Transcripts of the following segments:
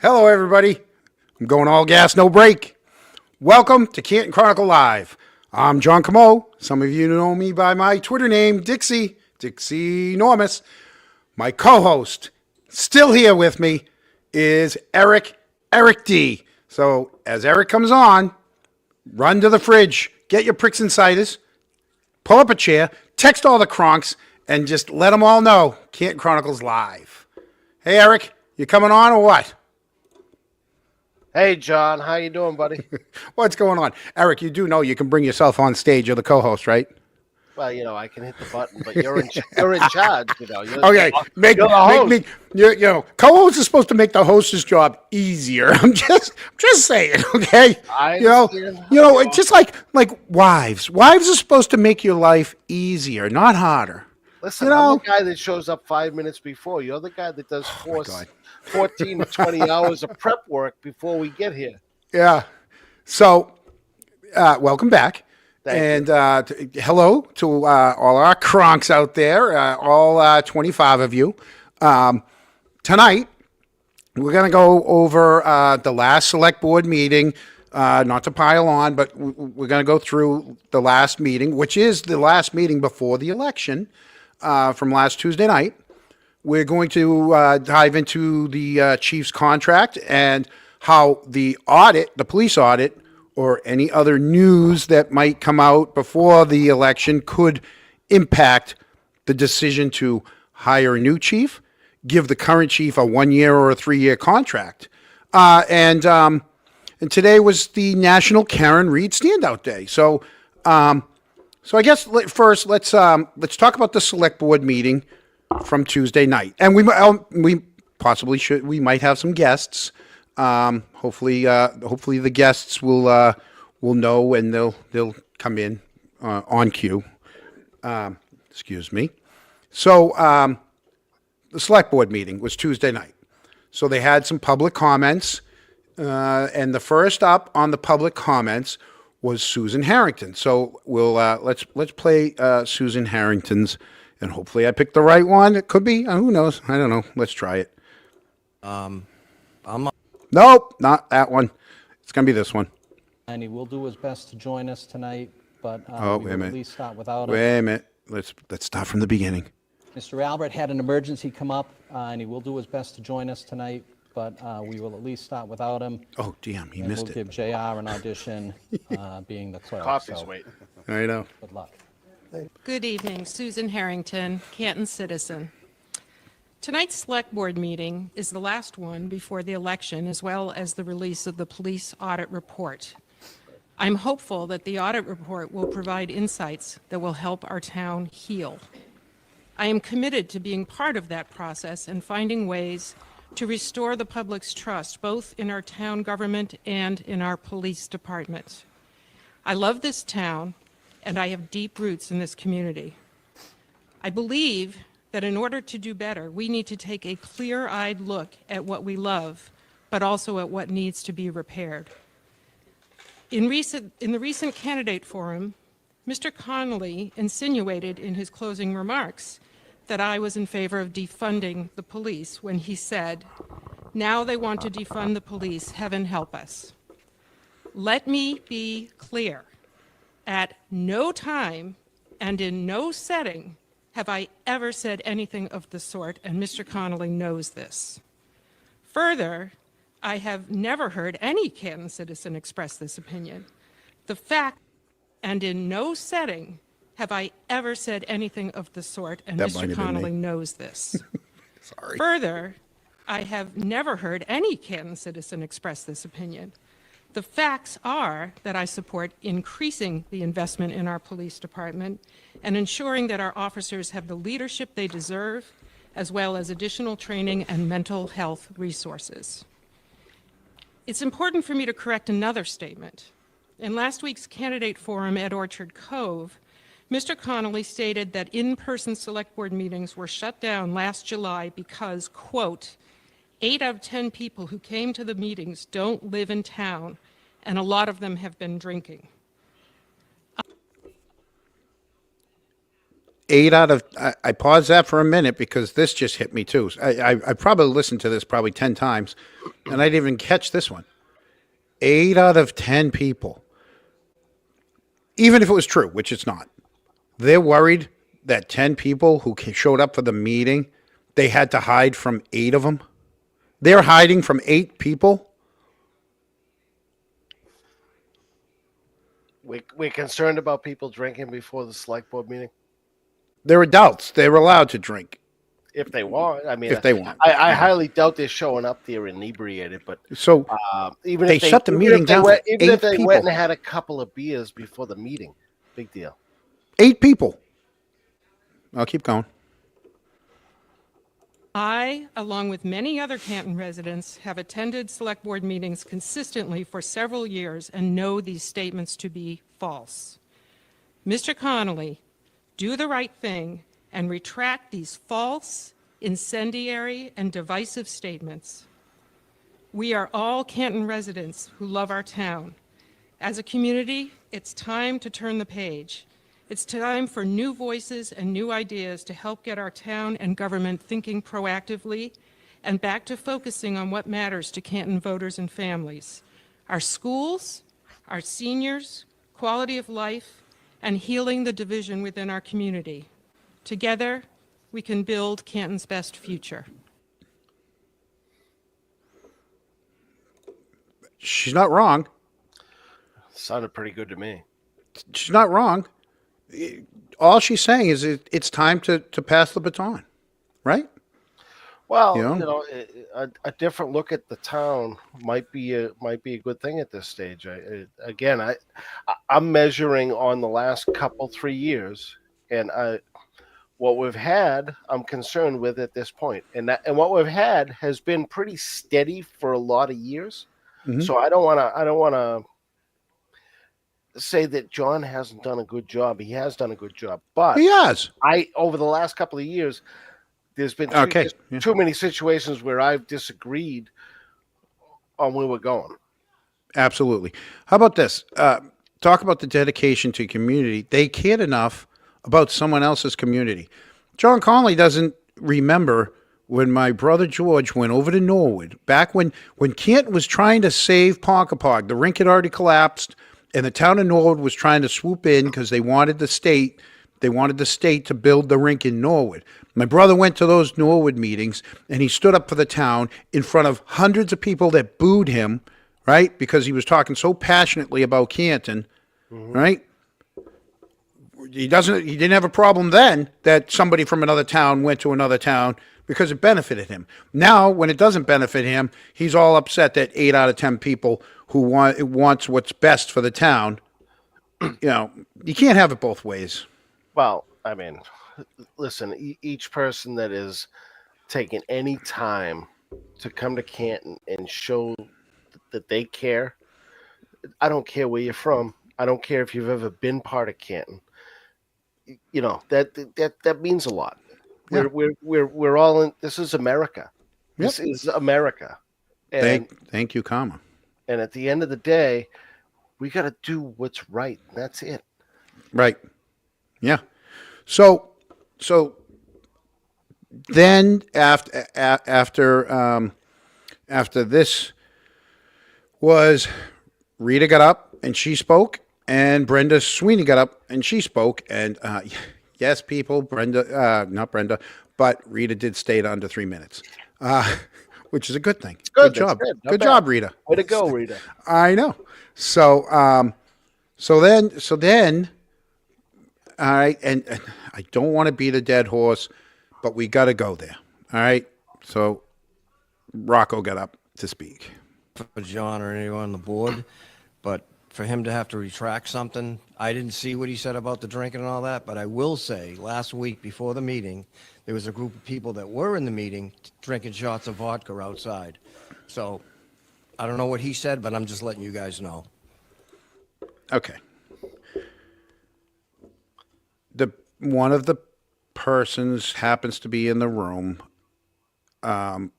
Hello, everybody. I'm going all gas, no break. Welcome to Canton Chronicle Live. I'm John Camo. Some of you know me by my Twitter name, Dixie Enormous. My co-host, still here with me, is Eric D. So as Eric comes on, run to the fridge, get your pricks and ciders, pull up a chair, text all the cronks, and just let them all know Canton Chronicles Live. Hey, Eric, you coming on or what? Hey, John. How you doing, buddy? What's going on? Eric, you do know you can bring yourself on stage. You're the co-host, right? Well, I can hit the button, but you're in charge. Okay, make me. Co-host is supposed to make the host's job easier. I'm just saying. Okay, it's just like wives. Wives are supposed to make your life easier, not harder. Listen, I'm the guy that shows up 5 minutes before. You're the guy that does 14 to 20 hours of prep work before we get here. Yeah. So, welcome back. Hello to all our cronks out there, all 25 of you. Tonight, we're going to go over the last select board meeting, not to pile on, but we're going to go through the last meeting, which is the last meeting before the election from last Tuesday night. We're going to dive into the chief's contract and how the police audit, or any other news that might come out before the election could impact the decision to hire a new chief, give the current chief a 1-year or a 3-year contract. And today was the National Karen Read Standout Day. So I guess first let's talk about the select board meeting from Tuesday night, and we might have some guests. Hopefully the guests will know, and they'll come in on cue. Excuse me. So the select board meeting was Tuesday night. So they had some public comments, and the first up on the public comments was Susan Harrington. So we'll let's play Susan Harrington's. And hopefully I picked the right one. It could be. Who knows? I don't know. Let's try it. Nope, not that one. It's going to be this one. And he will do his best to join us tonight, but wait a minute. At least start without him. Wait a minute. Let's start from the beginning. Mr. Albert had an emergency come up, and he will do his best to join us tonight, but we will at least start without him. Oh, damn, he missed it. We'll give JR an audition, being the clerk. Coffee's waiting. I know. Good luck. Good evening, Susan Harrington, Canton citizen. Tonight's select board meeting is the last one before the election, as well as the release of the police audit report. I'm hopeful that the audit report will provide insights that will help our town heal. I am committed to being part of that process and finding ways to restore the public's trust, both in our town government and in our police department. I love this town, and I have deep roots in this community. I believe that in order to do better, we need to take a clear-eyed look at what we love, but also at what needs to be repaired. In the recent candidate forum, Mr. Connolly insinuated in his closing remarks that I was in favor of defunding the police when he said, "Now they want to defund the police, heaven help us." Let me be clear. At no time and in no setting have I ever said anything of the sort, and Mr. Connolly knows this. Further, I have never heard any Canton citizen express this opinion. The fact, and in no setting have I ever said anything of the sort, and Mr. Connolly knows this. Sorry. Further, I have never heard any Canton citizen express this opinion. The facts are that I support increasing the investment in our police department and ensuring that our officers have the leadership they deserve, as well as additional training and mental health resources. It's important for me to correct another statement. In last week's candidate forum at Orchard Cove, Mr. Connolly stated that in-person select board meetings were shut down last July because, quote, 8 out of 10 people who came to the meetings don't live in town, and a lot of them have been drinking. I paused that for a minute because this just hit me too. I probably listened to this 10 times. and I didn't even catch this one. 8 out of 10 people, even if it was true, which it's not, they're worried that 10 people who showed up for the meeting, they had to hide from 8 of them. They're hiding from 8 people. We're concerned about people drinking before the select board meeting. They're adults. They're allowed to drink If they want, I mean, if they want. I highly doubt they're showing up there inebriated. But So even They if shut the even meeting if they down went, for even if 8 they people. went and had a couple of beers before the meeting, big deal. 8 people. I'll keep going. I, along with many other Canton residents, have attended select board meetings consistently for several years and know these statements to be false. Mr. Connolly, do the right thing and retract these false, incendiary, and divisive statements. We are all Canton residents who love our town. As a community, it's time to turn the page. It's time for new voices and new ideas to help get our town and government thinking proactively and back to focusing on what matters to Canton voters and families. Our schools, our seniors, quality of life, and healing the division within our community. Together, we can build Canton's best future. She's not wrong. Sounded pretty good to me. She's not wrong. All she's saying is it's time to pass the baton, right? Well, You know? a different look at the town might be a good thing at this stage. I'm measuring on the last 3 years, and what we've had, I'm concerned with at this point, and what we've had has been pretty steady for a lot of years. Mm-hmm. So I don't want to say that John hasn't done a good job. He has done a good job, but He has. over the last couple of years, there's been too many situations where I've disagreed on where we're going. Absolutely. How about this? Talk about the dedication to community. They cared enough about someone else's community. John Connolly doesn't remember when my brother George went over to Norwood, back when Canton was trying to save Ponkapog. The rink had already collapsed, and the town of Norwood was trying to swoop in because they wanted the state to build the rink in Norwood. My brother went to those Norwood meetings, and he stood up for the town in front of hundreds of people that booed him, right? Because he was talking so passionately about Canton, right? He didn't have a problem then that somebody from another town went to another town because it benefited him. Now, when it doesn't benefit him, he's all upset that 8 out of 10 people who wants what's best for the town. You can't have it both ways. Well, I mean, listen, each person that is taking any time to come to Canton and show that they care, I don't care where you're from. I don't care if you've ever been part of Canton. That means a lot. Yeah. We're all in. This is America. Yep. This is America. And Thank you, Karma. and at the end of the day, we got to do what's right. That's it. Right. Yeah. So then after this was Rita got up and she spoke, and Brenda Sweeney got up and she spoke, and yes, people, not Brenda, but Rita did stay to under 3 minutes, which is a good thing. Good. Good job. That's good. Not Good bad. job, Rita. Way to go, Rita. I know. So then, all right, and I don't want to beat a dead horse, but we got to go there. All right. So Rocco got up to speak. For John or anyone on the board, but for him to have to retract something, I didn't see what he said about the drinking and all that, but I will say, last week before the meeting, there was a group of people that were in the meeting drinking shots of vodka outside. So I don't know what he said, but I'm just letting you guys know. Okay. One of the persons happens to be in the room, Ann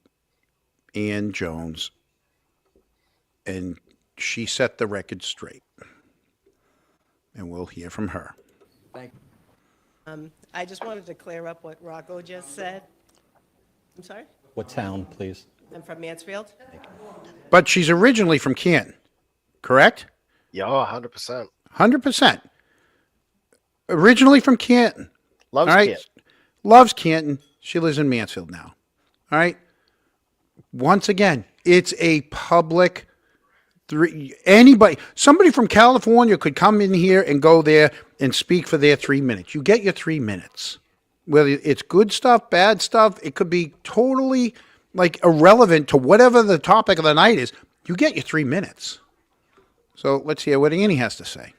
Jones, and she set the record straight. And we'll hear from her. Thank you. I just wanted to clear up what Rocco just said. I'm sorry? What town, please? I'm from Mansfield. But she's originally from Canton, correct? Yeah, 100%. 100%. Originally from Canton. Loves All right. Canton. Loves Canton. She lives in Mansfield now. All right. Once again, it's a public. Somebody from California could come in here and go there and speak for their 3 minutes. You get your 3 minutes. Whether it's good stuff, bad stuff, it could be totally like irrelevant to whatever the topic of the night is. You get your 3 minutes. So let's hear what Annie has to say.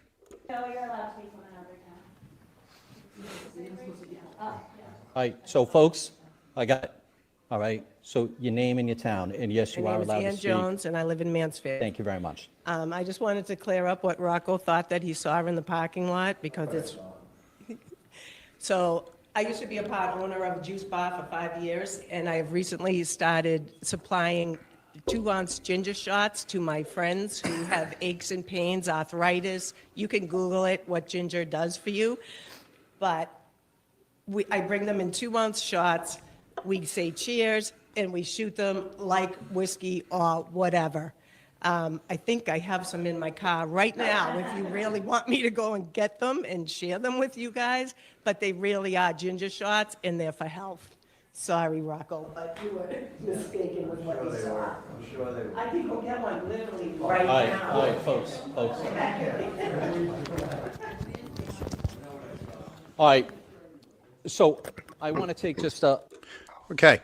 All right, so folks, all right, so your name and your town, and yes, you My are name is allowed to Ann speak. Jones, and I live in Mansfield. Thank you very much. I just wanted to clear up what Rocco thought that he saw in the parking lot, because it's, so I used to be a part owner of a juice bar for 5 years, and I have recently started supplying 2-ounce ginger shots to my friends who have aches and pains, arthritis. You can Google it, what ginger does for you. But I bring them in 2-ounce shots, we say cheers, and we shoot them like whiskey or whatever. I think I have some in my car right now, if you really want me to go and get them and share them with you guys, but they really are ginger shots, and they're for health. Sorry, Rocco, but you were mistaken with what you saw. I'm sure they were. I can go get one literally right now. All right, folks. All right, so I want to take just a, Okay.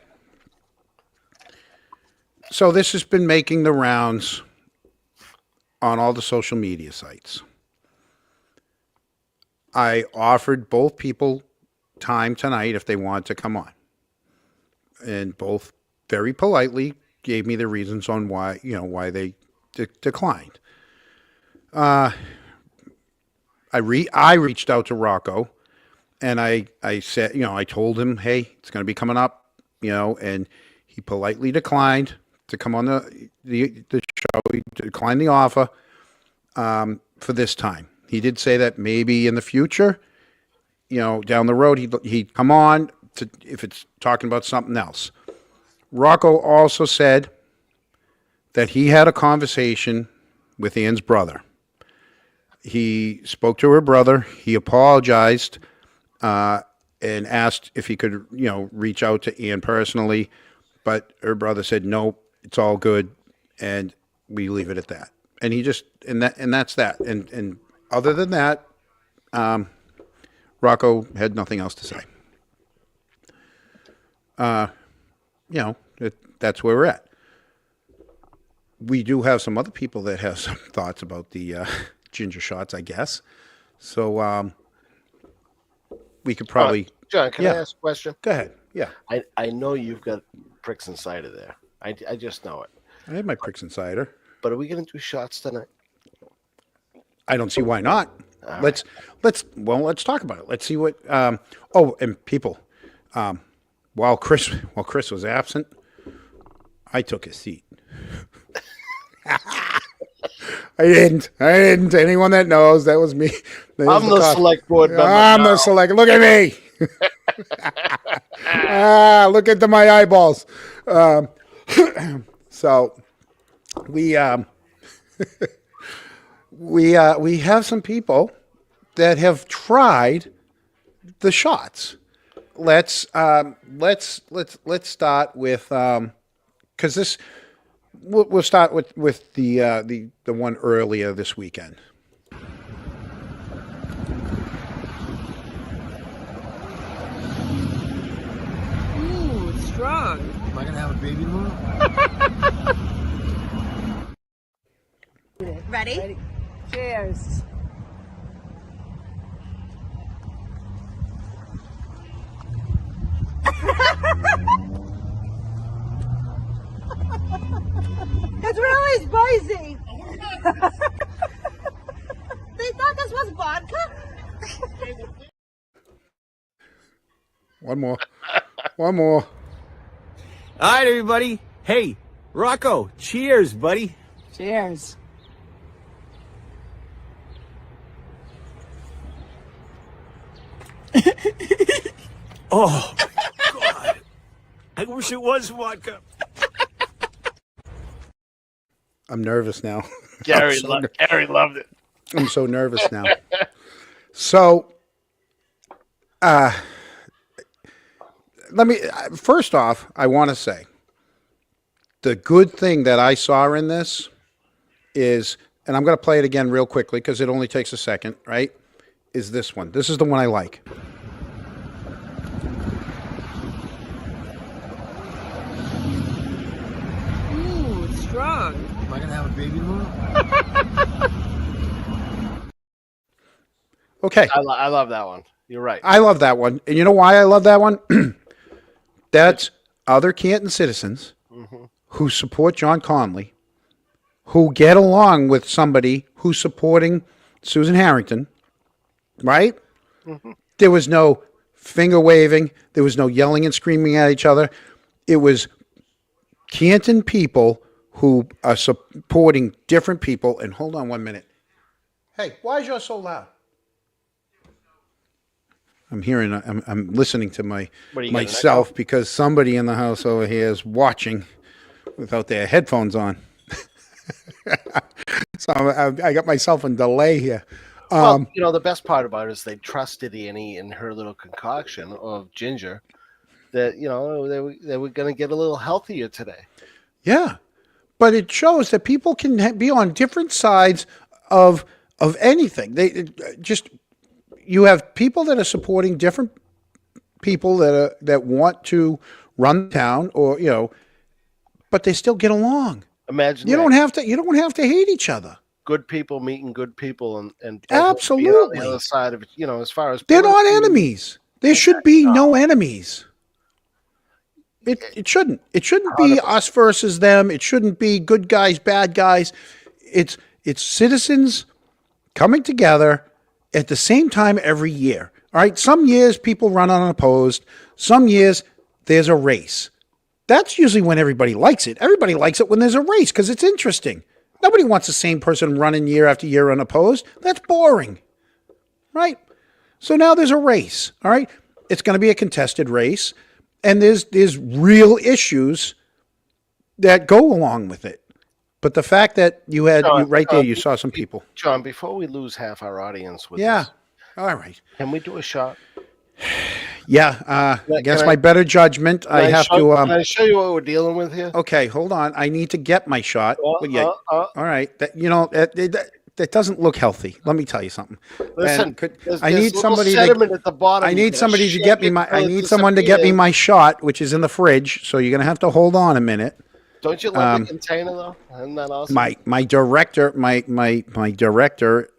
So this has been making the rounds on all the social media sites. I offered both people time tonight if they want to come on. And both very politely gave me the reasons on why, why they declined. I reached out to Rocco and I said, I told him, hey, it's going to be coming up, and he politely declined to come on the show. He declined the offer for this time. He did say that maybe in the future, down the road, he'd come on if it's talking about something else. Rocco also said that he had a conversation with Ann's brother. He spoke to her brother. He apologized and asked if he could, reach out to Ann personally. But her brother said, nope, it's all good. And we leave it at that. And he just, and that's that. And other than that, Rocco had nothing else to say. That's where we're at. We do have some other people that have some thoughts about the ginger shots, I guess. So we could probably. John, can I Yeah. ask a question? Go ahead. Yeah, I know you've got pricks and cider there. I just know it. I have my pricks and cider. But are we going to do shots tonight? I don't see why not. Let's talk about it. Let's see what. And people, while Chris was absent, I took his seat. I didn't. Anyone that knows, that was me. I'm the select board member. I'm the select. Look at me. Look into my eyeballs. So we have some people that have tried the shots. Let's start with because this we'll start with the one earlier this weekend. Ooh, it's strong. Am I going to have a baby tomorrow? Ready? Cheers. It's really spicy. They thought this was vodka? One more. All right, everybody. Hey, Rocco, cheers, buddy. Cheers. Oh, God. I wish it was vodka. I'm nervous now. Gary loved it. I'm so nervous now. So, first off, I want to say the good thing that I saw in this is, and I'm going to play it again real quickly because it only takes a second, right? Is this one. This is the one I like. Ooh, strong. Am I gonna have a baby tomorrow? Okay. I love that one. You're right. I love that one. And you know why I love that one? That's other Canton citizens who support John Conley, who get along with somebody who's supporting Susan Harrington, right? There was no finger waving. There was no yelling and screaming at each other. It was Canton people who are supporting different people. And hold on 1 minute. Hey, why is yours so loud? I'm hearing. I'm listening to What, you got an myself because somebody in the house over here is watching without their headphones on. So I got myself in delay here. Well, the best part about it is they trusted Annie and her little concoction of ginger that, they were going to get a little healthier today. Yeah, but it shows that people can be on different sides of anything. You have people that are supporting different people that want to run the town, or but they still get along. Imagine You that. don't have to hate each other. Good people meeting good people and being Absolutely. on the other side of it, as far as They're not politically- enemies. There should be no enemies. It shouldn't. It shouldn't be us versus them. It shouldn't be good guys, bad guys. It's citizens coming together at the same time every year. All right. Some years people run unopposed. Some years there's a race. That's usually when everybody likes it. Everybody likes it when there's a race because it's interesting. Nobody wants the same person running year after year unopposed. That's boring. Right? So now there's a race. All right. It's going to be a contested race. And there's real issues that go along with it. But the fact that you had right there, you saw some people. John, before we lose half our audience with Yeah. this, All right. can we do a shot? Yeah. Against can my I- better judgment, I have Can to. I show you what we're dealing with here? Okay, hold on. I need to get my shot. Well, yeah. All right. That doesn't look healthy. Let me tell you something. Listen, And there's I need little somebody sediment at the bottom. I You need gotta somebody to shake get me it my. till I it need someone to get me disappears. my shot, which is in the fridge. So you're gonna have to hold on a minute. Don't you love the container though? Isn't that awesome? My director, my director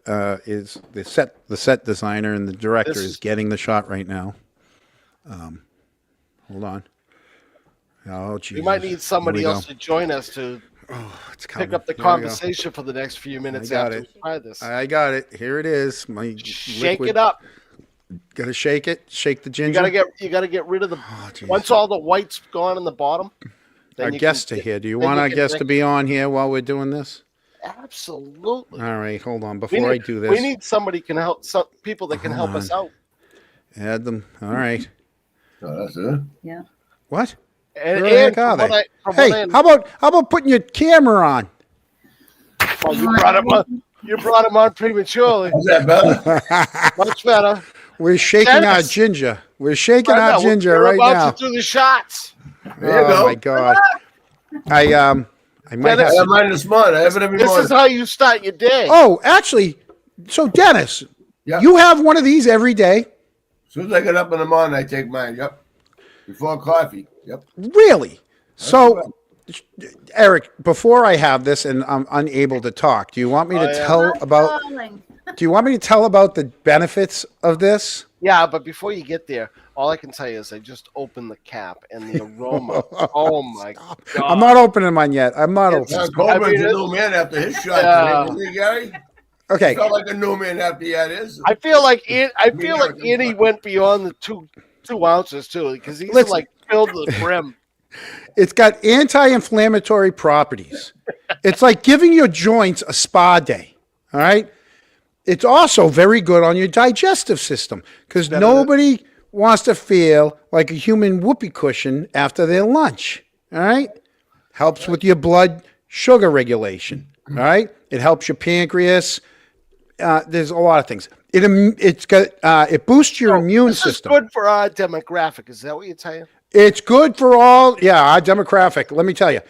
is the set designer, and the director This- is getting the shot right now. Hold on. Oh, Jesus. we might need somebody Here we else go. to join us to It's coming. pick up the Here we go. conversation for the next few minutes I got after it. we try this. I got it. Here it is. My Shake liquid. it up. Gotta shake it. Shake the You ginger. gotta get rid of the. geez. Once all the white's gone in the bottom. then Our you guest can to here. Do you then want you our can guest to drink- be on here while we're doing this? Absolutely. All right, hold on. We Before I need, do this, we need somebody can help. Some people that can help Hold us out. add them. All right. Oh, that's it. Yeah. What? And, Where the heck from are what they? from Hey, what I- how about putting your camera on? oh, you brought him on. You brought him on prematurely. Is that better? Much better. We're shaking our Dennis. ginger. We're shaking I our know, ginger we're right about now. to do the shots. There you Oh go. my God. I might have Dennis, I have to. mine this morning. I have it every This morning. is how you start your day. Oh, actually, so Dennis, Yep. you have one of these every day? As soon as I get up in the morning, I take mine. Yep. Before coffee. Yep. Really? So, Eric, before I have this and I'm unable to talk, do you want me to tell about? Darling. Do you want me to tell about the benefits of this? Yeah, but before you get there, all I can tell you is I just opened the cap and the aroma. Oh my God. I'm not opening mine yet. I'm not It's- opening. John Coburn I mean, a new man after his shot. Yeah. Didn't he, Gary? Okay. Felt like a new man after he had his. I feel like American Andy fuck. went beyond the two ounces too, because he's Listen. like filled to the brim. It's got anti-inflammatory properties. It's like giving your joints a spa day. All right. It's also very good on your digestive system because nobody wants to feel like a human whoopee cushion after their lunch. All right. Helps with your blood sugar regulation. All right, it helps your pancreas. There's a lot of things. It boosts your immune This is system. good for our demographic. Is that what you're saying? It's good for all. Yeah, our demographic. Let me tell you,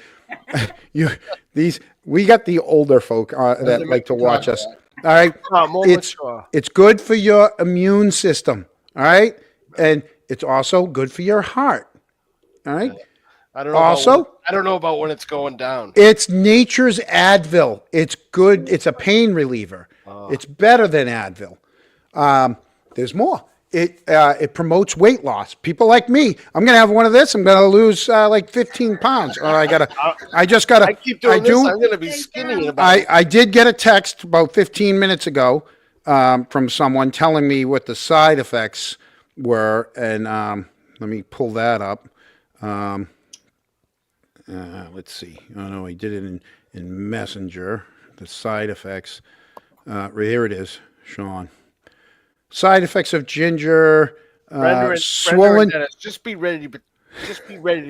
we got the older folk that like to watch us. All right, more mature. it's good for your immune system. All right, and it's also good for your heart. All right. I don't know. I don't know about when it's going down. It's nature's Advil. It's good. It's a pain reliever. It's better than Advil. There's more. It promotes weight loss. People like me, I'm gonna have one of this. I'm gonna lose like 15 pounds. Or I just gotta. I keep doing this. I'm gonna be skinny in about. I did get a text about 15 minutes ago from someone telling me what the side effects were, and let me pull that up. Let's see. Oh no, he did it in Messenger. The side effects. Here it is, Sean. Side effects of ginger. Swollen. Dennis, just be ready to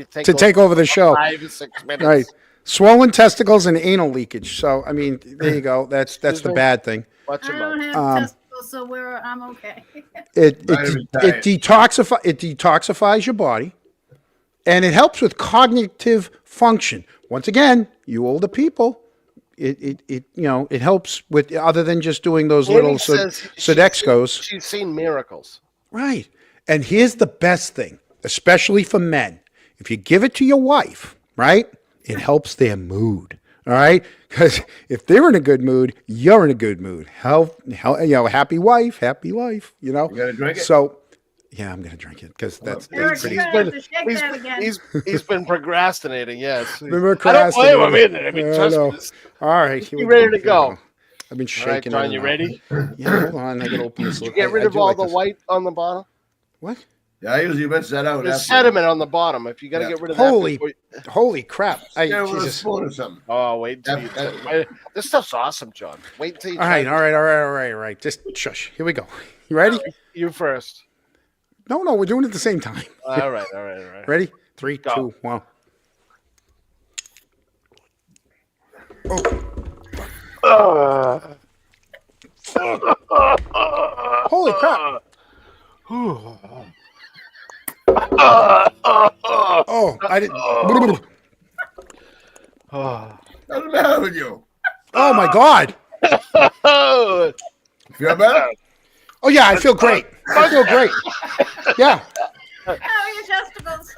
take over the show. 5 to 6 minutes. Right. Swollen testicles and anal leakage. So I mean, there you go. That's the bad thing. Watch I your don't mouth. have testicles, so I'm okay. It detoxifies your body, and it helps with cognitive function. Once again, you older people, it helps with other than just doing those little Sodexos. She's seen miracles. Right. And here's the best thing, especially for men. If you give it to your wife, right, it helps their mood. All right. Because if they're in a good mood, you're in a good mood. Happy wife, happy life, You gotta drink it? So, yeah, I'm going to drink it because that's Eric, pretty. you're gonna have to shake that again. He's been procrastinating. Yes. Been procrastinating. I don't blame him. I mean, trust know. me. All right. Here You we ready to go? I've been All right, shaking. John, it you now. ready? Yeah, hold on. I got to open this. Did you get rid of all the white on the bottom? What? Yeah, I usually rinse that out. There's after. sediment on the bottom. If you got to get rid of Holy, that. holy crap! Yeah, with a Jesus. spoon or something. Oh, wait until you. This stuff's awesome, John. Wait until you. All right. Just shush. Here we go. You ready? You first. No, we're doing it at the same time. All right. Ready? 3, Go. 2, 1. Holy crap! Oh, I didn't. What's the matter with you? Oh my God! Oh, Feel better? Oh yeah, I feel great. I feel great. Yeah. How are your testicles?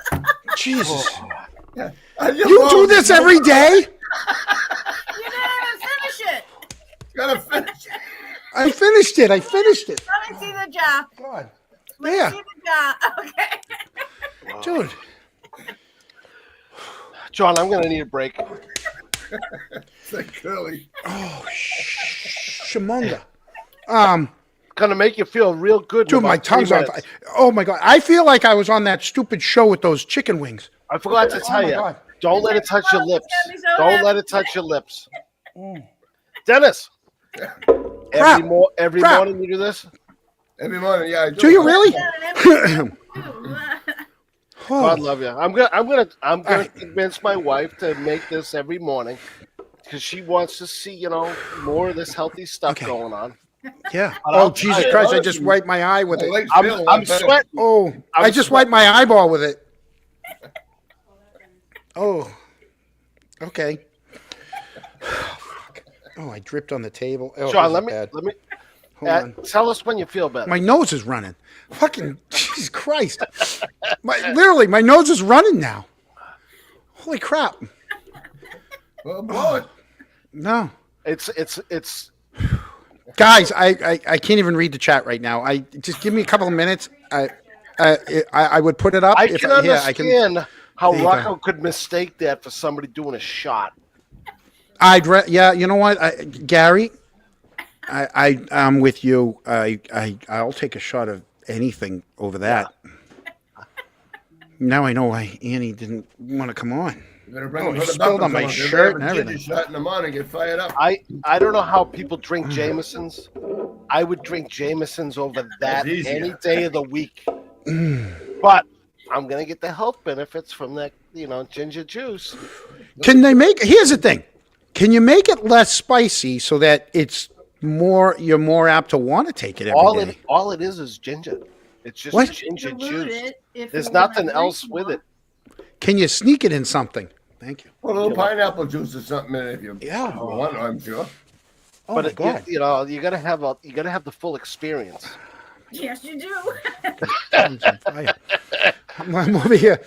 Jesus. And your You balls, do this every day? You didn't even finish it. Gotta finish it. I finished it. Let me see the jar. God. Let me Yeah, see the jar. Okay. dude. John, I'm gonna need a break. It's like curly. Shamonga. Gonna make you feel real good. in Dude, about my 3 tongue's on minutes. fire. Oh my God. I feel like I was on that stupid show with those chicken wings. I forgot to tell my you. God. Don't let it touch your lips. He's gonna be so Don't happy. let it touch your lips. Dennis. Crap. Every Crap. morning you do this? Every morning, yeah. I Do you really? God Oh, love you. I'm gonna convince my wife to make this every morning because she wants to see, more of this healthy stuff Okay. going on. yeah. But I'll Oh, Jesus tell you, Christ. I just wiped my eye with My it. legs feel a lot I'm better. sweating. Oh, I just wiped my eyeball with it. Oh, okay. Oh, I dripped on the table. Oh, John, this let is me bad. Hold on. tell us when you feel better. My nose is running. Fucking Jesus Christ. Literally, my nose is running now. Holy crap. Well, blow it. No. It's Guys, I can't even read the chat right now. I just give me a couple of minutes. I would put it up. I if can yeah, understand how There you go. Rocco could mistake that for somebody doing a shot. Yeah, you know what, Gary, I'm with you. I'll take a shot of anything over that. Now I know why Annie didn't want to come on. You better bring Oh, them you for the spilled on my bumpers. They're shirt and having everything. ginger shot in the morning, get fired up. I don't know how people drink Jamesons. I would drink Jamesons over that That's easier. any day of the week. But I'm gonna get the health benefits from that, ginger juice. Can they make? Here's the thing. Can you make it less spicy so that you're more apt to want to take it every day? All it is ginger. It's just What? ginger Dilute juice. it if There's you wanna nothing drink else with more. it. Can you sneak it in something? Thank you. Put a little pineapple juice or something in it if you Yeah. want, I'm sure. Oh But my God. you gotta have the full experience. Yes, you do. I'm on fire. I'm over here.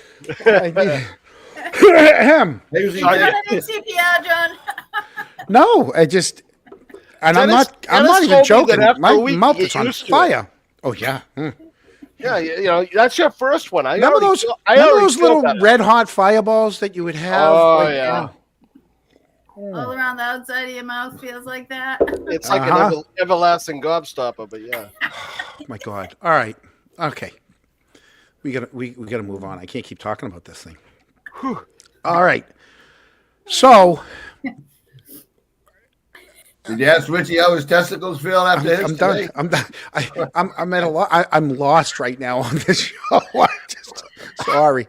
Ahem. Usually Sorry. Got any CPR, John? No, I'm Dennis not even told me that joking. after My a week, mouth you is get on used to it. fire. Oh yeah. Yeah, that's your first one. Remember those little red hot fireballs that you would have? Oh like, yeah, All around the outside of your mouth feels like that. it's like Uh-huh. an everlasting gobstopper. But yeah, Oh my God. All right. Okay. We gotta move on. I can't keep talking about this thing. All right. So Did you ask Richie how his testicles feel after his I'm done. today? I'm done. I'm at a lot. I'm lost right now on this show. I'm just sorry.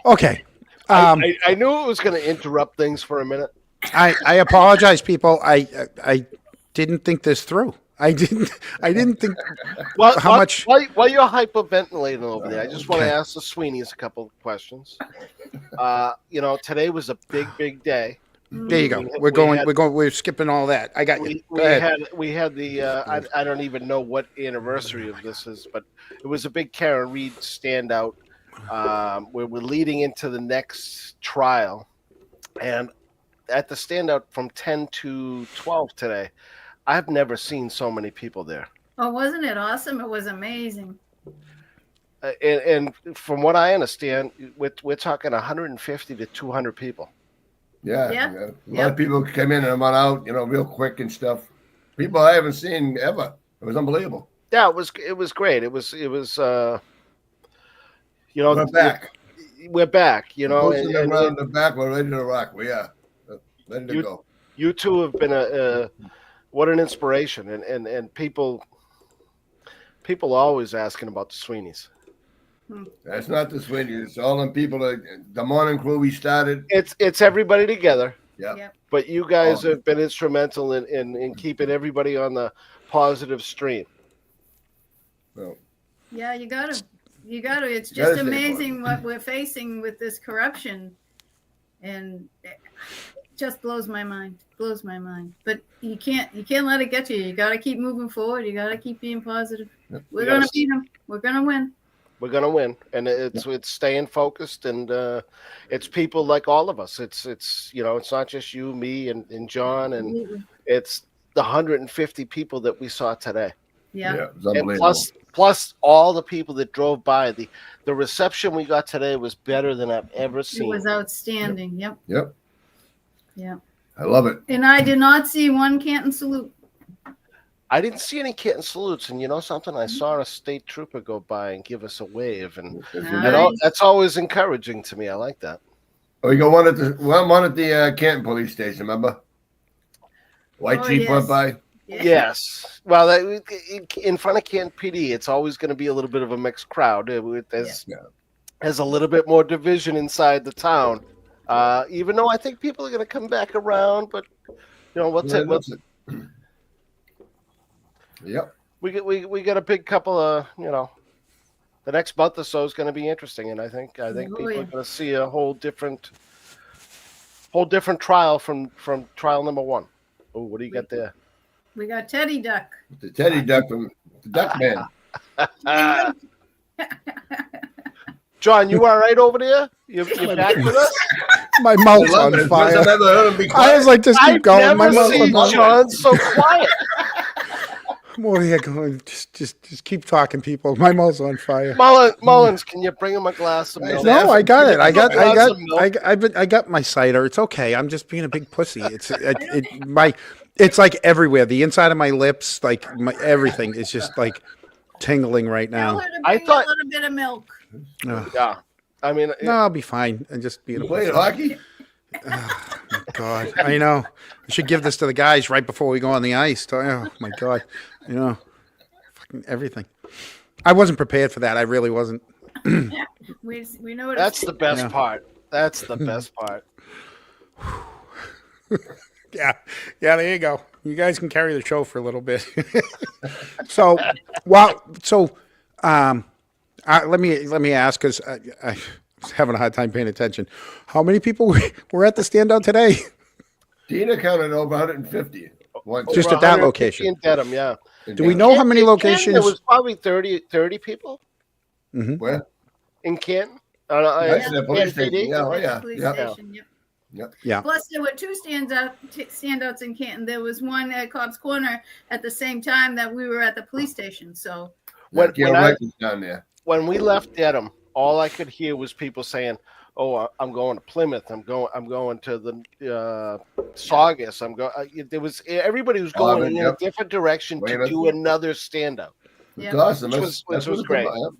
Okay. I knew it was going to interrupt things for a minute. I apologize, people. I didn't think this through. I didn't think Well, how much. while you're hyperventilating over there, I just want to Okay. ask the Sweeneys a couple of questions. Today was a big day. There you go. We had- We're skipping all that. I got you. We, Go we ahead. had we had the I don't even know what anniversary of this is, but it was a big Karen Reed standout. Where we're leading into the next trial, and at the standout from 10 to 12 today, I've never seen so many people there. Oh, wasn't it awesome? It was amazing. And from what I understand, we're talking 150 to 200 people. Yeah. Yeah. A lot of people come in and went out, real quick and stuff. People I haven't seen ever. It was unbelievable. Yeah, it was great. It was We're back. We're back, Posting and around the back. We're ready to rock. We are ready to go. you two have been what an inspiration, and people always asking about the Sweeneys. That's not the Sweeney. It's all them people. The morning crew we started. It's everybody together, Yeah. Yep. but you guys have been instrumental in keeping everybody on the positive stream. So, Yeah, you gotta. It's You gotta just stay amazing what we're facing with this corruption, and it just blows my mind. Blows my mind. But you can't let it get to you. You gotta keep moving forward. You gotta keep being positive. We're gonna beat them. We're gonna win. We're gonna win, and it's staying focused, and it's people like all of us. It's not just you, me, and John, and Absolutely. it's the 150 people that we saw today. Yeah. it was And unbelievable. plus all the people that drove by. The reception we got today was better than I've ever It seen. was outstanding. Yep. Yep. Yeah. I love it. And I did not see one Canton salute. I didn't see any kitten salutes, and you know something? I saw a state trooper go by and give us a wave, and Nice. that's always encouraging to me. I like that. We got one at the Canton police station. Remember? White Oh, Chief went yes. by. Yeah. Yes. Well, in front of Canton PD, it's always going to be a little bit of a mixed crowd. There's a little bit more division inside the town. Even though I think people are going to come back around, but what's it? Yep. We got a big couple of the next month or so is going to be interesting, and I think Oh, people yeah. are going to see a whole different trial from trial number one. Oh, what do you got there? We got Teddy Duck. The Teddy Duck from the Duck Man. John, you all right over there? You back with us? My I mouth's love on it. First I've fire. ever heard him be I quiet. was like, just keep I've going. My never mouth's seen on fire. John so quiet. I'm over here going. Just keep talking, people. My mouth's on fire. Mullins, can you bring him a glass of milk? No, I got it. I got Glass of milk. I got my cider. It's okay. I'm just being a big pussy. It's like everywhere. The inside of my lips, like everything is just like tingling right Tell now. her to I bring thought- a little bit of milk. Ugh. Yeah, I mean, No, I'll be fine. I'm just being You a played pussy. hockey? God, I know. I should give this to the guys right before we go on the ice. Oh my God, fucking everything. I wasn't prepared for that. I really wasn't. We know what that's the best Yeah. part. That's the best part. Yeah, there you go. You guys can carry the show for a little bit. So, let me ask, because I was having a hard time paying attention. How many people were at the standout today? Dina counted over 150. Just Over at that 150 location. in Dedham, yeah. Do we know how many In Canton, locations? There was probably 30 people Where? in Canton. That's the police Canton station. PD. Yeah, oh, At the yeah. police Yeah. station, yep. Yep. Yeah. Plus, there were two standouts in Canton. There was one at Cobb's Corner at the same time that we were at the police station. So, When Gail I- Wright was down there. When we left Dedham, all I could hear was people saying, "Oh, I'm going to Plymouth. I'm going to the Saugus. I'm going." There was everybody was going in a Yep. different direction to Weymouth. do another standout. It's yeah. awesome. Which That's was what it's great. about, yep.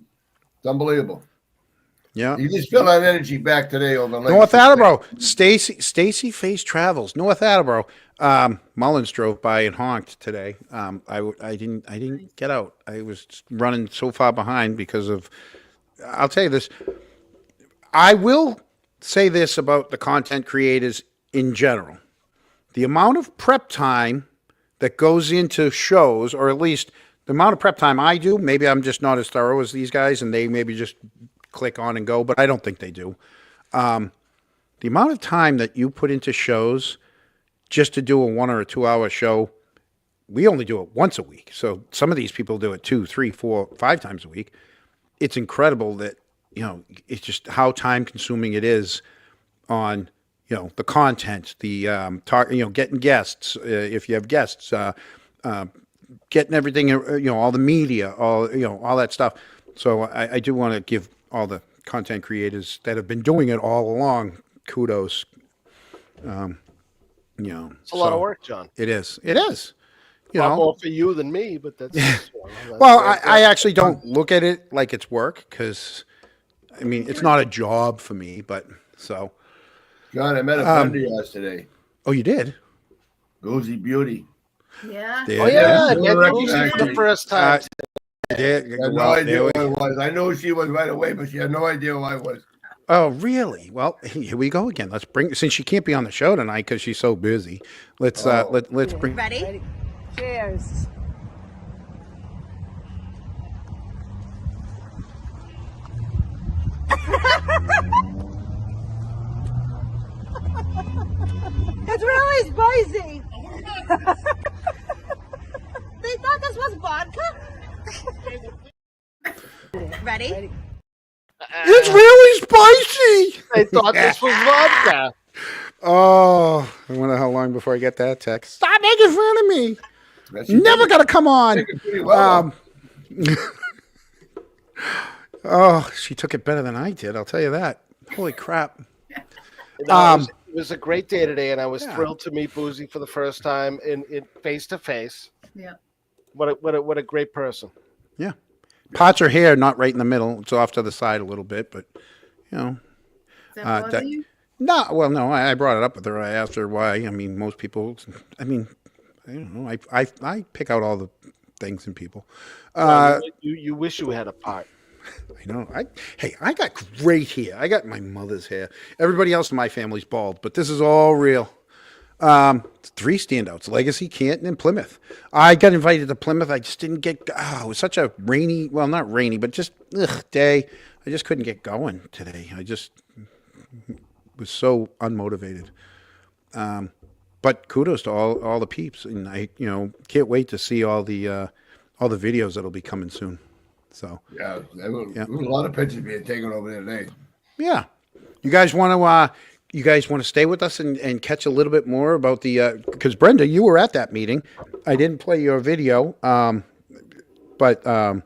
It's unbelievable. Yeah. You just feel that energy back today over North Attleboro. Stacy Face Travels. North Attleboro. Mullins drove by and honked today. I didn't get out. I was running so far behind because of. I'll tell you this. I will say this about the content creators in general. The amount of prep time that goes into shows, or at least the amount of prep time I do, maybe I'm just not as thorough as these guys, and they maybe just click on and go, but I don't think they do. The amount of time that you put into shows just to do a 1 or a 2 hour show, we only do it once a week. So some of these people do it 2, 3, 4, 5 times a week. It's incredible that, it's just how time consuming it is on, the content, the getting guests, if you have guests, getting everything, all the media, all that stuff. So I do want to give all the content creators that have been doing it all along kudos. It's a lot of work, John. It is. It is. A lot more for you than me, but that's Well, I actually don't look at it like it's work because, it's not a job for me. But so. John, I met a friend of yours today. Oh, you did? Rosie Beauty. Yeah. Oh yeah, Yeah. Dad, you see for the first time. I did. I had no idea who I was. I know she was right away, but she had no idea who I was. Oh, really? Well, here we go again. Let's bring, since she can't be on the show tonight because she's so busy. Let's let's bring. Ready? Cheers. It's really spicy. They thought this was vodka. Ready? It's really spicy. I thought this was vodka. Oh, I wonder how long before I get that text. Stop making fun of me. She Never did gonna come on. it pretty well. Oh, she took it better than I did. I'll tell you that. Holy crap. No, it was a great day today, and I was thrilled to meet Boozy for the first time in face to face. Yeah. What a great person. Yeah. Parts her hair not right in the middle. It's off to the side a little bit, but Does that bother you? No, well, no, I brought it up with her. I asked her why. Most people, I don't know. I pick out all the things in people. You wish you had a part. I know. I got great hair. I got my mother's hair. Everybody else in my family's bald, but this is all real. 3 standouts: Legacy, Canton, and Plymouth. I got invited to Plymouth. I just didn't get. It was such a rainy, well, not rainy, but just day. I just couldn't get going today. I just was so unmotivated. But kudos to all the peeps, and I can't wait to see all the videos that'll be coming soon. So Yeah, there was a lot of pictures being taken over there today. yeah, you guys want to stay with us and catch a little bit more about the because Brenda, you were at that meeting. I didn't play your video, but do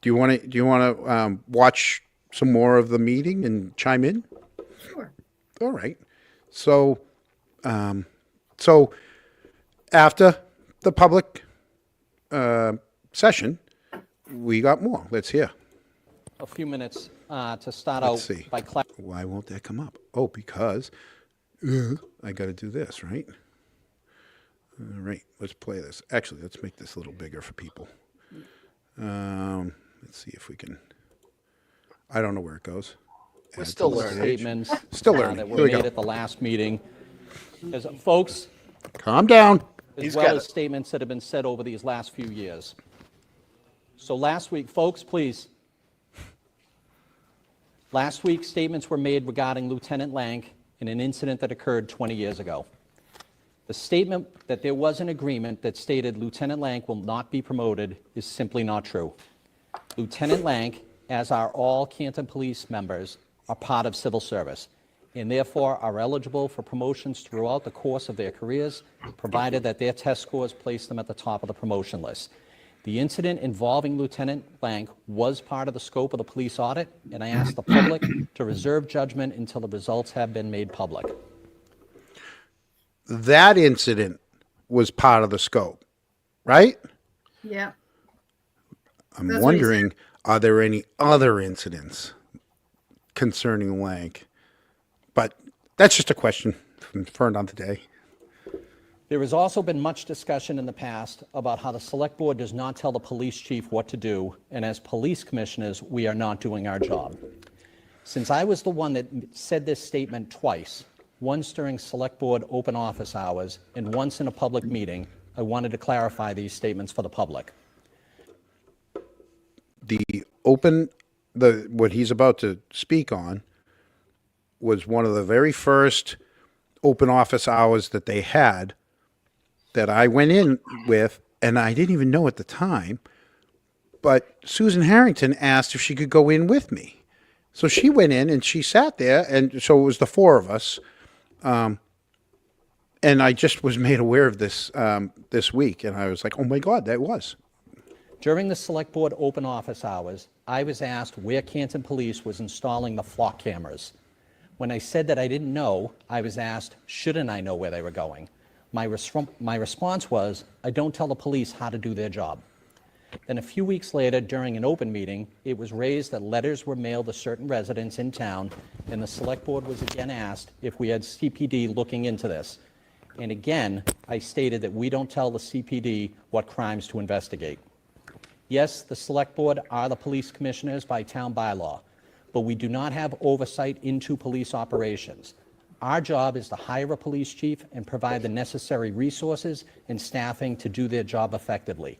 you want to watch some more of the meeting and chime in? Sure. All right. So after the public session, we got more. Let's hear. A few minutes to start Let's out see. by Why won't that come up? Oh, because I got to do this, right? All right. Let's play this. Actually, let's make this a little bigger for people. Let's see if we can. I don't know where it goes. We're still learning. statements Still learning. that Here were we go. made at the last meeting. As folks, Calm down. as He's well got as it. statements that have been said over these last few years. So last week, folks, please. Last week, statements were made regarding Lieutenant Lank in an incident that occurred 20 years ago. The statement that there was an agreement that stated Lieutenant Lank will not be promoted is simply not true. Lieutenant Lank, as are all Canton Police members, are part of civil service and therefore are eligible for promotions throughout the course of their careers, provided that their test scores place them at the top of the promotion list. The incident involving Lieutenant Lank was part of the scope of the police audit, and I ask the public to reserve judgment until the results have been made public. That incident was part of the scope, right? Yeah. I'm That's what he wondering, are there any other incidents concerning Lank? But that's just a question for another day. There has also been much discussion in the past about how the Select Board does not tell the police chief what to do, and as police commissioners, we are not doing our job. Since I was the one that said this statement twice, once during Select Board open office hours and once in a public meeting, I wanted to clarify these statements for the public. What he's about to speak on was one of the very first open office hours that they had that I went in with, and I didn't even know at the time, but Susan Harrington asked if she could go in with me. So she went in and she sat there, and so it was the four of us. And I just was made aware of this this week, and I was like, oh my God, that was. During the Select Board open office hours, I was asked where Canton Police was installing the flock cameras. When I said that I didn't know, I was asked, shouldn't I know where they were going? My response was, I don't tell the police how to do their job. Then a few weeks later, during an open meeting, it was raised that letters were mailed to certain residents in town, and the Select Board was again asked if we had CPD looking into this. And again, I stated that we don't tell the CPD what crimes to investigate. Yes, the Select Board are the police commissioners by town bylaw, but we do not have oversight into police operations. Our job is to hire a police chief and provide the necessary resources and staffing to do their job effectively.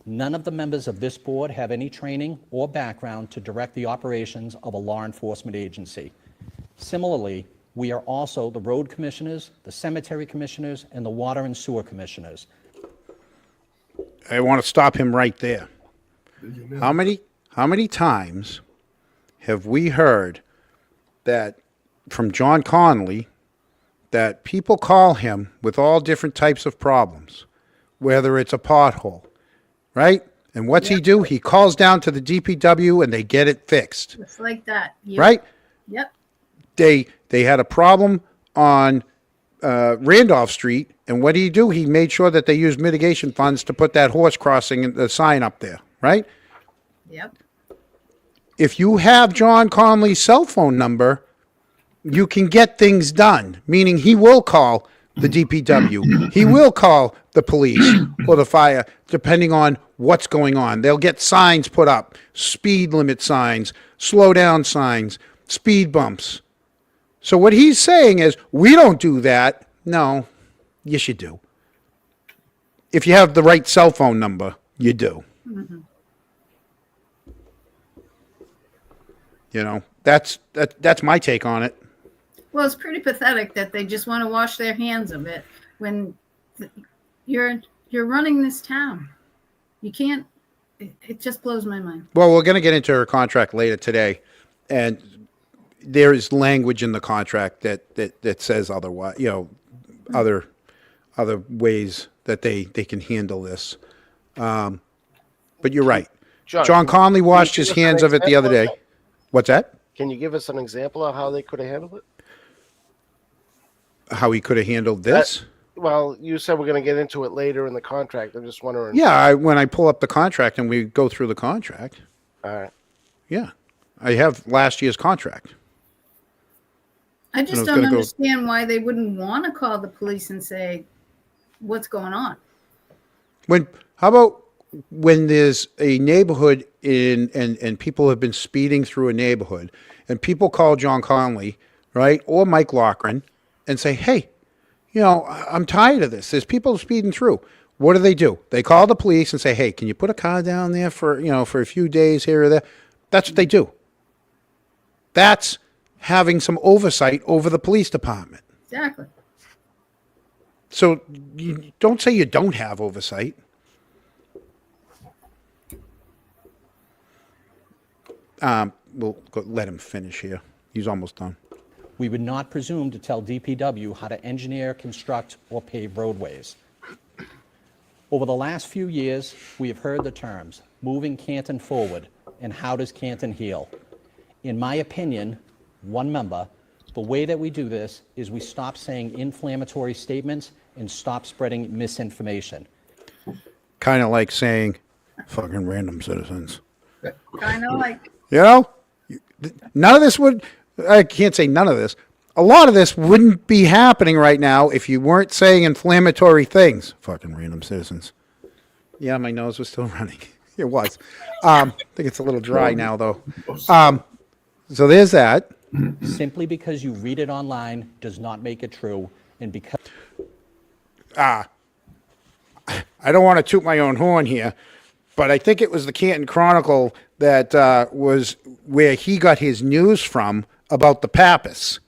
None of the members of this board have any training or background to direct the operations of a law enforcement agency. Similarly, we are also the road commissioners, the cemetery commissioners, and the water and sewer commissioners. I want to stop him right there. How many times have we heard that from John Connolly that people call him with all different types of problems, whether it's a pothole, right? And what's he do? He calls down to the DPW and they get it fixed, Just like that. Yep. right? Yep. They had a problem on Randolph Street, and what did he do? He made sure that they used mitigation funds to put that horse crossing the sign up there, right? Yep. If you have John Conley's cell phone number, you can get things done, meaning he will call the DPW. He will call the police or the fire, depending on what's going on. They'll get signs put up, speed limit signs, slow down signs, speed bumps. So what he's saying is, we don't do that. No, yes, you do. If you have the right cell phone number, you do. Mm-hmm. You know, that's my take on it. Well, it's pretty pathetic that they just want to wash their hands of it when you're running this town. You can't. It just blows my mind. Well, we're going to get into her contract later today, and there is language in the contract that says otherwise. You know, other ways that they can handle this. But you're right. John Conley washed his hands of it the other day. What's that? Can you give us an example of how they could have handled it? How he could have handled this? Well, you said we're going to get into it later in the contract. I'm just wondering. Yeah, when I pull up the contract and we go through the contract. All right. Yeah, I have last year's contract. I just don't understand why they wouldn't want to call the police and say, what's going on? How about when there's a neighborhood and people have been speeding through a neighborhood and people call John Conley, right, or Mike Loughran and say, hey, You know, I'm tired of this. There's people speeding through. What do? They call the police and say, hey, can you put a car down there for, you know, for a few days here or there? That's what they do. That's having some oversight over the police department. Exactly. So you don't say you don't have oversight. We'll let him finish here. He's almost done. We would not presume to tell DPW how to engineer, construct, or pave roadways. Over the last few years, we have heard the terms, moving Canton forward, and how does Canton heal? In my opinion, one member, the way that we do this is we stop saying inflammatory statements and stop spreading misinformation. Kind of like saying, fucking random citizens. Kind of like, You know? None of this would, I can't say none of this. A lot of this wouldn't be happening right now if you weren't saying inflammatory things. Fucking random citizens. Yeah, my nose was still running. It was. I think it's a little dry now, though. So there's that. Simply because you read it online does not make it true, and because I don't want to toot my own horn here, but I think it was the Canton Chronicle that was where he got his news from about the Pappas.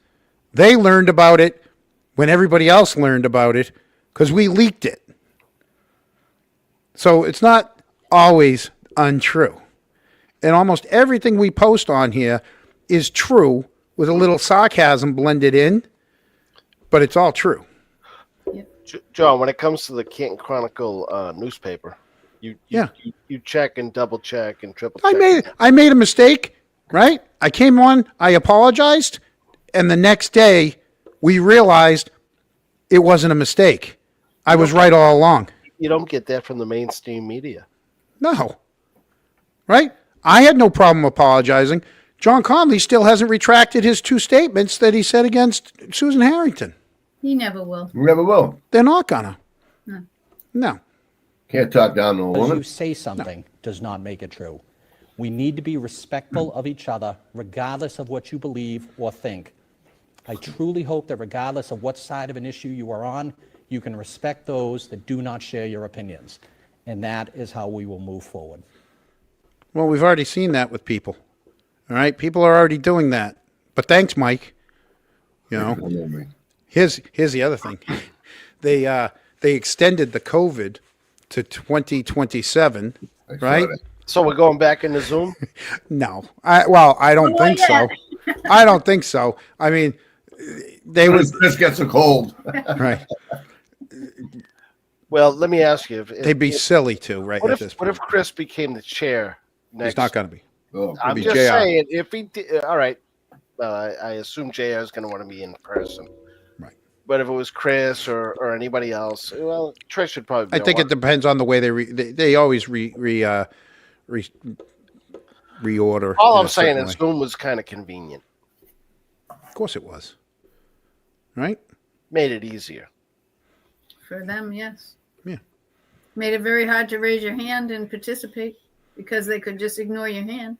They learned about it when everybody else learned about it because we leaked it. So it's not always untrue. And almost everything we post on here is true with a little sarcasm blended in, but it's all true. John, when it comes to the Canton Chronicle newspaper, you check and double check and triple check. I made a mistake, right? I came on, I apologized, and the next day we realized it wasn't a mistake. I was right all along. You don't get that from the mainstream media. No. Right? I had no problem apologizing. John Conley still hasn't retracted his 2 statements that he said against Susan Harrington. he never will. You never will. They're not gonna. No. No. Can't talk down to a because woman. you say something does not make it true. We need to be respectful of each other, regardless of what you believe or think. I truly hope that regardless of what side of an issue you are on, you can respect those that do not share your opinions. And that is how we will move forward. Well, we've already seen that with people. All right? People are already doing that. But thanks, Mike. You know, here's the other thing. They extended the COVID to 2027, right? So we're going back into Zoom? No. I don't think so. I don't think so. I mean, they would. Chris gets a cold. Right. Well, let me ask you. They'd be silly to, right, What at if, this what point. if Chris became the chair next? He's not going to be. Oh, I'm be just JR. saying, if he did, all right. I assume JR is going to want to be in person. Right. But if it was Chris or anybody else, well, Trish should probably be I think it on. depends on the way they always reorder. All in I'm a saying certain is way. Zoom was kind of convenient. Of course it was. Right? Made it easier. For them, yes. Yeah. Made it very hard to raise your hand and participate because they could just ignore your hand.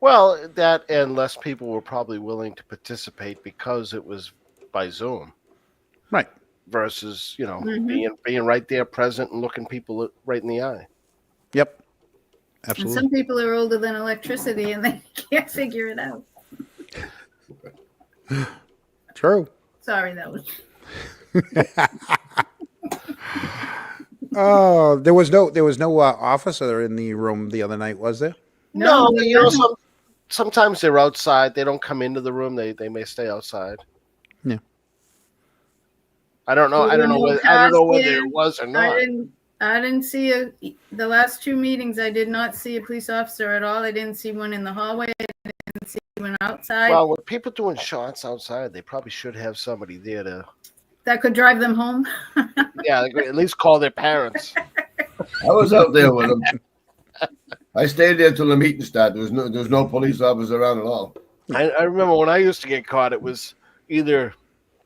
Well, that and less people were probably willing to participate because it was by Zoom Right. versus, Mhm. being right there present and looking people right in the eye. Yep. And Absolutely. some people are older than electricity and they can't figure it out. True. Sorry, that was. Oh, there was no officer in the room the other night, was there? No, there but wasn't. sometimes they're outside. They don't come into the room. They may stay outside. Yeah. I don't know. I don't know whether it was or not. I didn't see the last 2 meetings. I did not see a police officer at all. I didn't see one in the hallway. I didn't see one outside. Well, with people doing shots outside, they probably should have somebody there to, That could drive them home. at least call their parents. I was out there with him. I stayed there till the meeting started. There was no police officers around at all. I remember when I used to get caught, it was either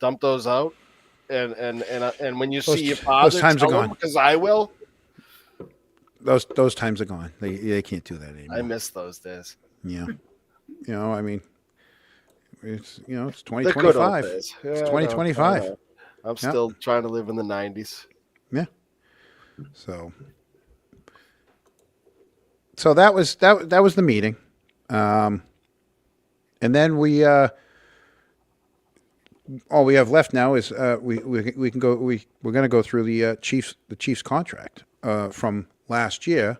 dump those out, and when you see your father, those times are tell him, gone. because I will. Those times are gone. They can't do that anymore. I miss those days. Yeah. I mean, it's The good old 2025. days. It's Yeah, I know, 2025. I'm still trying to live in the 90s. Yeah. So that was the meeting, and then we all we have left now is we can go we're going to go through the chief's contract from last year,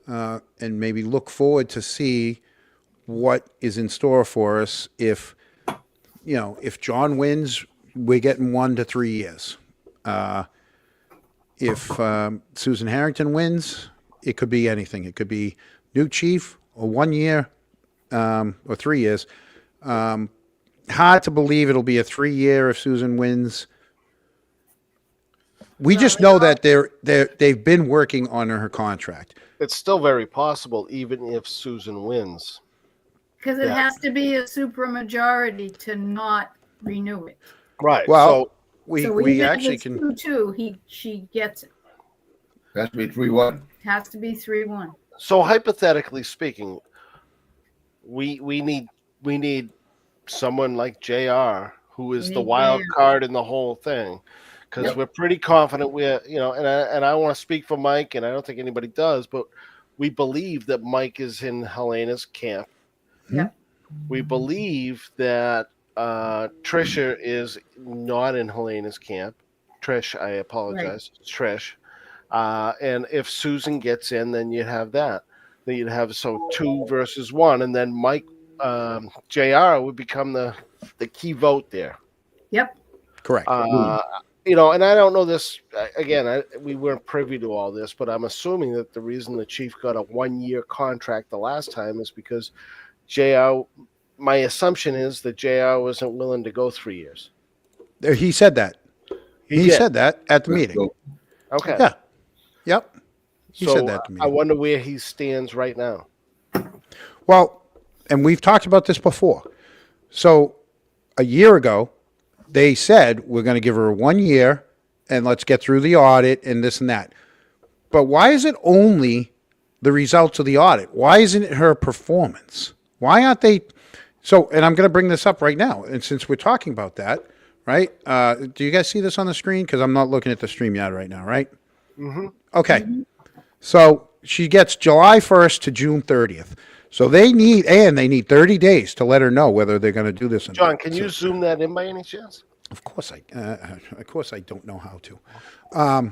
and maybe look forward to see what is in store for us if John wins, we're getting 1 to 3 years. If Susan Harrington wins, it could be anything. It could be new chief or 1 year or 3 years. Hard to believe it'll be a 3 year if Susan wins. We just know that they've been working on her contract. It's still very possible, even if Susan wins. Because it has to be a supermajority to not renew it. Right. Well, So we even if actually it's can. 2-2, she gets it. Has to be 3-1. Has to be 3-1. So hypothetically speaking, we need someone like JR who is We the need wild JR. card in the whole thing, because we're pretty confident we're and I want to speak for Mike, and I don't think anybody does, but we believe that Mike is in Helena's camp. Yep. We believe that Trisha is not in Helena's camp. Trish, I apologize. Trish. And if Susan gets in, then you'd have that. Then you'd have 2 versus 1, and then Mike, JR would become the key vote there. Yep. Correct. And I don't know this again. We weren't privy to all this, but I'm assuming that the reason the chief got a 1-year contract the last time is because JR. My assumption is that JR wasn't willing to go 3 years. He said that. He did. said that at the meeting. Okay. Yeah. Yep. He so said that to me. I wonder where he stands right now. Well, and we've talked about this before. So a year ago, they said we're going to give her 1 year and let's get through the audit and this and that. But why is it only the results of the audit? Why isn't it her performance? Why aren't they? So, and I'm going to bring this up right now. And since we're talking about that, right? Do you guys see this on the screen? Because I'm not looking at the StreamYard right now, right? Mm-hmm. Okay. So she gets July 1st to June 30th. So they need 30 days to let her know whether they're going to do this or not. John, can you zoom that in by any chance? Of course I don't know how to. I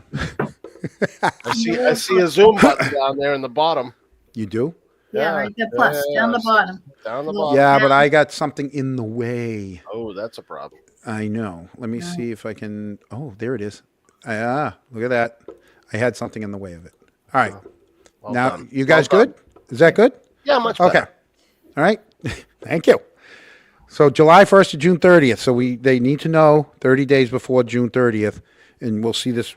see a zoom button down there in the bottom. You do? Yeah, right there, plus, down the bottom. Down the bottom. Yeah, but I got something in the way. Oh, that's a problem. I know. Let me see if I can. Oh, there it is. Look at that. I had something in the way of it. All right. Well now, done. you guys Well good? Is that good? Yeah, much better. Okay. All right. Thank you. So July 1st to June 30th. So they need to know 30 days before June 30th, and we'll see this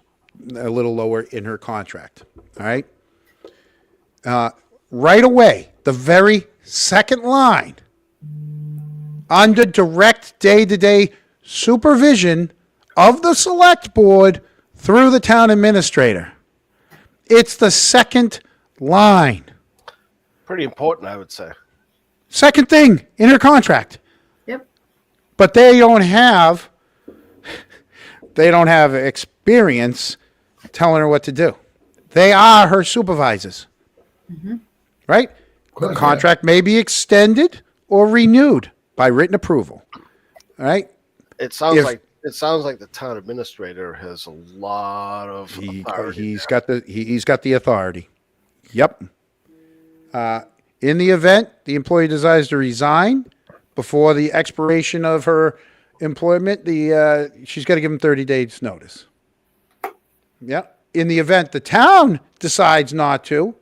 a little lower in her contract. All right. Right away, the very second line, under direct day-to-day supervision of the select board through the town administrator. It's the second line. Pretty important, I would say. Second thing in her contract. Yep. But they don't have experience telling her what to do. They are her supervisors. Right? The contract may be extended or renewed by written approval. All right? It sounds like the town administrator has a lot of authority. He's got the authority. Yep. In the event the employee desires to resign before the expiration of her employment, she's got to give him 30 days notice. Yep. In the event the town decides not to,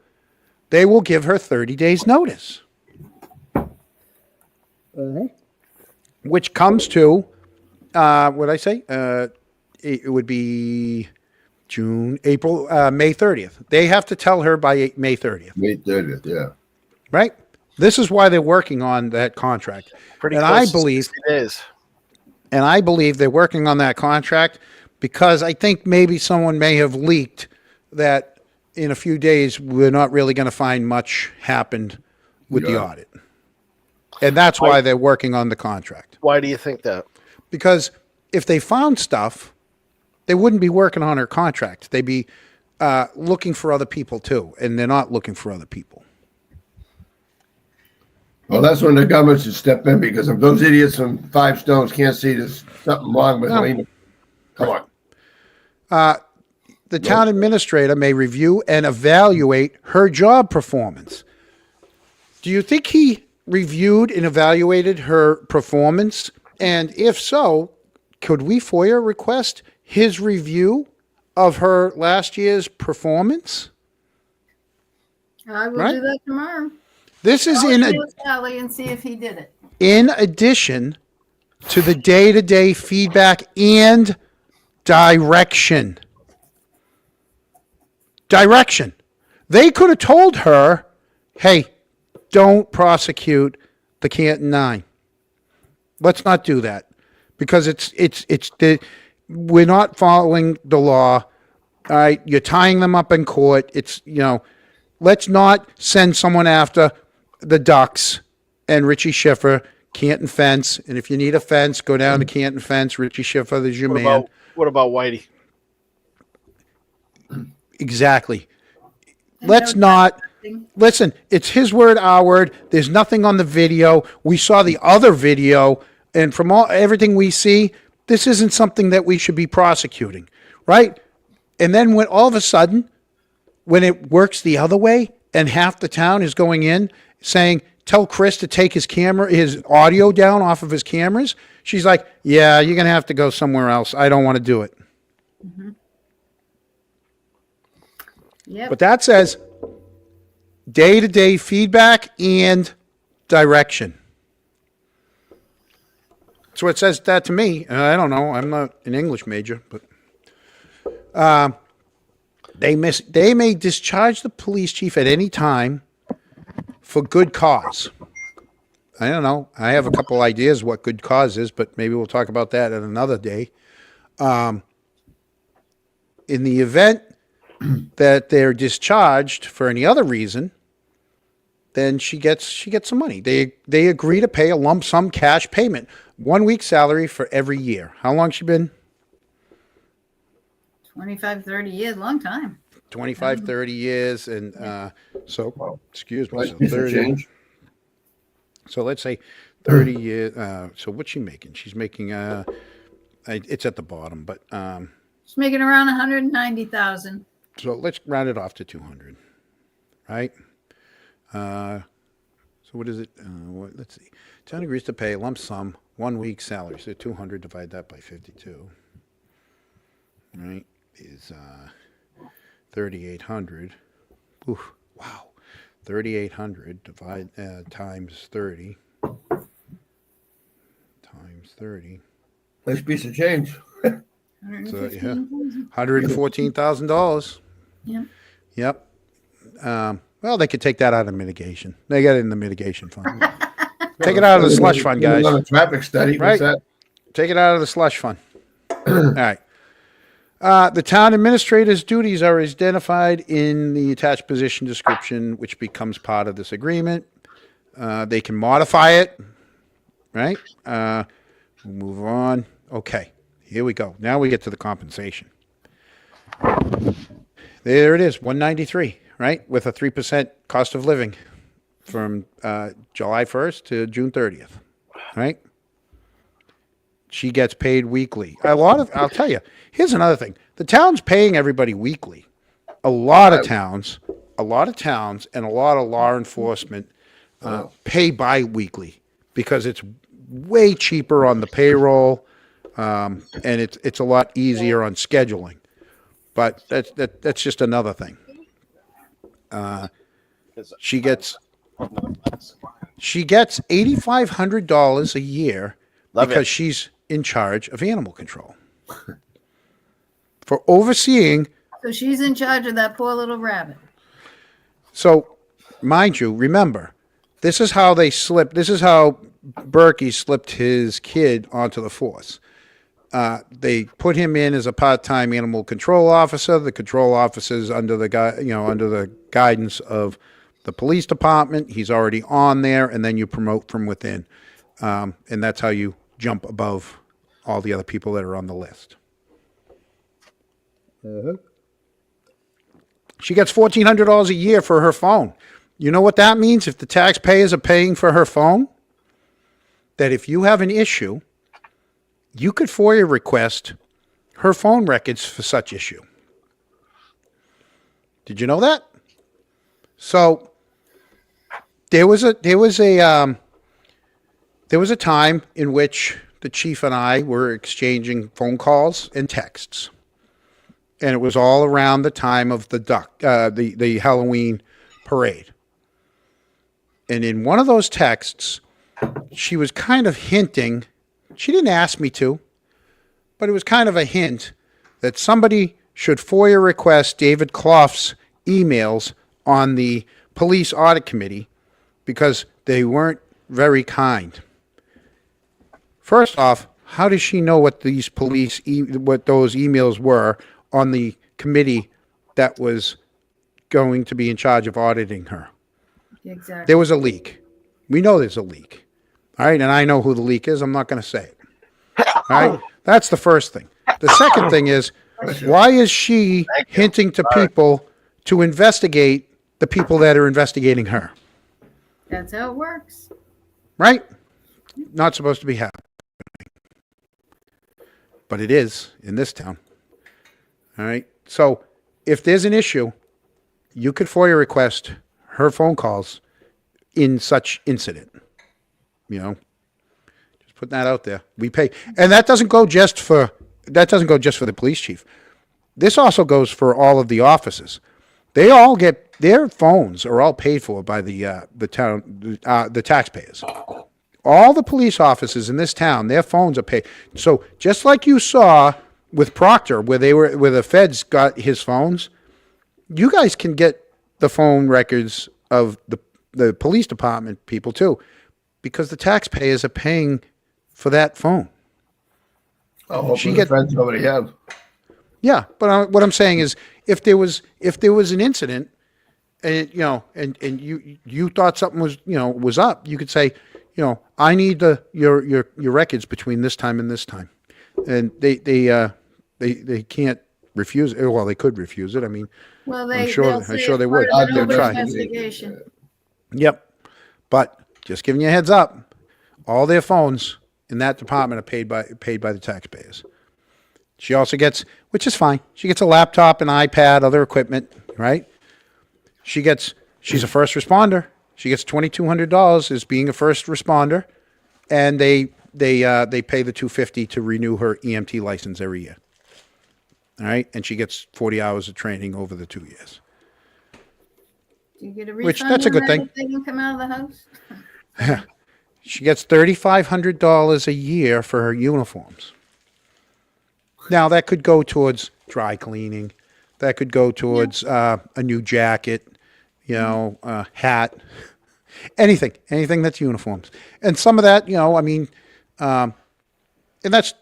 they will give her 30 days notice. Which comes to, what did I say? It would be May 30th. They have to tell her by May 30th. May 30th, yeah. Right? This is why they're working on that contract. Pretty and close I to believe 60 days. And I believe they're working on that contract because I think maybe someone may have leaked that in a few days we're not really going to find much happened with the audit. And that's why they're working on the contract. Why do you think that? Because if they found stuff they wouldn't be working on her contract. They'd be looking for other people too, and they're not looking for other people. Well, that's when the government should step in, because if those idiots from Five Stones can't see there's something wrong with Lena, come on. The town administrator may review and evaluate her job performance. Do you think he reviewed and evaluated her performance? And if so, could we FOIA request his review of her last year's performance? I will Right. do that tomorrow. This is I'll in email Sally and see if he did it. in addition to the day-to-day feedback and direction. Direction. They could have told her, hey, don't prosecute the Canton Nine. Let's not do that, because we're not following the law. All right, you're tying them up in court. Let's not send someone after the Ducks and Richie Schiffer, Canton Fence. And if you need a fence, go down to Canton Fence. Richie Schiffer, there's your man. What about Whitey? Exactly. And Let's no not. testing. Listen, it's his word, our word. There's nothing on the video. We saw the other video, and from everything we see, this isn't something that we should be prosecuting, right? And then when all of a sudden, when it works the other way, and half the town is going in saying, tell Chris to take his audio down off of his cameras, she's like, yeah, you're going to have to go somewhere else. I don't want to do it. Yep. But that says day-to-day feedback and direction. So it says that to me. I don't know. I'm not an English major, but they may discharge the police chief at any time for good cause. I don't know. I have a couple ideas what good cause is, but maybe we'll talk about that at another day. In the event that they're discharged for any other reason, then she gets some money. They agree to pay a lump sum cash payment, 1 week's salary for every year. How long she been? 25, 30 years, long time. 25, 30 years. And excuse me, Nice so piece of 30. change. So let's say 30 years. So what's she making? She's making, it's at the bottom, but She's making around 190,000. so let's round it off to 200, right? So what is it? Let's see. Town agrees to pay a lump sum, 1 week's salary. So 200, divide that by 52, right, is 3,800. Oof, wow. 3,800 times 30 times 30. Nice piece of change. So yeah, $114,000. Yep. Yep. Well, they could take that out of mitigation. They got it in the mitigation fund. Take it out of the slush fund, guys. On a traffic study. Right. What's that? Take it out of the slush fund. All right. The town administrator's duties are identified in the attached position description, which becomes part of this agreement. They can modify it, right? We'll move on. Okay, here we go. Now we get to the compensation. There it is, 193, right? With a 3% cost of living from July 1st to June 30th, right? She gets paid weekly. I'll tell you, here's another thing. The town's paying everybody weekly. A lot of towns and a lot of law enforcement pay bi-weekly because it's way cheaper on the payroll, and it's a lot easier on scheduling. But that's just another thing. She gets $8,500 a year because she's in charge of animal control for overseeing. So she's in charge of that poor little rabbit. So, mind you, remember, this is how they slipped. This is how Berkey slipped his kid onto the force. They put him in as a part-time animal control officer. The control officer's under the guidance of the police department. He's already on there, and then you promote from within, and that's how you jump above all the other people that are on the list. She gets $1,400 a year for her phone. You know what that means? If the taxpayers are paying for her phone, that if you have an issue, you could FOIA request her phone records for such issue. Did you know that? So there was a time in which the chief and I were exchanging phone calls and texts, and it was all around the time of the Halloween parade. And in one of those texts, she was kind of hinting. She didn't ask me to, but it was kind of a hint that somebody should FOIA request David Clough's emails on the police audit committee because they weren't very kind. First off, how does she know what these what those emails were on the committee that was going to be in charge of auditing her? Exactly. There was a leak. We know there's a leak. All right, and I know who the leak is. I'm not going to say it. All right, that's the first thing. The second thing is, why is she hinting to people to investigate the people that are investigating her? That's how it works. Right? Not supposed to be happening. But it is in this town. All right, so if there's an issue, you could FOIA request her phone calls in such incident. You know, just putting that out there. We pay, and that doesn't go just for the police chief. This also goes for all of the officers. They all get their phones are all paid for by the taxpayers. All the police officers in this town, their phones are paid. So just like you saw with Proctor, where the feds got his phones, you guys can get the phone records of the police department people too, because the taxpayers are paying for that phone. Oh, she gets friends nobody have. Yeah, but what I'm saying is, if there was an incident, and and you thought something was up, you could say, I need your records between this time and this time, and they can't refuse it. Well, they could refuse it. I mean, Well, I'm sure they would. They'll They'll try. investigation. Yep, but just giving you a heads up, all their phones in that department are paid by the taxpayers. She also gets, which is fine. She gets a laptop, an iPad, other equipment, right? She's a first responder. She gets $2,200 as being a first responder, and they pay the $250 to renew her EMT license every year. All right, and she gets 40 hours of training over the 2 years. Do you get a Which, refund? that's a on good that thing. if They don't come out of the house. She gets $3,500 a year for her uniforms. Now, that could go towards dry cleaning. That could go towards a new jacket, hat, anything that's uniforms. And some of that, I mean, and that's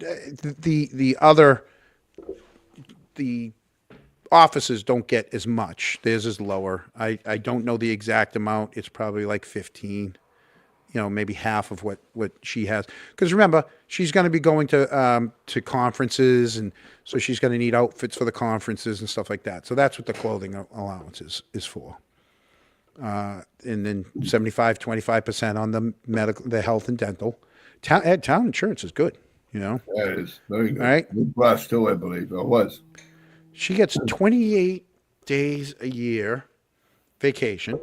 the officers don't get as much. Theirs is lower. I don't know the exact amount. It's probably like 15. Maybe half of what she has. Because remember, she's going to be going to conferences, and so she's going to need outfits for the conferences and stuff like that. So that's what the clothing allowance is for. And then 25% on the health and dental. Town insurance is good, That is very good. All right. Blue Cross too, I believe, or was. She gets 28 days a year vacation,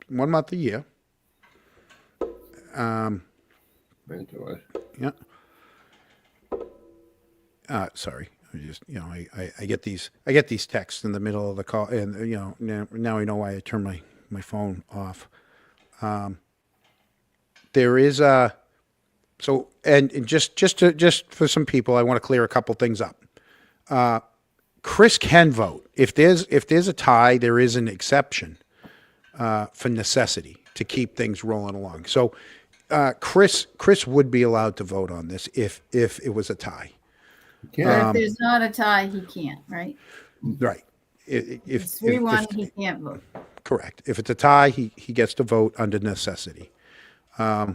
1 month a year. Yeah. Sorry. I get these texts in the middle of the call, and now I know why I turn my phone off. There is just for some people, I want to clear a couple things up. Chris can vote if there's a tie. There is an exception for necessity to keep things rolling along. So Chris would be allowed to vote on this if it was a tie. But if there's not a tie, he can't, right? Right. If it's 3-1, he can't vote. Correct. If it's a tie, he gets to vote under necessity. So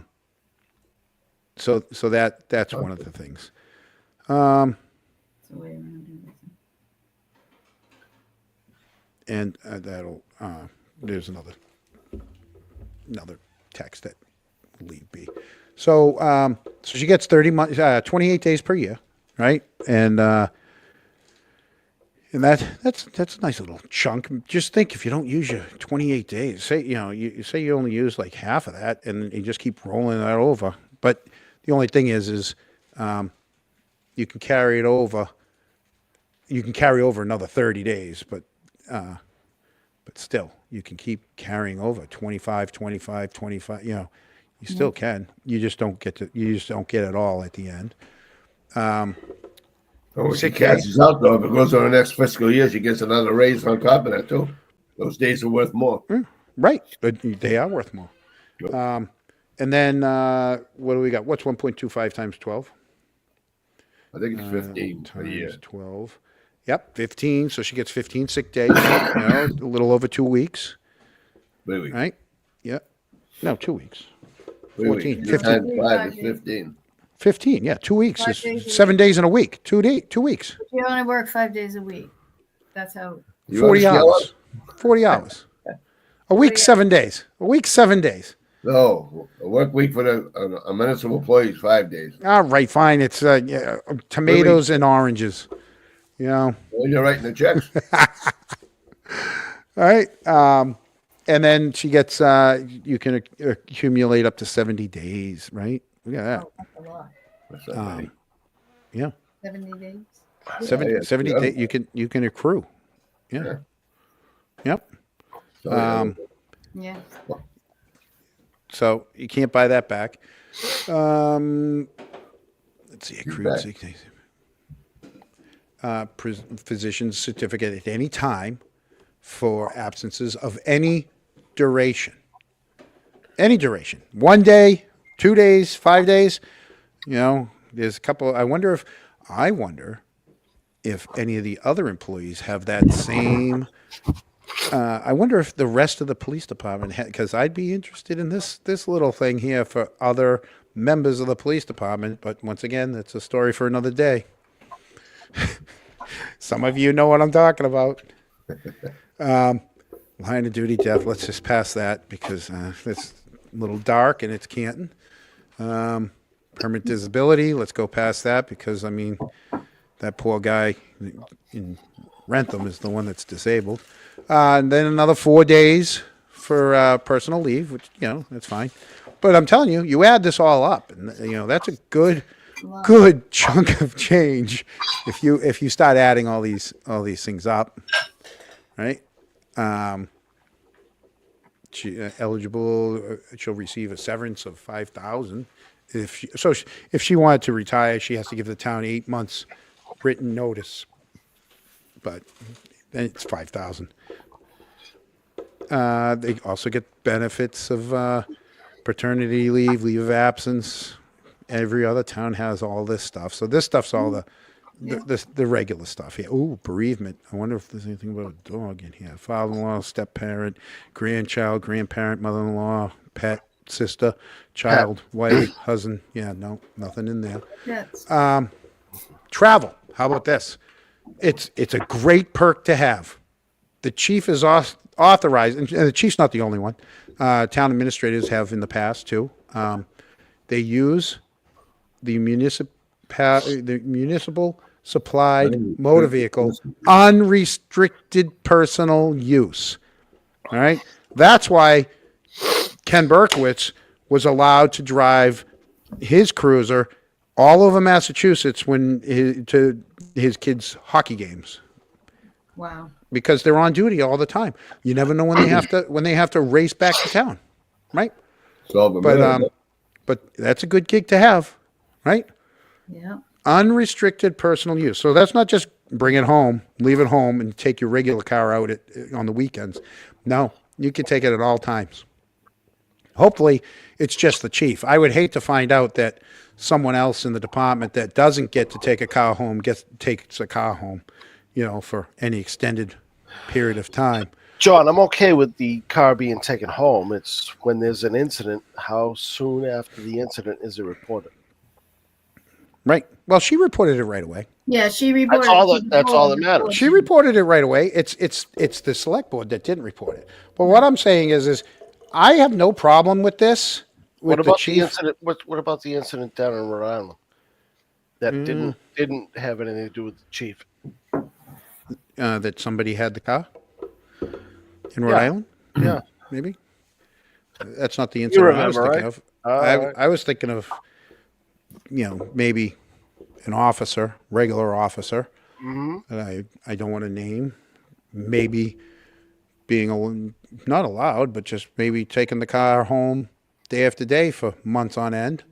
that's one of the things. It's the way around everything. and that'll there's another text that will leave be. So so she gets 28 days per year, right? And that's a nice little chunk. Just think, if you don't use your 28 days, say you say you only use like half of that, and you just keep rolling that over. But the only thing is you can carry it over. You can carry over another 30 days, but still, you can keep carrying over 25. You still can. You just don't get it all at the end. Oh, she Sick days. cashes out though. If it goes on the next fiscal year, she gets another raise on top of that too. Those days are worth more. Right, but they are worth more. And then what do we got? What's 1.25 times 12? I think it's 15 a year. Times 12. Yep, 15. So she gets 15 sick days. A little over 2 weeks. Really? Right? Yep. No, 2 weeks. Really? 14, 15. 5 is 15. 15. Yeah, 2 weeks. 5 Is days a 7 days in a week. 2 weeks. You only work 5 days a week. That's how. You 40 wanna scale hours. 40 hours. A week, 7 days. A week, 7 days. up? No, a work week for a municipal employee is 5 days. All right, fine. It's tomatoes and oranges. When you're writing the checks. All right. And then she gets, you can accumulate up to 70 days, right? Look at that. Oh, that's a lot. That's not many. Yeah. 70 days. 70 yeah. days, you can accrue. Yeah. Yep. So, Yeah. So you can't buy that back. Let's see, accrued back. sick days. Physician's certificate at any time for absences of any duration. Any duration. 1 day, 2 days, 5 days. There's a couple. I wonder if any of the other employees have that same. I wonder if the rest of the police department, because I'd be interested in this little thing here for other members of the police department. But once again, that's a story for another day. Some of you know what I'm talking about. Line of duty death. Let's just pass that because it's a little dark and it's Canton. Permanent disability. Let's go past that because that poor guy in Rentham is the one that's disabled. And then another 4 days for personal leave, which that's fine. But I'm telling you, you add this all up, and that's a good chunk of change if you start adding all these things up, right? She eligible. She'll receive a severance of $5,000. If she wanted to retire, she has to give the town 8 months written notice. But then it's $5,000. They also get benefits of paternity leave, leave of absence. Every other town has all this stuff. So this stuff's all the regular stuff here. Ooh, bereavement. I wonder if there's anything about a dog in here. Father-in-law, step-parent, grandchild, grandparent, mother-in-law, pet, sister, child, wife, husband. Yeah, no, nothing in there. That's Travel. How about this? It's a great perk to have. The chief is authorized, and the chief's not the only one. Town administrators have in the past too. They use the municipal supplied motor vehicle unrestricted personal use. All right, that's why Ken Berkowitz was allowed to drive his cruiser all over Massachusetts to his kids' hockey games. wow. Because they're on duty all the time. You never know when they have to race back to town, right? But that's a good gig to have, right? Yeah. Unrestricted personal use. So that's not just bring it home, leave it home, and take your regular car out on the weekends. No, you can take it at all times. Hopefully, it's just the chief. I would hate to find out that someone else in the department that doesn't get to take a car home takes a car home, for any extended period of time. John, I'm okay with the car being taken home. It's when there's an incident, how soon after the incident is it reported? Right. Well, she reported it right away. Yeah, she reported. That's all that matters. She reported it right away. It's the select board that didn't report it. But what I'm saying is I have no problem with this. With What about the chief. incident? What about the incident down in Rhode Island that didn't have anything to do with the chief? That somebody had the car in Rhode Yeah. Island? Yeah. Maybe. That's not the incident I was remember, thinking right? of. I was thinking of, maybe an officer, regular officer, that I don't want to name, maybe being not allowed, but just maybe taking the car home day after day for months on end.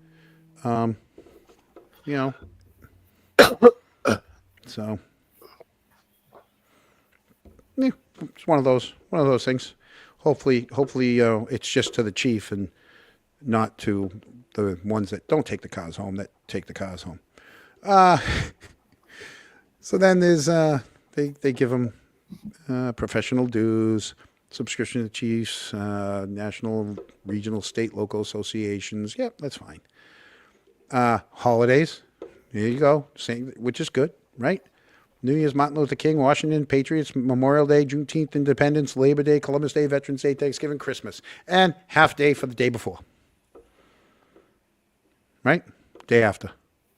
So yeah, it's one of those things. Hopefully, it's just to the chief and not to the ones that don't take the cars home, that take the cars home. So then there's they give them professional dues, subscription to chiefs, national, regional, state, local associations. Yep, that's fine. Holidays, there you go, same, which is good, right? New Year's, Martin Luther King, Washington, Patriots, Memorial Day, Juneteenth, Independence, Labor Day, Columbus Day, Veterans Day, Thanksgiving, Christmas, and half day for the day before. Right? Day after.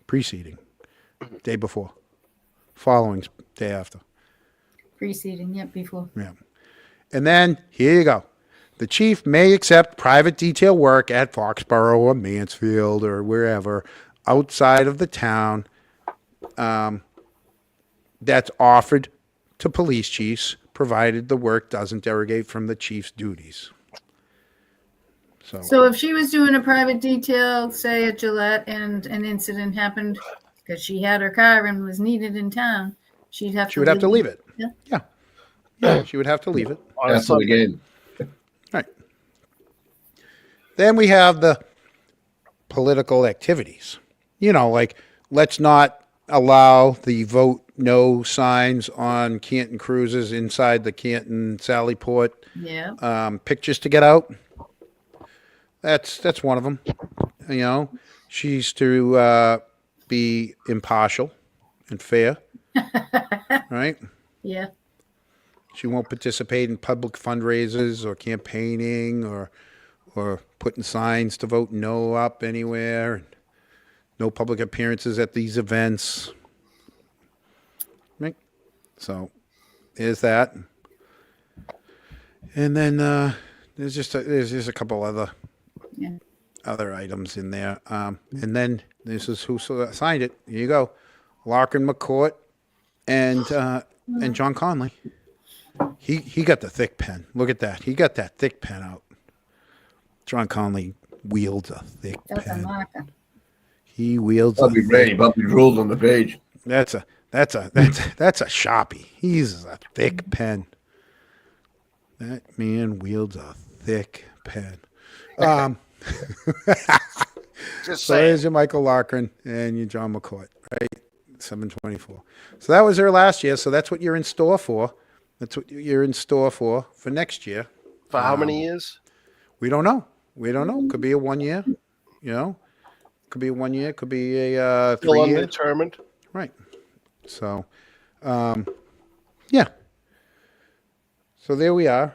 Preceding. Day before. Following day after. Preceding, yep, before. Yeah. And then, here you go. The chief may accept private detail work at Foxborough or Mansfield or wherever outside of the town that's offered to police chiefs, provided the work doesn't derogate from the chief's duties. So if she was doing a private detail, say at Gillette, and an incident happened because she had her car and was needed in town, she would have to leave it. Yeah. Yeah, she would have to leave it. That's the game. Right. Then we have the political activities. Like, let's not allow the vote no signs on Canton cruises inside the Canton Sallyport. Yeah. Pictures to get out. That's one of them. She's to be impartial and fair. Right? Yeah. She won't participate in public fundraisers or campaigning or putting signs to vote no up anywhere. No public appearances at these events. Right? So there's that. And then there's just a couple other items in there. And then this is who signed it. Here you go. Larkin McCourt and John Conley. He got the thick pen. Look at that. He got that thick pen out. John Conley wields a thick That's a pen. marker. He wields a Bubby Brady, Bubby ruled on the page. That's a Sharpie. He's a thick pen. That man wields a thick pen. Just So saying. there's your Michael Larkin and your John McCourt, right? 724. So that was their last year. So that's what you're in store for. That's what you're in store for next year. For how many years? We don't know. Could be a 1 year. Could be a 1 year. Could be a 3 Still year. undetermined. Right. So, yeah. So there we are.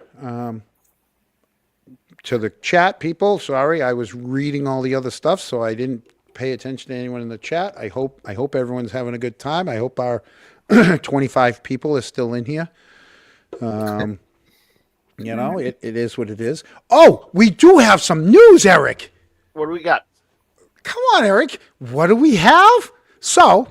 To the chat people, sorry, I was reading all the other stuff, so I didn't pay attention to anyone in the chat. I hope everyone's having a good time. I hope our 25 people are still in here. It is what it is. Oh, we do have some news, Eric. What do we got? Come on, Eric. What do we have? So,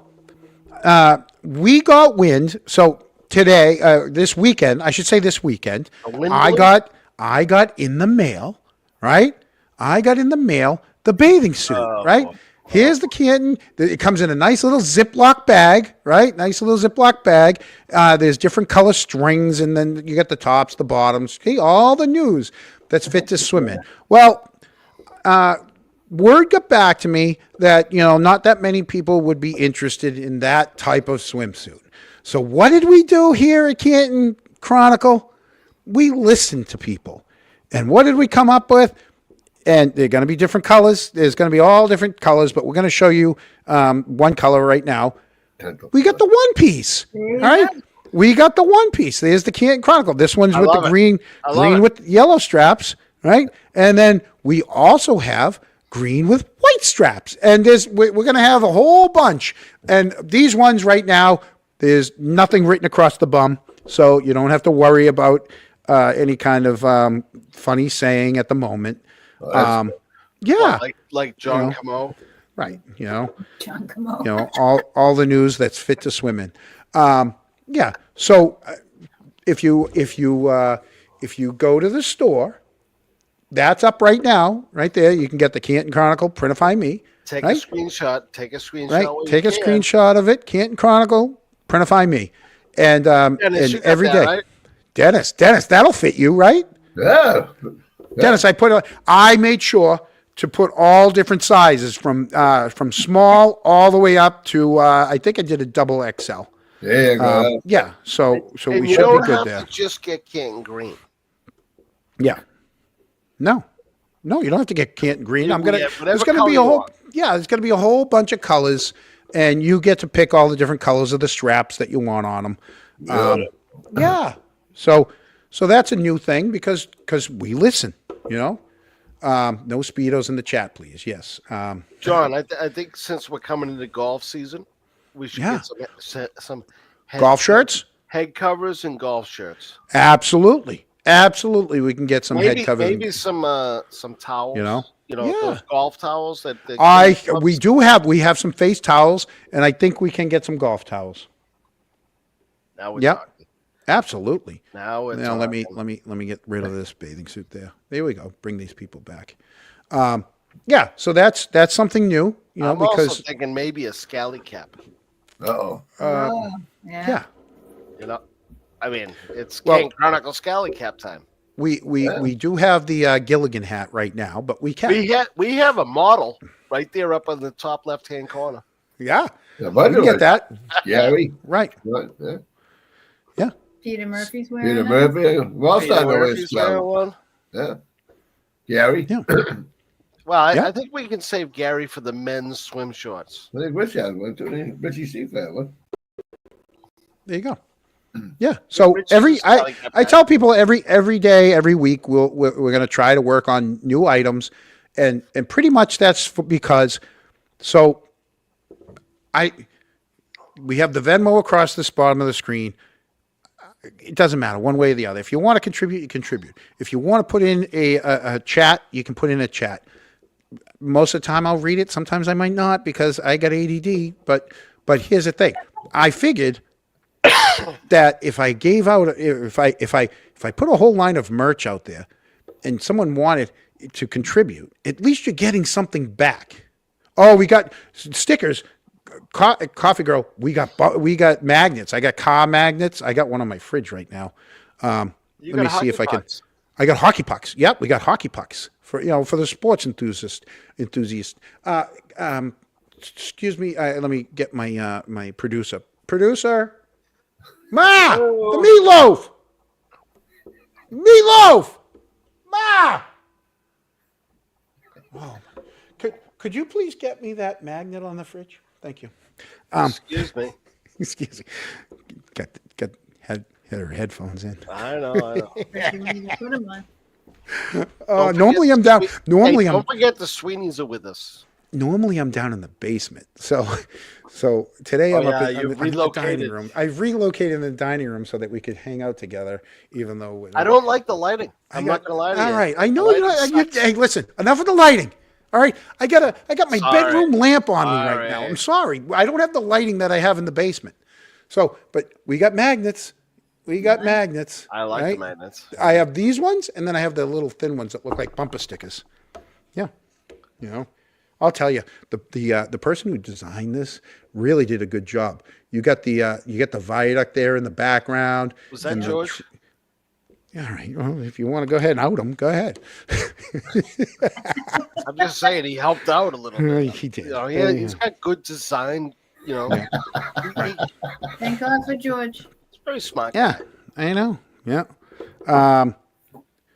we got wind. So today, this weekend, I should say this weekend, I got in the mail, right? I got in the mail the bathing suit, right? Here's the Canton. It comes in a nice little Ziploc bag, right? Nice little Ziploc bag. There's different color strings, and then you got the tops, the bottoms. Okay, all the news that's fit to swim in. Well, word got back to me that, not that many people would be interested in that type of swimsuit. So what did we do here at Canton Chronicle? We listened to people. And what did we come up with? and they're going to be different colors. There's going to be all different colors, but we're going to show you one color right now. We got the one piece. All right. We got the one piece. There's the Canton Chronicle. This one's with the green with yellow straps, right? And then we also have green with white straps. And we're going to have a whole bunch. And these ones right now, there's nothing written across the bum, so you don't have to worry about any kind of funny saying at the moment. Yeah, like John Camo. right. John, come on. All the news that's fit to swim in. Yeah. So if you go to the store, that's up right now, right there. You can get the Canton Chronicle, Printify Me. Take right? a screenshot. Take a screenshot. Right. while you Take a can. screenshot of it. Canton Chronicle, Printify Me, and Dennis, you and got every that, day. right? Dennis, that'll fit you, right? Yeah. Dennis, I made sure to put all different sizes from small all the way up to I think I did a double XL. There you go. Yeah, so And we you should don't be good have there. to just get Canton Green. Yeah. No, you don't have to get Canton Green. You I'm gonna. can get There's whatever gonna be a color you whole. want. Yeah, there's gonna be a whole bunch of colors, and you get to pick all the different colors of the straps that you want on them. Yeah. So that's a new thing because we listen. No speedos in the chat, please. Yes. John, I think since we're coming into golf season, we should Yeah. get some Golf shirts. head covers, and golf shirts. Absolutely. We can get some head covers. Maybe some towels. Yeah. Those golf towels that We have some face towels, and I think we can get some golf towels. Now we're Yep. talking. Absolutely. Now it's Now let me get rid of this bathing suit there. There we go. Bring these people back. Yeah. So that's something new. I'm because also thinking maybe a scally cap. Uh-oh. yeah, I mean, it's Well- King Chronicle scally cap time. we do have the Gilligan hat right now, but we can. We have a model right there up in the top left hand corner. Yeah. Yeah, We can get that. Gary. Right. Right, yeah. Yeah. Peter Murphy's wearing Peter it. Murphy. Well, Peter starting to wear Murphy's wearing stuff. one. Yeah. Gary. Yeah. Well, Yeah. I think we can save Gary for the men's swim shorts. I think Rich had one too. Richie Seafat one. There you go. Yeah. So Richard's scally cap I tell people every day, every week, we're going to try to work on new items, and pretty much that's because we have the Venmo across the bottom of the screen. It doesn't matter one way or the other. If you want to contribute, you contribute. If you want to put in a chat, you can put in a chat. Most of the time, I'll read it. Sometimes I might not because I got ADD. But here's the thing: I figured that if I gave out, if I put a whole line of merch out there, and someone wanted to contribute, at least you're getting something back. Oh, we got stickers. Coffee Girl, we got magnets. I got car magnets. I got one on my fridge right now. Let me see if I can. I got hockey pucks. Yep, we got hockey pucks for the sports enthusiast. Excuse me. Let me get my my producer. Producer, Ma, the meatloaf, Ma. Oh, could you please get me that magnet on the fridge? Thank you. Excuse me. Excuse me. Had her headphones in. I know. You need to put 'em on. Normally I'm down. Don't forget the Sweeneys are with us. Normally I'm down in the basement. So today I'm up in the dining room. I've relocated in the dining room so that we could hang out together, even though I don't like the lighting. I'm not gonna lie to you. All right, I know The you. lighting sucks. Hey, listen. Enough of the lighting. All right, I got my Sorry. bedroom lamp on me All right now. right. I'm sorry. I don't have the lighting that I have in the basement. So, but we got magnets. We got magnets. I like right? the magnets. I have these ones, and then I have the little thin ones that look like bumper stickers. Yeah, I'll tell you, the person who designed this really did a good job. You got the viaduct there in the background. Was that and George? All right. Well, if you want to go ahead and out him, go ahead. I'm just saying he helped out a little bit. He did. He's got good design. He's Thank God for George. very smart. Yeah, I know. Yeah.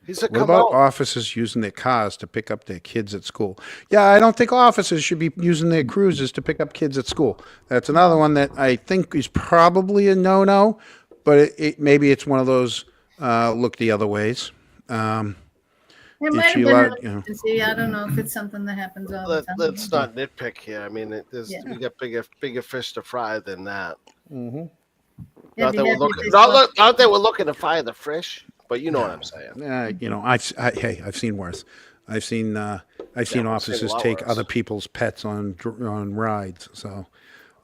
He said, What come about out. officers using their cars to pick up their kids at school? Yeah, I don't think officers should be using their cruisers to pick up kids at school. That's another one that I think is probably a no-no, but maybe it's one of those look the other ways. It might have you been are- an emergency. I don't know if it's something that happens all the time. Let's not nitpick here. I mean, Yeah. we got bigger fish to fry than that. Yeah, Not be that, we're happy looking, if they saw- not that we're looking to fire the fish, but you know what I'm saying. You know, hey, I've seen worse. I've seen we've seen a officers lot take worse. other people's pets on rides. So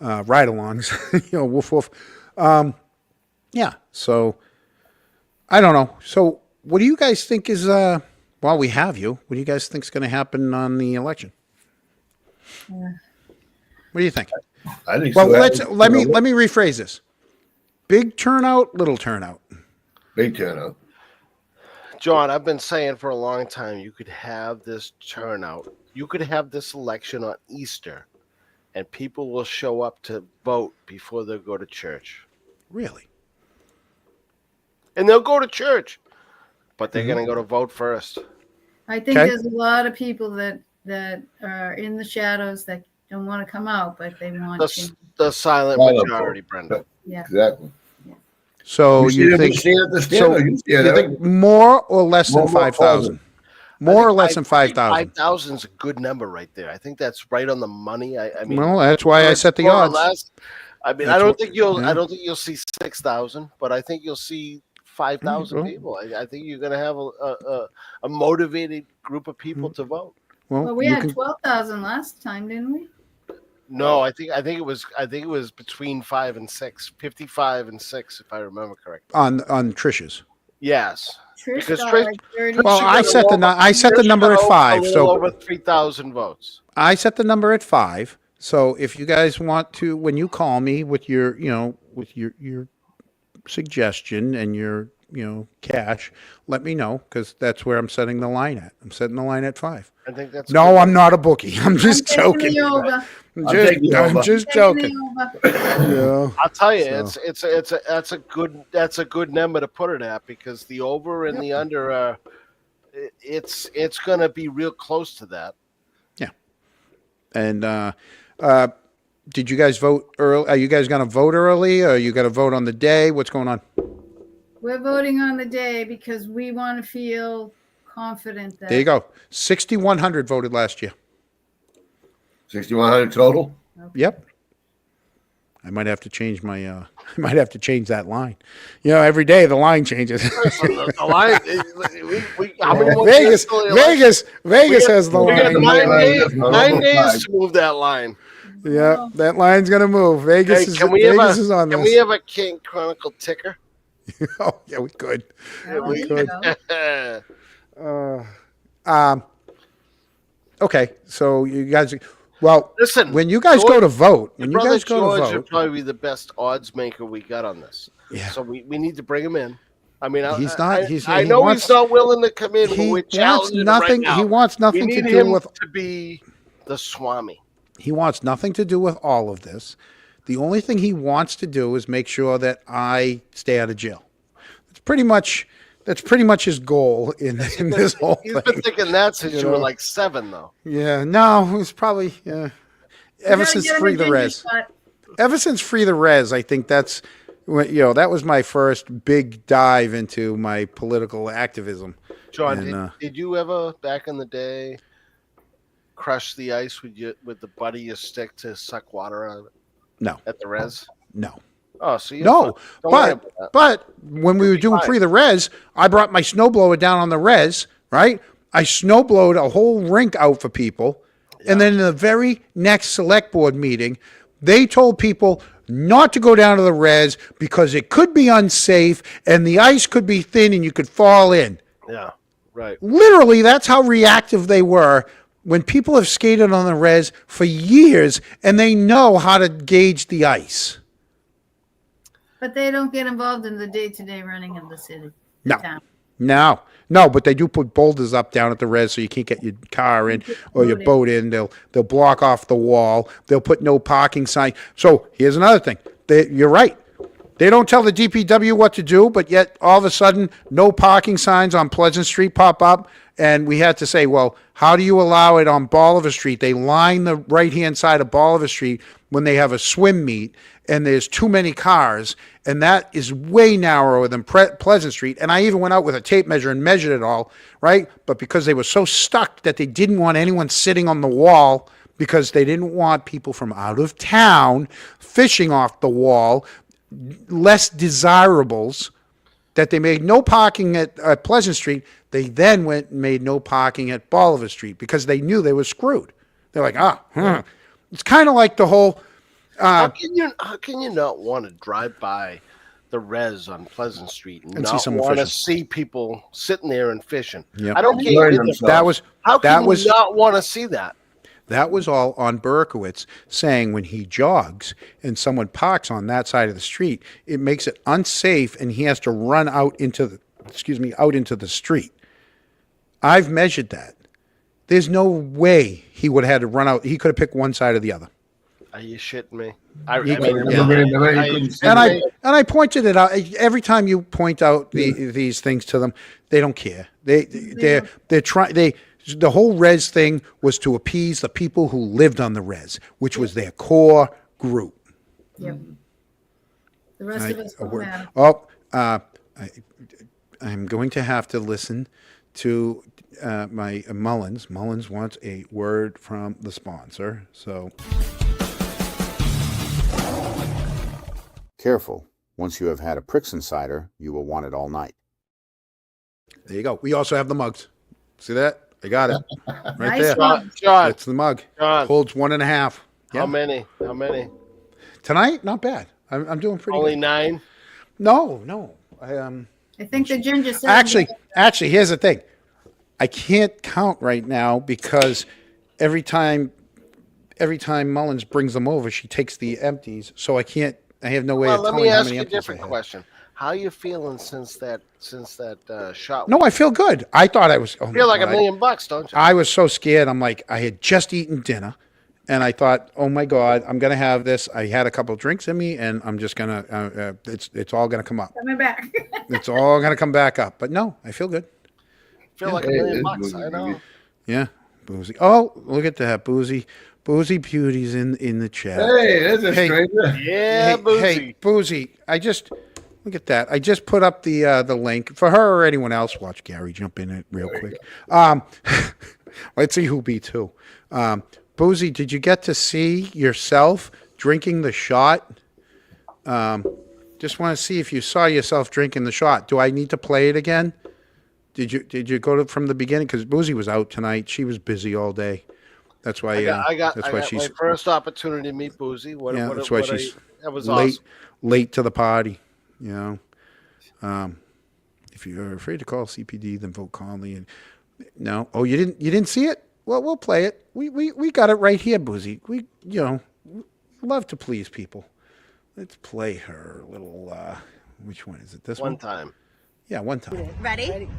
ride-alongs, you know, woof woof. Yeah. So I don't know. So what do you guys think is while we have you? What do you guys think is going to happen on the election? What do you think? I think Well, so. let me rephrase this. Big turnout, little turnout. Big turnout. John, I've been saying for a long time, you could have this turnout. You could have this election on Easter, and people will show up to vote before they go to church. Really? And they'll go to church, but Mm-hmm. they're going to go to vote first. I think Okay. there's a lot of people that are in the shadows that don't want to come out, but they want to. The silent Silent majority, vote. Brenda. Yeah. Exactly. So you think see it at the so? stand, you see it, You think more or less than More, more, 5,000? More or less than 5,000? 5,000 is a good number right there. I think that's right on the money. I mean, Well, that's why I set the more or odds. less. I mean, That's I don't what- think you'll. yeah. I don't think you'll see 6,000, but I think you'll see 5,000 well. people. I think you're going to have a motivated group of Mm. people to vote. Well, we you had can- 12,000 last time, didn't we? No, I think it was between 5 and 6, 55 and 6, if I remember correctly. on Trish's. Yes. Trish Because got Trish- like 30. Well, I set the Trish number at got 5. a little So over 3,000 votes. I set the number at 5. So if you guys want to, when you call me with your, with your suggestion and your, cash, let me know because that's where I'm setting the line at. I'm setting the line at 5. I think that's No, I'm not a bookie. I'm just Taking joking. the over. I'm just joking. Taking the over. Yeah. I'll tell you, that's a good number to put it at because the over and the under, it's going to be real close to that. And did you guys vote early? Are you guys going to vote early? Or are you going to vote on the day? What's going on? We're voting on the day because we want to feel confident that. There you go. 6,100 voted last year. 6,100 total. Yep. I might have to change my. I might have to change that line. Every day the line changes. The line, how many more Vegas, days till the election? Vegas has the We got line. 9 days to move that line. Yeah, that line's gonna move. Vegas Hey, is can we Vegas is on can this. we have a King Chronicle ticker? Oh yeah, we could. Oh, we there you could. go. Okay, so you guys. Well, Listen, when you guys go to vote, when you Brother guys go George to would vote, probably be the best odds maker we got on this. Yeah. So we need to bring him in. I mean, He's not- he I know wants- he's not willing to come in, but he we're wants challenging him nothing. right now. He wants We nothing to need do him with. to be the Swami. He wants nothing to do with all of this. The only thing he wants to do is make sure that I stay out of jail. That's pretty much his goal in this whole He's thing. been thinking that since you were know. like 7, though. Yeah, no, it was probably ever You gotta since get him a Free the ginger Res. shot. Ever since Free the Res, I think that's that was my first big dive into my political activism. John, And, did you ever back in the day crush the ice with the butt of your stick to suck water out of it No, at the res? no. Oh, so you're No, fine. Don't worry about that. but when we were be doing fine. Free the Res, I brought my snowblower down on the res, right? I snowblowed a whole rink out for people. And then in the very next select board meeting, they told people not to go down to the res because it could be unsafe and the ice could be thin and you could fall in. Yeah, right. Literally, that's how reactive they were when people have skated on the res for years and they know how to gauge the ice. But they don't get involved in the day-to-day running of the city. the No. town. No, but they do put boulders up down at the res so you can't get your car in or your boat in. They'll block off the wall. They'll put no parking sign. So here's another thing. You're right. They don't tell the DPW what to do, but yet all of a sudden, no parking signs on Pleasant Street pop up. And we had to say, well, how do you allow it on Bolivar Street? They line the right-hand side of Bolivar Street when they have a swim meet, and there's too many cars, and that is way narrower than Pleasant Street. And I even went out with a tape measure and measured it all, right? But because they were so stuck that they didn't want anyone sitting on the wall, because they didn't want people from out of town fishing off the wall, less desirables, that they made no parking at Pleasant Street. They then went and made no parking at Bolivar Street because they knew they were screwed. They're like, It's kind of like the whole. How can you not want to drive by the res on Pleasant Street and see not someone want to fishing. see people sitting there and fishing? Yep. I don't care. Enjoying themselves. That was How can that was you not want to see that? that was all on Berkowitz saying when he jogs and someone parks on that side of the street, it makes it unsafe, and he has to run out into the street. I've measured that. There's no way he would have had to run out. He could have picked one side or the other. Are you shitting me? And I pointed it out every time you point out these things to them. They don't care. They're trying. The whole res thing was to appease the people who lived on the res, which was their core group. Yep. The rest of us don't matter. Oh, I'm going to have to listen to my Mullins. Mullins wants a word from the sponsor. So Careful. Once you have had a Prixon cider, you will want it all night. there you go. We also have the mugs. See that? I got it right Nice there. one. John, That's the mug. John. Holds 1.5. how many? How many? Tonight, not bad. I'm doing pretty Only good. 9? No. I think the ginger said Actually, here's the thing. I can't count right now because every time Mullins brings them over, she takes the empties. So I have no way Well, of let telling me how ask many you a empties I different have. question. How you feeling since that shot? No, I feel good. I thought I was. Oh You feel my like God. $1 million, don't you? I was so scared. I'm like, I had just eaten dinner, and I thought, oh my God, I'm gonna have this. I had a couple of drinks in me, and I'm just gonna. It's all gonna come up. coming back. It's all gonna come back up. But no, I feel good. Feel like $1 million. I know. Yeah, Boozy. Oh, look at that, Boozy. Boozy Beauty's in the chat. Hey, there's a Hey. stranger. Yeah, Boozy. Hey, Boozy. Look at that. I just put up the link for her or anyone else. Watch Gary jump in it real quick. Let's see who beats who. Boozy, did you get to see yourself drinking the shot? Just want to see if you saw yourself drinking the shot. Do I need to play it again? Did you go from the beginning? Because Boozy was out tonight. She was busy all day. That's why. I got she's my first opportunity to meet Boozy. that's why she's that was late awesome. late to the party. You know, if you're afraid to call CPD, then vote Conley. And no, oh, you didn't see it? Well, we'll play it. We got it right here, Boozy. We love to please people. Let's play her little. Which one is it? This one. One time. Yeah, one time. Ready?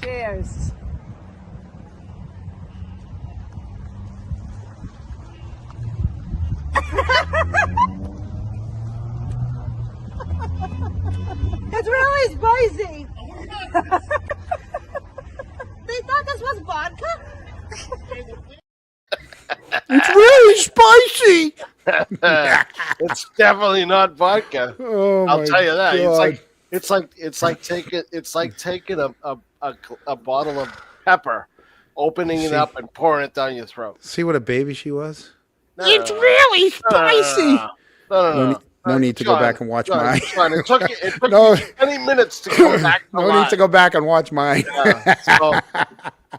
Cheers. It's really spicy. They thought this was vodka? It's really spicy. It's definitely not vodka. Oh I'll my tell you that. God. It's like taking a bottle of pepper, opening it up and pouring it down your throat. See what a baby she was. It's really spicy. No need to go back and watch mine. John, it took you No. 20 minutes to come back. No need to go back and watch mine. So,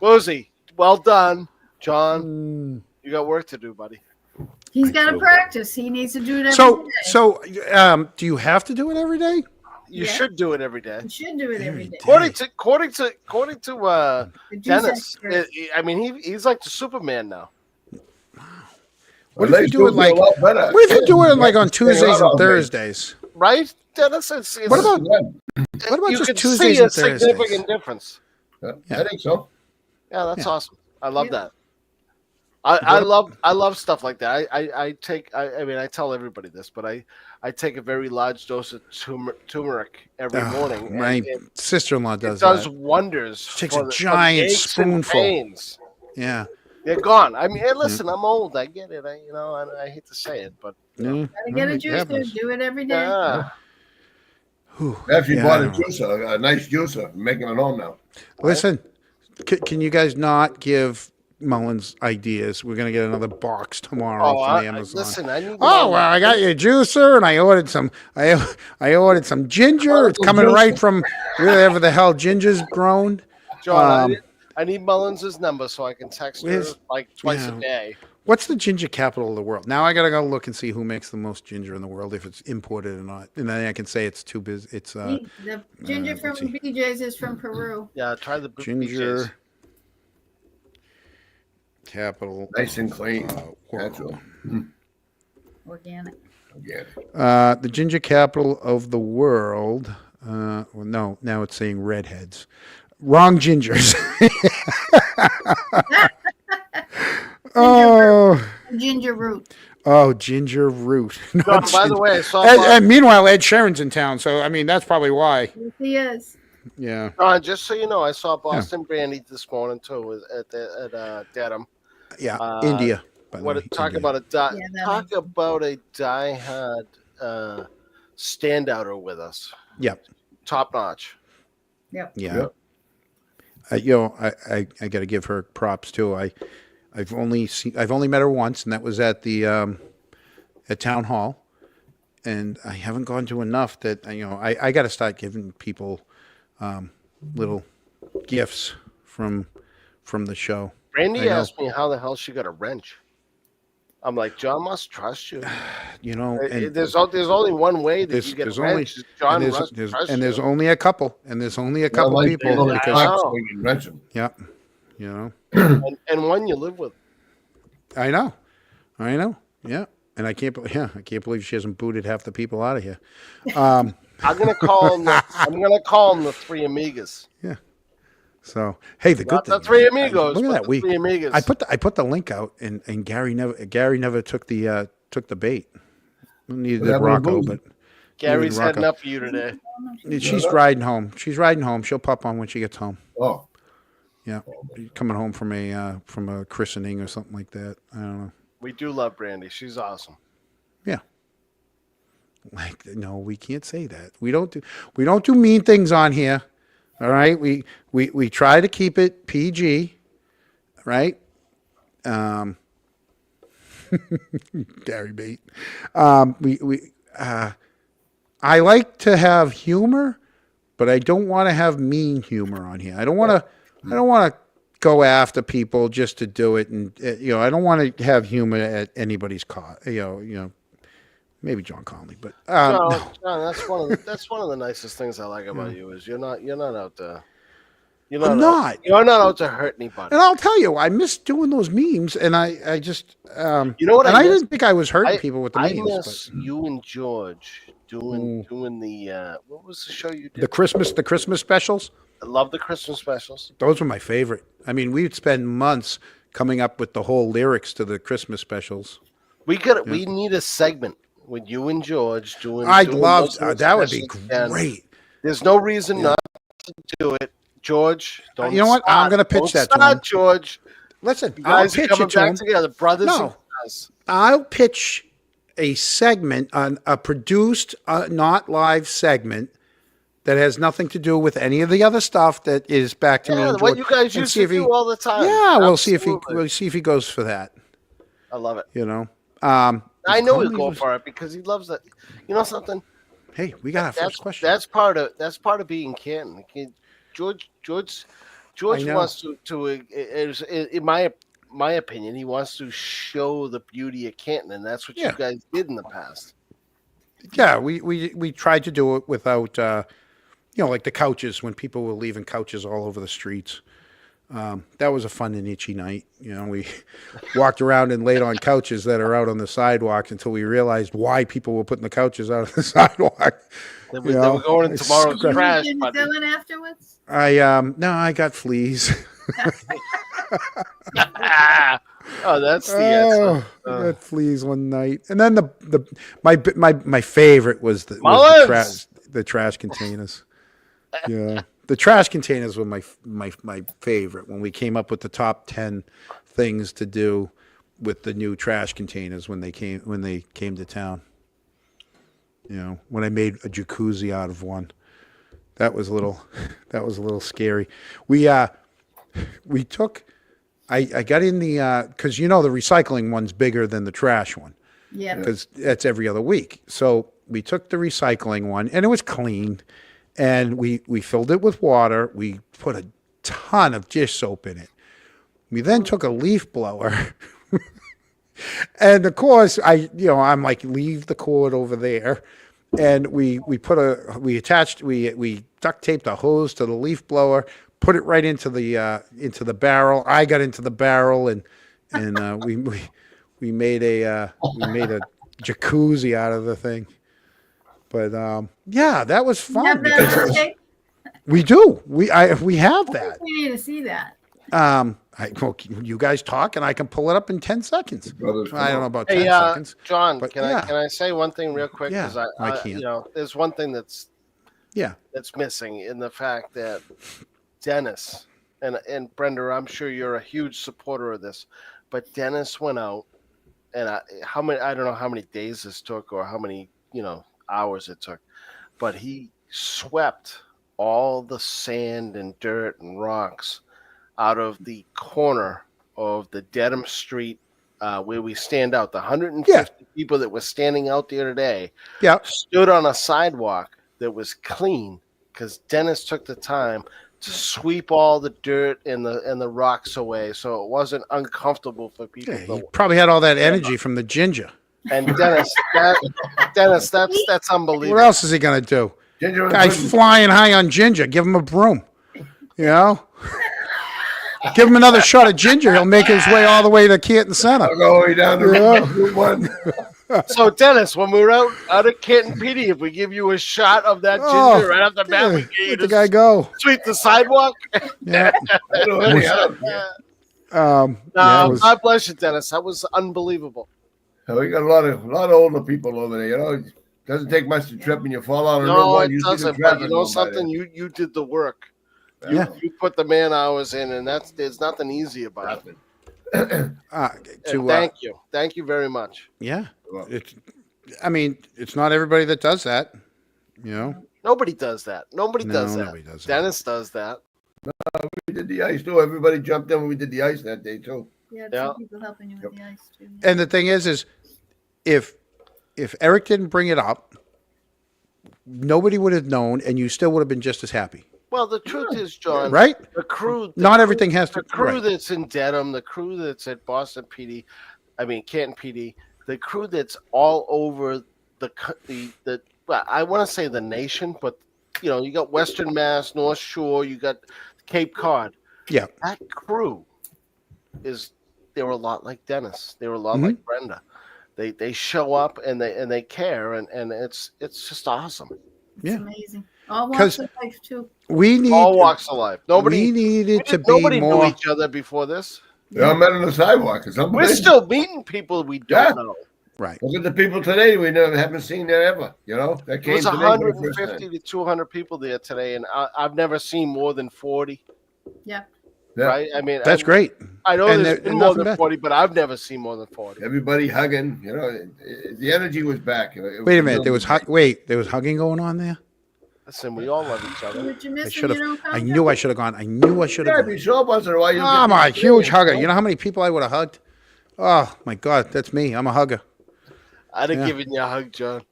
Boozy, well done, John. You got work to do, buddy. He's got to practice. He needs to do it every day. So, do you have to do it every day? You Yeah. should do it every day. He should do it every day. According to The juice Dennis, expert. I mean, he's like the Superman now. What if you do it like? What if you do it like on Tuesdays and Thursdays? Right, Dennis? It's What about you just can Tuesdays see a and Thursdays? significant difference. I think so. Yeah, that's awesome. I love that. I love stuff like that. I mean, I tell everybody this, but I take a very large dose of turmeric every morning. My and sister-in-law it does does that. wonders. She takes for a the giant aches and spoonful. pains. Yeah. They're gone. I mean, hey, listen, I'm old. I get it. I hate to say it, but Yeah. Gotta get a It juicer. happens. Do it every day. yeah. Actually Yeah, bought I a don't know. juicer, a nice juicer, making it home now. Listen, can you guys not give Mullins ideas? We're gonna get another box tomorrow from Amazon. Listen, I need. Oh well, I got your juicer, and I ordered some. I ordered some ginger. It's coming right from wherever the hell ginger's grown. John, I need Mullins' number so I can text her Where's- like twice yeah. a day. What's the ginger capital of the world? Now I gotta go look and see who makes the most ginger in the world, if it's imported or not, and then I can say it's too busy. It's The ginger from let's see. BJ's is from Peru. Yeah, try the ginger BJ's. capital. Nice and clean. world. Natural. Organic. Yeah. The ginger capital of the world. Well, no, now it's saying redheads. Wrong gingers. Oh, Ginger root. oh, ginger root. John, Not by the ginger. way, I saw And meanwhile, Ed Sheeran's in town, so I mean that's probably why. Yes, he is. Yeah, John, just so you know, I saw Boston Brandy this morning too at Dedham. yeah. India. By the way, Talk India. about a that talk about a diehard standouter with us. Yep. Top notch. Yep. Yeah. I got to give her props too. I've only met her once, and that was at the at town hall, and I haven't gone to enough that I got to start giving people little gifts from the show. Brandy I know. asked me how the hell she got a wrench. I'm like, John must trust you. And There's only one way that you get a wrench. is John and must trust there's you. only a couple, people Like because box when you wrench 'em. yeah, and one you live with. I know, yeah, and I can't believe she hasn't booted half the people out of here. I'm gonna call them. I'm gonna call them the Three Amigas. Yeah. So hey, the good Not thing. the Three right? Amigos, Look at but that. the Three Amigas. I put the link out, and Gary never took the bait. Neither did happened to Rocco, Boozy? but Gary's Rocco. heading up for you today. she's riding home. She'll pop on when she gets home. Oh, Yeah, coming home from a christening or something like that. I don't know. We do love Brandy. She's awesome. Yeah. Like no, we can't say that. We don't do mean things on here. All right, we try to keep it PG, right? Gary bait. I like to have humor, but I don't want to have mean humor on here. I don't want to go after people just to do it, and I don't want to have humor at anybody's cost. Maybe John Conley, but John, no. John, that's one of the nicest things I like about you is you're not out to. You're I'm not. You're not out to hurt anybody. And I'll tell you, I miss doing those memes, and I just You know what and I I miss? didn't think I was hurting people with the I memes. miss you and George doing the what was the show you But did? the Christmas specials, I love the Christmas specials. those were my favorite. I mean, we'd spend months coming up with the whole lyrics to the Christmas specials. We need a segment with you and George doing. I'd doing love those that. Would be specials, and great. There's no reason not to do it, George. Don't. You know what? I'm gonna pitch Don't that to start, him. George. Listen, You I'll guys are pitch coming it to back him. together, brothers No. and sisters. I'll pitch a segment on a produced, not live segment that has nothing to do with any of the other stuff that is back to me. Yeah, and what George, you guys and used see to if he- do all the time. Yeah, we'll see Absolutely. if he goes for that. I love it. I I know he'll go for it because he loves it. You know something? Hey, we got our first question. That's part of being Canton. George I know. wants to in my opinion, he wants to show the beauty of Canton, and that's what Yeah. you guys did in the past. Yeah, we tried to do it without, like the couches when people were leaving couches all over the streets. That was a fun and itchy night. We walked around and laid on couches that are out on the sidewalk until we realized why people were putting the couches out on the sidewalk. They were going in tomorrow's Scratch- trash. Didn't Buddy. fill it afterwards. No, I got fleas. Oh, that's the Oh, answer. that fleas one night, and then my favorite was the Mullins! trash containers. Yeah, the trash containers were my favorite when we came up with the top 10 things to do with the new trash containers when they came to town. You know, when I made a jacuzzi out of one, that was a little scary. We took. I got in the because the recycling one's bigger than the trash one. Yeah. Because that's every other week. So we took the recycling one, and it was clean, and we filled it with water. We put a ton of dish soap in it. We then took a leaf blower, and of course I'm like, leave the cord over there, and we duct taped a hose to the leaf blower, put it right into the barrel. I got into the barrel, and we made a jacuzzi out of the thing. But yeah, that was You fun. have that on tape? We do. We have that. We need to see that. You guys talk, and I can pull it up in 10 seconds. Brothers, I don't know about 10 Hey, seconds. John, But can yeah. I say one thing real quick? Yeah, 'Cause I can. there's one thing that's Yeah. missing in the fact that Dennis and Brenda, I'm sure you're a huge supporter of this, but Dennis went out, and I don't know how many days this took or how many hours it took, but he swept all the sand and dirt and rocks out of the corner of the Dedham Street where we stand out. The 150 people that were standing out there today Yeah. stood on a sidewalk that was clean because Dennis took the time to sweep all the dirt and the rocks away, so it wasn't uncomfortable for people. Yeah, he probably had all that energy from the ginger. And Dennis, that's unbelievable. What else is he gonna do? Ginger and Guy's Pudding. flying high on ginger. Give him a broom. You know? Give him another shot of ginger. He'll make his way all the way to Canton Center. I'll go way down to Route 1. So Dennis, when we're out at Canton PD, if we give you a shot of that ginger Oh, right off the bat, we get you Let the to guy go. sweep the sidewalk. Yeah. I don't know any how to- Yeah, it was- God bless you, Dennis. That was unbelievable. We got a lot of older people over there. It doesn't take much to trip and you fall out of Route No, 1. it You see the doesn't. But traffic you know going by something? You did the work. Yeah. You put the man hours in, and there's nothing easy about it. And thank you very much. yeah. It's not everybody that does that. You know? Nobody does that. Nobody No, does that. nobody does that. Dennis does that. We did the ice too. Everybody jumped in when we did the ice that day too. Yeah, Yeah. some people helping you with the ice too. And the thing is if Eric didn't bring it up, nobody would have known, and you still would have been just as happy, Well, the truth is, John, right? the crew. Not everything has to. The crew Right. that's in Dedham, the crew that's at Boston PD, Canton PD, the crew that's all over the well, I want to say the nation, but you got Western Mass, North Shore, you got Cape Cod. Yeah. That crew they were a lot like Dennis. They were a lot Mm-hmm. like Brenda. They show up and they care and it's just awesome. Yeah. Amazing. All 'Cause- walks of life too. We need. All walks of life. We needed to be Nobody more. knew each other before this. They all met on the sidewalk. It's We're unbelievable. still meeting people we don't Yeah. know. Right. Look at the people today we haven't seen there ever. That There came was today for the first 150 time. to 200 people there today, and I've never seen more than 40. Yeah. Yeah. Right? I mean, That's great. I know And there's there- been and more nothing than bad. 40, but I've never seen more than 40. Everybody hugging. The energy was back. Wait a minute. There was hugging going on there. Listen, we all love each other. What you I missing? should You have. don't I come knew I should have gone. I knew I should Yeah, have be gone. sure once in a while. I'm a huge hugger. You know how many people I would have hugged? Oh my God, that's me. I'm a hugger. I'd have Yeah. given you a hug, John.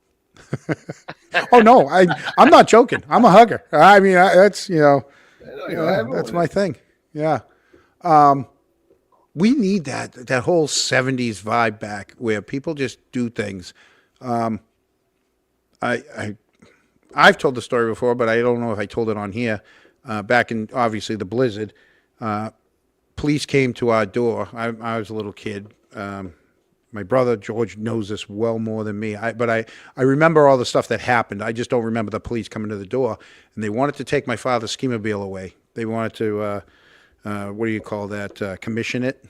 Oh no, I'm not joking. I'm a hugger. I mean, that's everyone that's is. my thing. Yeah. We need that whole 70s vibe back where people just do things. I've told the story before, but I don't know if I told it on here. Back in obviously the blizzard, police came to our door. I was a little kid. My brother George knows this well more than me. But I remember all the stuff that happened. I just don't remember the police coming to the door, and they wanted to take my father's schemobile away. They wanted to, what do you call that? Commission it.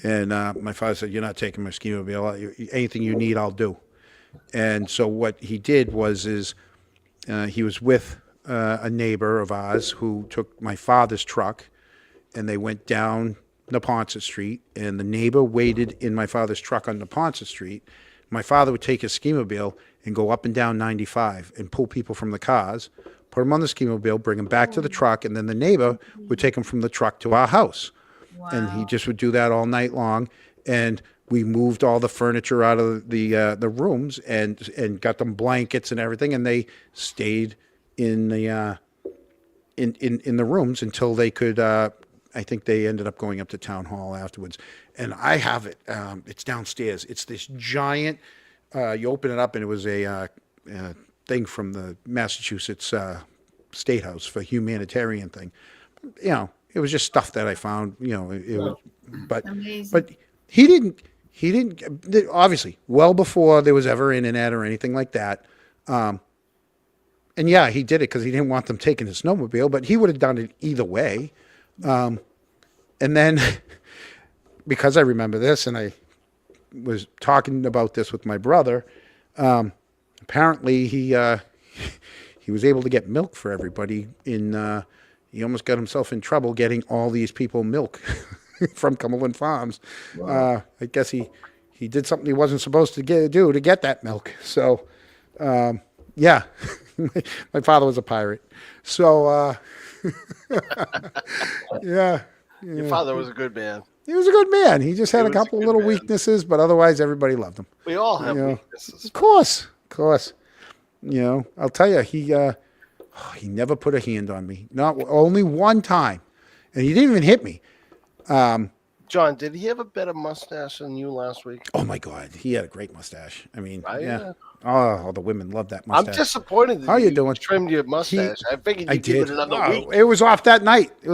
And my father said, "You're not taking my ski mobile. Anything you need, I'll do." And so what he did was he was with a neighbor of ours who took my father's truck, and they went down Neponset Street, and the neighbor waited in my father's truck on Neponset Street. My father would take his ski mobile and go up and down 95 and pull people from the cars, put them on the ski mobile, bring them back to the truck, and then the neighbor would take them from the truck to our house. And he just would do that all night long. And we moved all the furniture out of the rooms and got them blankets and everything, and they stayed in the in the rooms until they could. I think they ended up going up to town hall afterwards. And I have it. It's downstairs. It's this giant. You open it up, and it was a thing from the Massachusetts State House for humanitarian thing. You know, it was just stuff that I found. You know, it was, Amazing. but he didn't. Obviously, well before there was ever internet or anything like that. And yeah, he did it because he didn't want them taking his snowmobile, but he would have done it either way. And then, because I remember this, and I was talking about this with my brother, apparently he was able to get milk for everybody. He almost got himself in trouble getting all these people milk from Cumberland Farms. I guess he did something he wasn't supposed to do to get that milk. So, yeah, my father was a pirate. So, yeah. Your father was a good man. He was a good man. He just had a was a couple good little man. weaknesses, but otherwise everybody loved him. We all have You know, weaknesses. Of course. You know, I'll tell you, he never put a hand on me. Not only one time, and he didn't even hit me. John, did he have a better mustache than you last week? Oh my God, he had a great mustache. I mean, I, yeah. Oh, the women love that I'm mustache. disappointed that How you doing? trimmed your mustache. I figured I you'd give did. it another Oh, week. it was off that night. You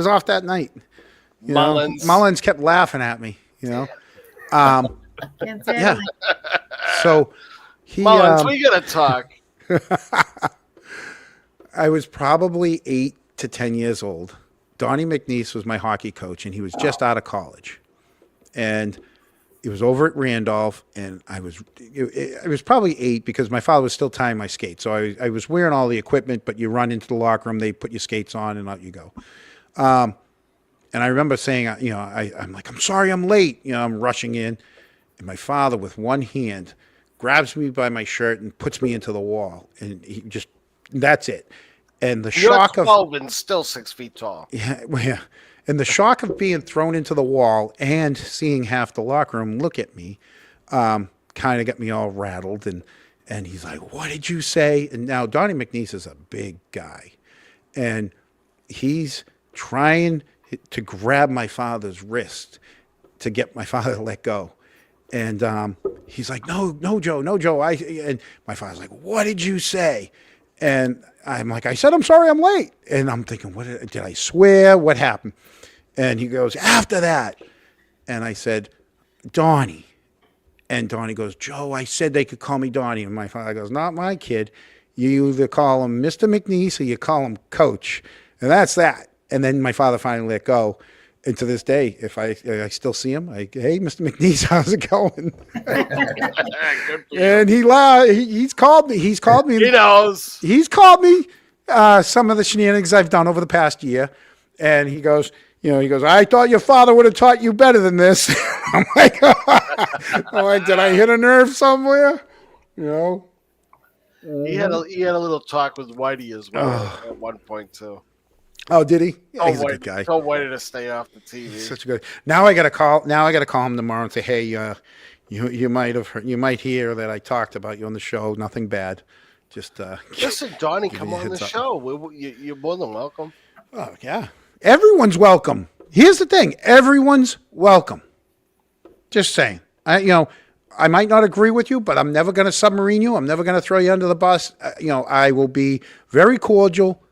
know, Mullins. Mullins kept laughing at me. You know. Can't say Yeah. it. So he. Mullins, we gotta talk. I was probably 8 to 10 years old. Donnie McNeese was my hockey coach, and he was just out of college. And it was over at Randolph, and I was probably 8 because my father was still tying my skates. So I was wearing all the equipment, but you run into the locker room, they put your skates on, and out you go. And I remember saying, you know, I'm like, "I'm sorry I'm late." You know, I'm rushing in, and my father, with one hand, grabs me by my shirt and puts me into the wall. And he just, that's it. And the You're shock of 12 and still 6 feet tall. yeah, well, yeah. And the shock of being thrown into the wall and seeing half the locker room look at me kind of got me all rattled. And he's like, "What did you say?" And now Donnie McNeese is a big guy. And he's trying to grab my father's wrist to get my father to let go. And he's like, no, Joe. And my father's like, "What did you say?" And I'm like, "I said, I'm sorry, I'm late." And I'm thinking, what did I swear? What happened? And he goes, "After that." And I said, "Donnie." And Donnie goes, "Joe, I said they could call me Donnie." And my father goes, "Not my kid. You either call him Mr. McNeese or you call him Coach." And that's that. And then my father finally let go. And to this day, if I still see him, "Hey, Mr. McNeese, how's it going?" Good for you. And he's called me. He's called me. He knows. He's called me some of the shenanigans I've done over the past year. And he goes, "I thought your father would have taught you better than this." I'm like, did I hit a nerve somewhere? You know? He had a little talk with Whitey as well at one point too. Oh, did he? Yeah, Tell he's a good guy. Tell Whitey to stay off the TV. Such a good. Now I got to call him tomorrow and say, "Hey, you might hear that I talked about you on the show. Nothing bad. Just Listen, Donnie, give come you a on the heads up." show. You're more than welcome. Oh yeah, everyone's welcome. Here's the thing: everyone's welcome. Just saying. I might not agree with you, but I'm never going to submarine you. I'm never going to throw you under the bus. I will be very cordial,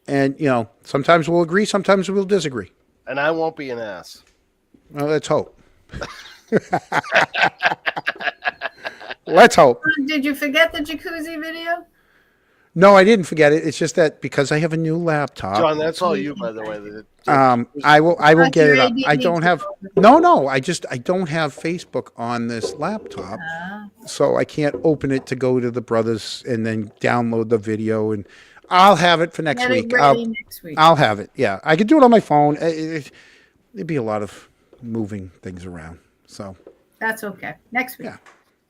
and sometimes we'll agree, sometimes we'll disagree. And I won't be an ass. Well, let's hope. Let's hope. Did you forget the jacuzzi video? No, I didn't forget it. It's just that because I have a new laptop. John, that's all you, by the way. I will Not get your it up. ADD I don't have no. I don't have Facebook on this laptop, so I can't open it to go to the brothers and then download the video. And I'll have it for next Get it week. ready next week. I'll have it. Yeah, I could do it on my phone. It'd be a lot of moving things around. So That's okay. Next week. yeah,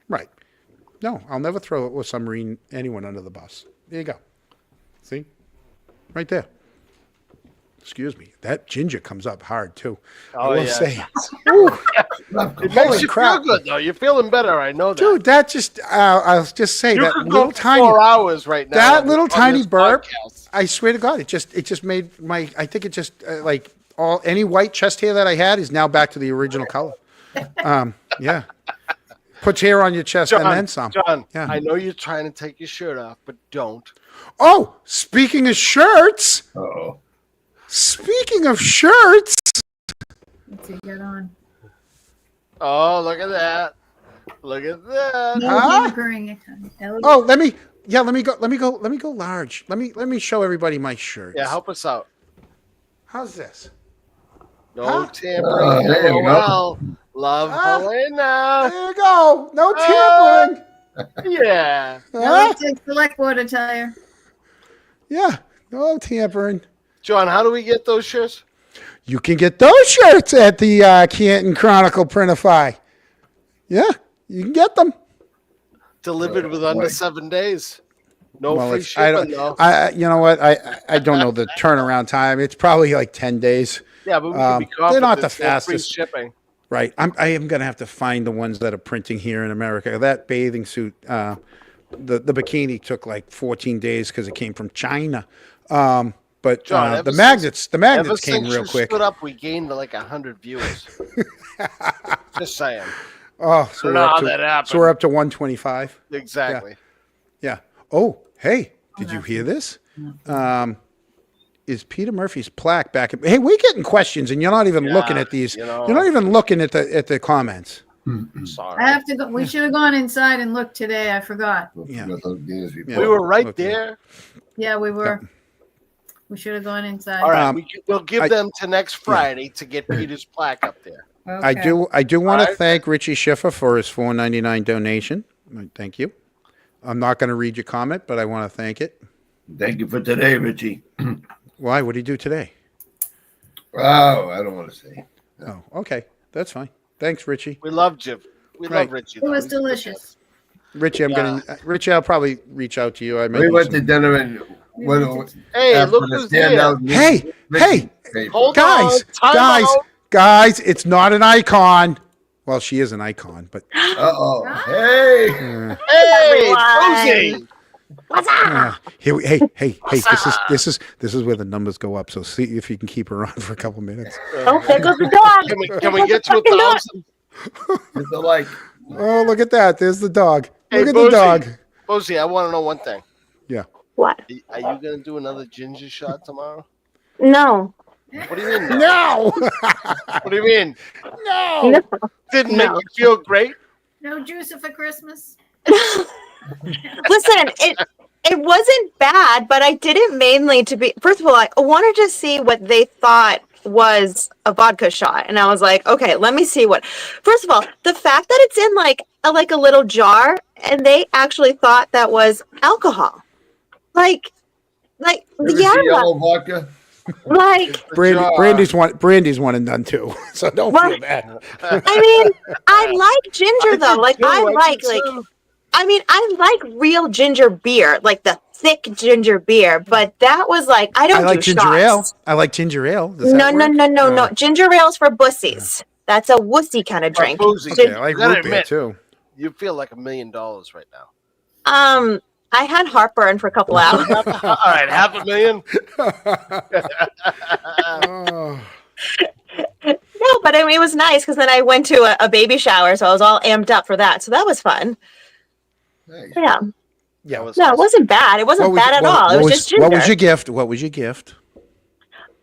right. No, I'll never throw it with submarine anyone under the bus. There you go. See, right there. Excuse me. That ginger comes up hard too. I will yeah. say. Ooh, It holy makes you crap. feel good, though. You're feeling better. I know that. Dude, that just, I'll just say you that could little go tiny, 4 hours right now. that on- little on tiny this burp, podcast. I swear to God, it just made I think it just like any white chest hair that I had is now back to the original color. Yeah. Puts hair on your chest and then some. John, Yeah. I know you're trying to take your shirt off, but don't. Oh, speaking of shirts, Uh-oh. speaking of shirts, What's he got on? Oh, look at that. Look at that. No Huh? tampering. oh, let me go large. Let me show everybody my shirts. Yeah, help us out. How's this? No Huh? tampering. There you go. LOL. Love Helena. There you go. No tampering. Yeah. Now let's take select board attire. Yeah, no tampering. John, how do we get those shirts? You can get those shirts at the Canton Chronicle Printify. Yeah, you can get them. Delivered with under 7 days. No Well, free it's- I shipping, don't, though. you know what? I don't know the turnaround time. It's probably like 10 days. Yeah, but we can be they're confident not the there's no free fastest. shipping. Right. I am going to have to find the ones that are printing here in America. That bathing suit, the bikini took like 14 days because it came from China. But John, the ever magnets Ever came since real you quick. stood up, we gained like 100 viewers. Just saying. Oh, so I don't we're know up how to, that happened. so we're up to 125. Exactly. Yeah. Oh, hey, did you hear this? Is Peter Murphy's plaque back? Hey, we're getting questions, and you're not even looking at these. you know. You're not even looking at the comments. Sorry. I have to go. We should have gone inside and looked today. I forgot. Yeah. Yeah. We were right Okay. there. Yeah, we were. We should have gone inside. All right, Um, we'll give I- them to next Friday to get Peter's plaque up there. I do want to Alright. thank Richie Schiffer for his $4.99 donation. Thank you. I'm not going to read your comment, but I want to thank it. Thank you for today, Richie. Why? What did he do today? Oh, I don't want to say. Oh, okay. That's fine. Thanks, Richie. We love Jim. We Right. love Richie. It though. was He's a good delicious. Richie, Richie, I'll probably reach out to you. I may We do went some- to dinner and went Hey, after look the who's here. standout. Hey, hey, paper. Hold guys, on. Time out. guys, it's not an icon. Well, she is an icon, but Uh-oh. Hey. Hey, Susie. hey, this is where the numbers go up. So see if you can keep her on for a couple minutes. Oh, there goes the dog. Can we get to 1,000? It's like, Oh, look at that. There's the dog. Hey, Look at Boozy. the dog. Bosie, I want to know one thing. Yeah. What? Are you going to do another ginger shot tomorrow? No. What do you mean? No? No. What do you mean? No. No. Didn't make you feel great? No juice for Christmas. Listen, it wasn't bad, but I did it mainly to be. First of all, I wanted to see what they thought was a vodka shot, and I was like, okay, let me see what. First of all, the fact that it's in like a little jar, and they actually thought that was alcohol, like ever yeah, see yellow vodka? like. Brandy's one and done too. So don't feel bad. I mean, I like ginger though. Like I like real ginger beer, like the thick ginger beer. But that was like I don't I like do ginger shots. ale. I like ginger ale. Does No, that no, work? no, no, no. Ginger ale's for bussies. That's a wussy kind of drink. Boozy, Okay, I like You gotta root beer admit, too. you feel like $1 million right now. I had heartburn for a couple hours. All right, $500,000. Oh. No, but I mean, it was nice because then I went to a baby shower, so I was all amped up for that. So that was fun. Nice. Yeah. Yeah. No, it wasn't bad. It wasn't bad at all. It was just ginger. What was your gift? What was your gift?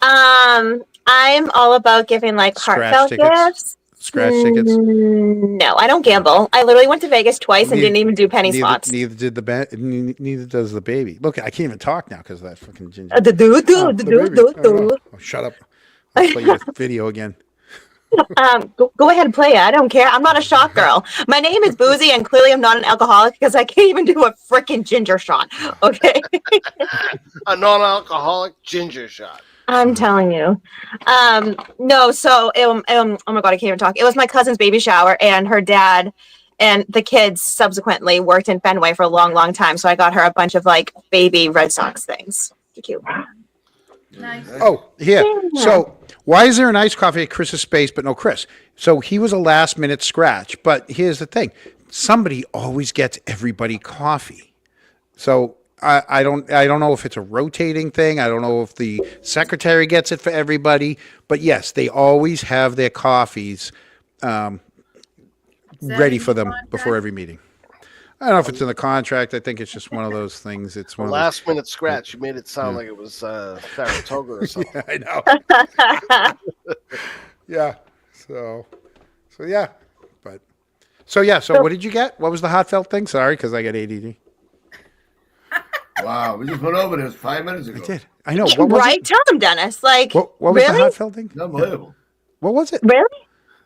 I'm all about giving like Scratch heartfelt tickets? gifts. scratch tickets? No, I don't gamble. I literally went to Vegas twice and Neither- didn't even do penny Neither, slots. neither did neither does the baby. Look, I can't even talk now because of that fucking ginger. The do Oh, do the do baby. do I don't know. do. Oh, shut up. I'll play your video again. Go ahead and play it. I don't care. I'm not a shot girl. My name is Boozy, and clearly I'm not an alcoholic because I can't even do a freaking ginger shot. Okay, A non-alcoholic ginger shot. I'm telling you. No. So, oh my god, I can't even talk. It was my cousin's baby shower, and her dad and the kids subsequently worked in Fenway for a long, long time. So I got her a bunch of like baby Red Sox things. They're cute. Nice. Oh, here. Yeah. So why is there an iced coffee at Chris's space, but no Chris? So he was a last minute scratch. But here's the thing: somebody always gets everybody coffee. So I don't know if it's a rotating thing. I don't know if the secretary gets it for everybody. But yes, they always have their coffees ready in for the them before every meeting. I don't know if it's in the contract. I think it's just one of those things. It's one of those. Last minute scratch. You made it sound like it was Saratoga or something. I know. Yeah. So yeah. But so what did you get? What was the heartfelt thing? Sorry, because I got ADD. Wow, we just went over this 5 minutes ago. I did. I know. What was Right? it? Tell them, Dennis. Like, What was the really? heartfelt thing? It's unbelievable. What was it? Really?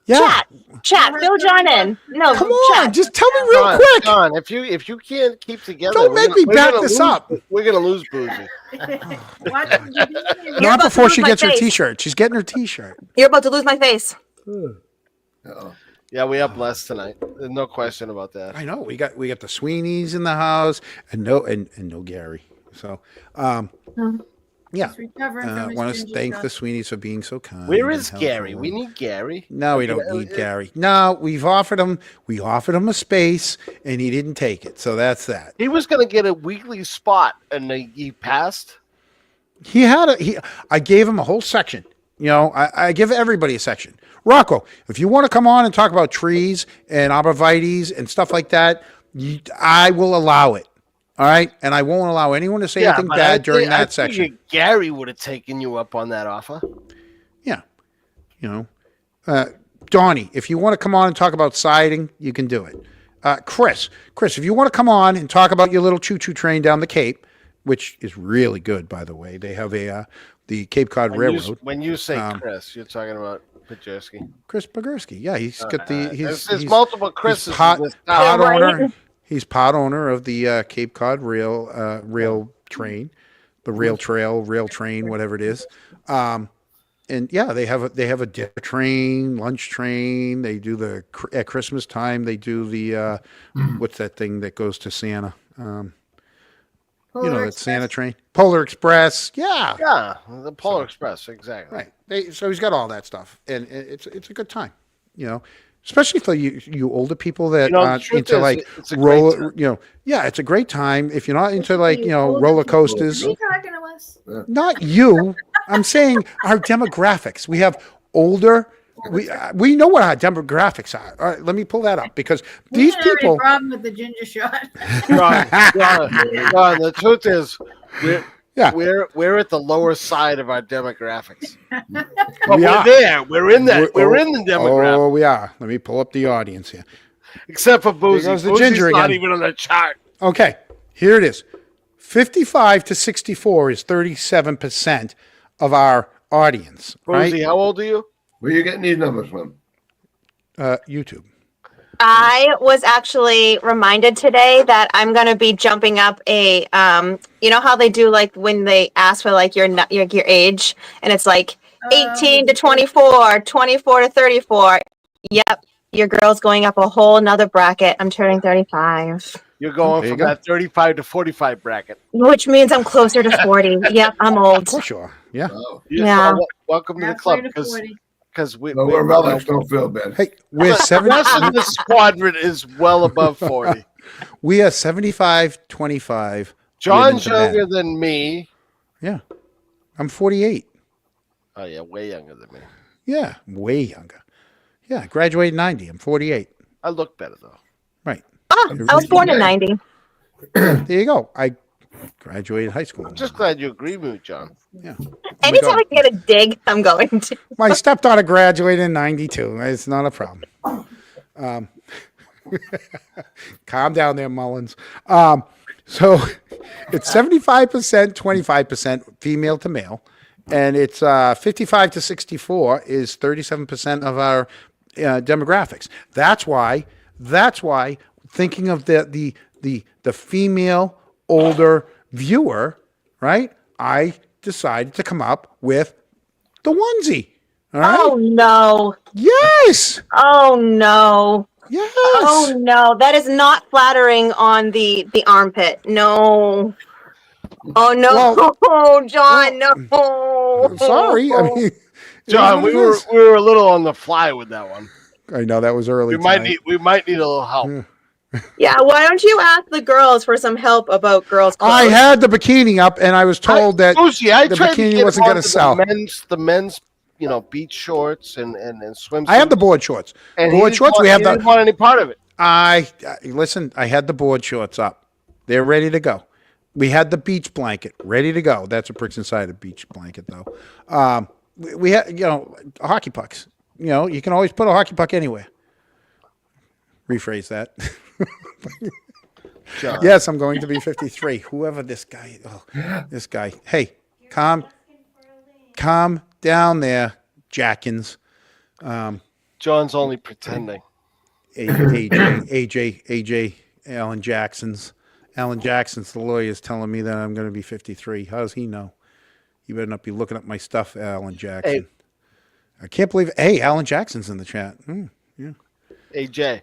Yeah. Chat. Fill John in. No, Come on, chat. just tell me real John, quick. John, if you can't keep together, Don't we're make gonna- me we're back gonna this lose- up. We're gonna lose Boozy. What? You're Not about to before lose she my gets her face. T-shirt. She's getting her T-shirt. You're about to lose my face. Uh-oh. Yeah, we up less tonight. There's no question about that. I know. We got the Sweeneys in the house, and no Gary. So, yeah. He's recovering I from his want to ginger thank shot. the Sweeneys for being so kind. Where and is helpful. Gary? We need Gary. No, we don't need Gary. No, we offered him a space, and he didn't take it. So that's that. He was gonna get a weekly spot, and he passed. I gave him a whole section. You know, I give everybody a section. Rocco, if you want to come on and talk about trees and arborvitaes and stuff like that, I will allow it. All right, and I won't allow anyone to say anything but bad during I that section. figured Gary would have taken you up on that offer. Yeah, you know, Donnie, if you want to come on and talk about siding, you can do it. Chris, if you want to come on and talk about your little choo-choo train down the Cape, which is really good, by the way. They have the Cape Cod Railroad. When you say Chris, you're talking about Pajerski. Chris Bogursky, yeah, he's got the There's multiple Chris's. He's pot in this town. owner. He's pot owner of the Cape Cod rail train, the rail train, whatever it is. And yeah, they have a dinner train, lunch train. They do at Christmas time. They do the what's that thing that goes to Santa? Polar that Santa train, Polar Express. Yeah, Yeah, the Polar Express, exactly. right. So he's got all that stuff, and it's a good time, you know. Especially for you older people that the aren't truth into is, like it's a great roller, time. you know, yeah, it's a great time. If you're not into like, roller coasters, Are you talking to us? not you. I'm saying our demographics. We have older. We know what our demographics are. All right, let me pull that up because these We had a people. problem with the ginger shot. John, the truth is, Yeah. we're at the lower side of our demographics. But We we're are. there. We're in that. We're in the demographic. Oh, we are. Let me pull up the audience here. Except for Boozy. There goes the Boozy's ginger not again. even on the chart. Okay, here it is. 55 to 64 is 37% of our audience, Boozy, right? how old are you? Where you getting these numbers from? YouTube. I was actually reminded today that I'm going to be jumping up a, you know how they do like when they ask for like your age and it's like 18 to 24, 24 to 34. Yep. Your girl's going up a whole nother bracket. I'm turning 35, You're going There you from go. that 35 to 45 bracket. which means I'm closer to 40. Yep. I'm old. Of course you are. Yeah. Oh. Yeah. Welcome to the Halfway club to 40. because we, No, we're relics. Don't feel bad. Hey, we're the rest of the squadron is well above 40. we are 75, 25. John's women to men. younger than me. Yeah. I'm 48. Oh yeah, way younger than me. Yeah. Way younger. Yeah. I graduated in 90. I'm 48. I look better though. Right. Oh, I was born in 90. There you go. I Graduated high school. I'm just glad you agree with me, John. Yeah. Anytime I can get a dig, I'm going to. My stepdaughter graduated in 92. It's not a problem. Calm down there, Mullins. So it's 75%, 25% female to male. And it's 55 to 64 is 37% of our demographics. That's why thinking of the female older viewer, right? I decided to come up with the onesie. All right? Oh no. Yes. Oh no. Yes. Oh no. That is not flattering on the armpit. No. Oh no, John, no. Sorry. I mean, John, we were a little on the fly with that one. I know that was early. We might need a little help. Yeah, why don't you ask the girls for some help about girls' clothes? I had the bikini up, and I was told that Lucy, I the tried to bikini get wasn't going to onto sell. The men's, beach shorts and swimsuits. I have the board shorts. And Board shorts. We have he didn't the. want any part of it. Listen. I had the board shorts up. They're ready to go. We had the beach blanket ready to go. That's a Pricks Insider beach blanket, though. We had, hockey pucks. You can always put a hockey puck anywhere. Rephrase that. John. Yes, I'm going to be 53. Whoever this guy. Oh, this guy. Hey, calm down there, Jackins. John's only pretending. AJ, Alan Jackson's. The lawyer's telling me that I'm going to be 53. How does he know? You better not be looking up my stuff, Alan Jackson. Hey. I can't believe. Hey, Alan Jackson's in the chat. Yeah. AJ.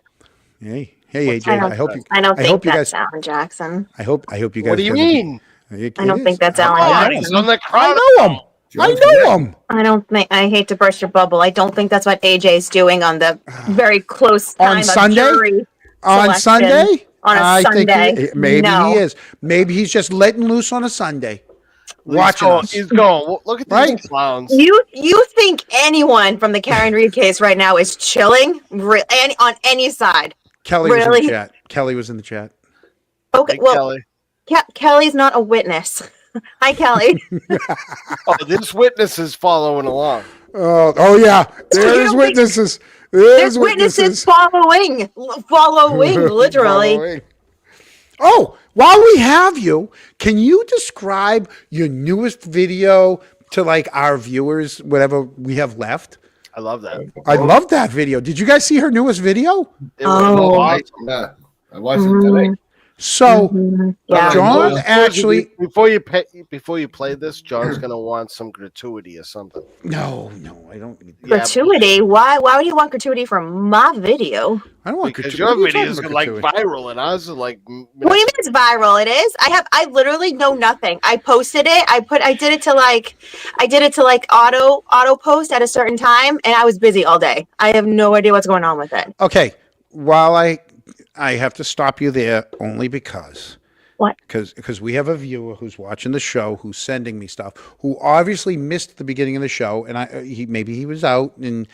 Hey, AJ. I hope you. I don't I think hope you that's guys. Alan Jackson. I hope you guys. What do you gonna be- mean? It I don't is. think that's Alan Oh, Jackson. he's on the I crowd. know him. I know him. I don't think. I hate to burst your bubble. I don't think that's what AJ's doing on the very close On time Sunday? of jury On selection. Sunday? On a I Sunday. think maybe No. he is. Maybe he's just letting loose on a Sunday. Watching us. He's going. Look at Right? these clowns. You think anyone from the Karen Reed case right now is chilling on any side? Kelly was in Really? the chat. Kelly was in the chat. Okay, Hey, well, Kelly. Kelly's not a witness. Hi, Kelly. Oh, this witness is following along. Oh yeah. There's you witnesses. There's witnesses following, literally. Following. Oh, while we have you, can you describe your newest video to like our viewers, whatever we have left? I love that. I love that video. Did you guys see her newest video? It was Oh. awesome. Yeah, I watched it today. So Yeah. John actually before you play this, John's gonna want some gratuity or something. no, I don't. Gratuity? Why would you want gratuity from my video? I don't want Because gratuity. your What are you talking videos about are like gratuity? viral and ours are like. What do you mean it's viral? It is. I literally know nothing. I posted it. I did it to like auto post at a certain time, and I was busy all day. I have no idea what's going on with it. Okay, while I have to stop you there only because. What? Because we have a viewer who's watching the show who's sending me stuff who obviously missed the beginning of the show and maybe he was out and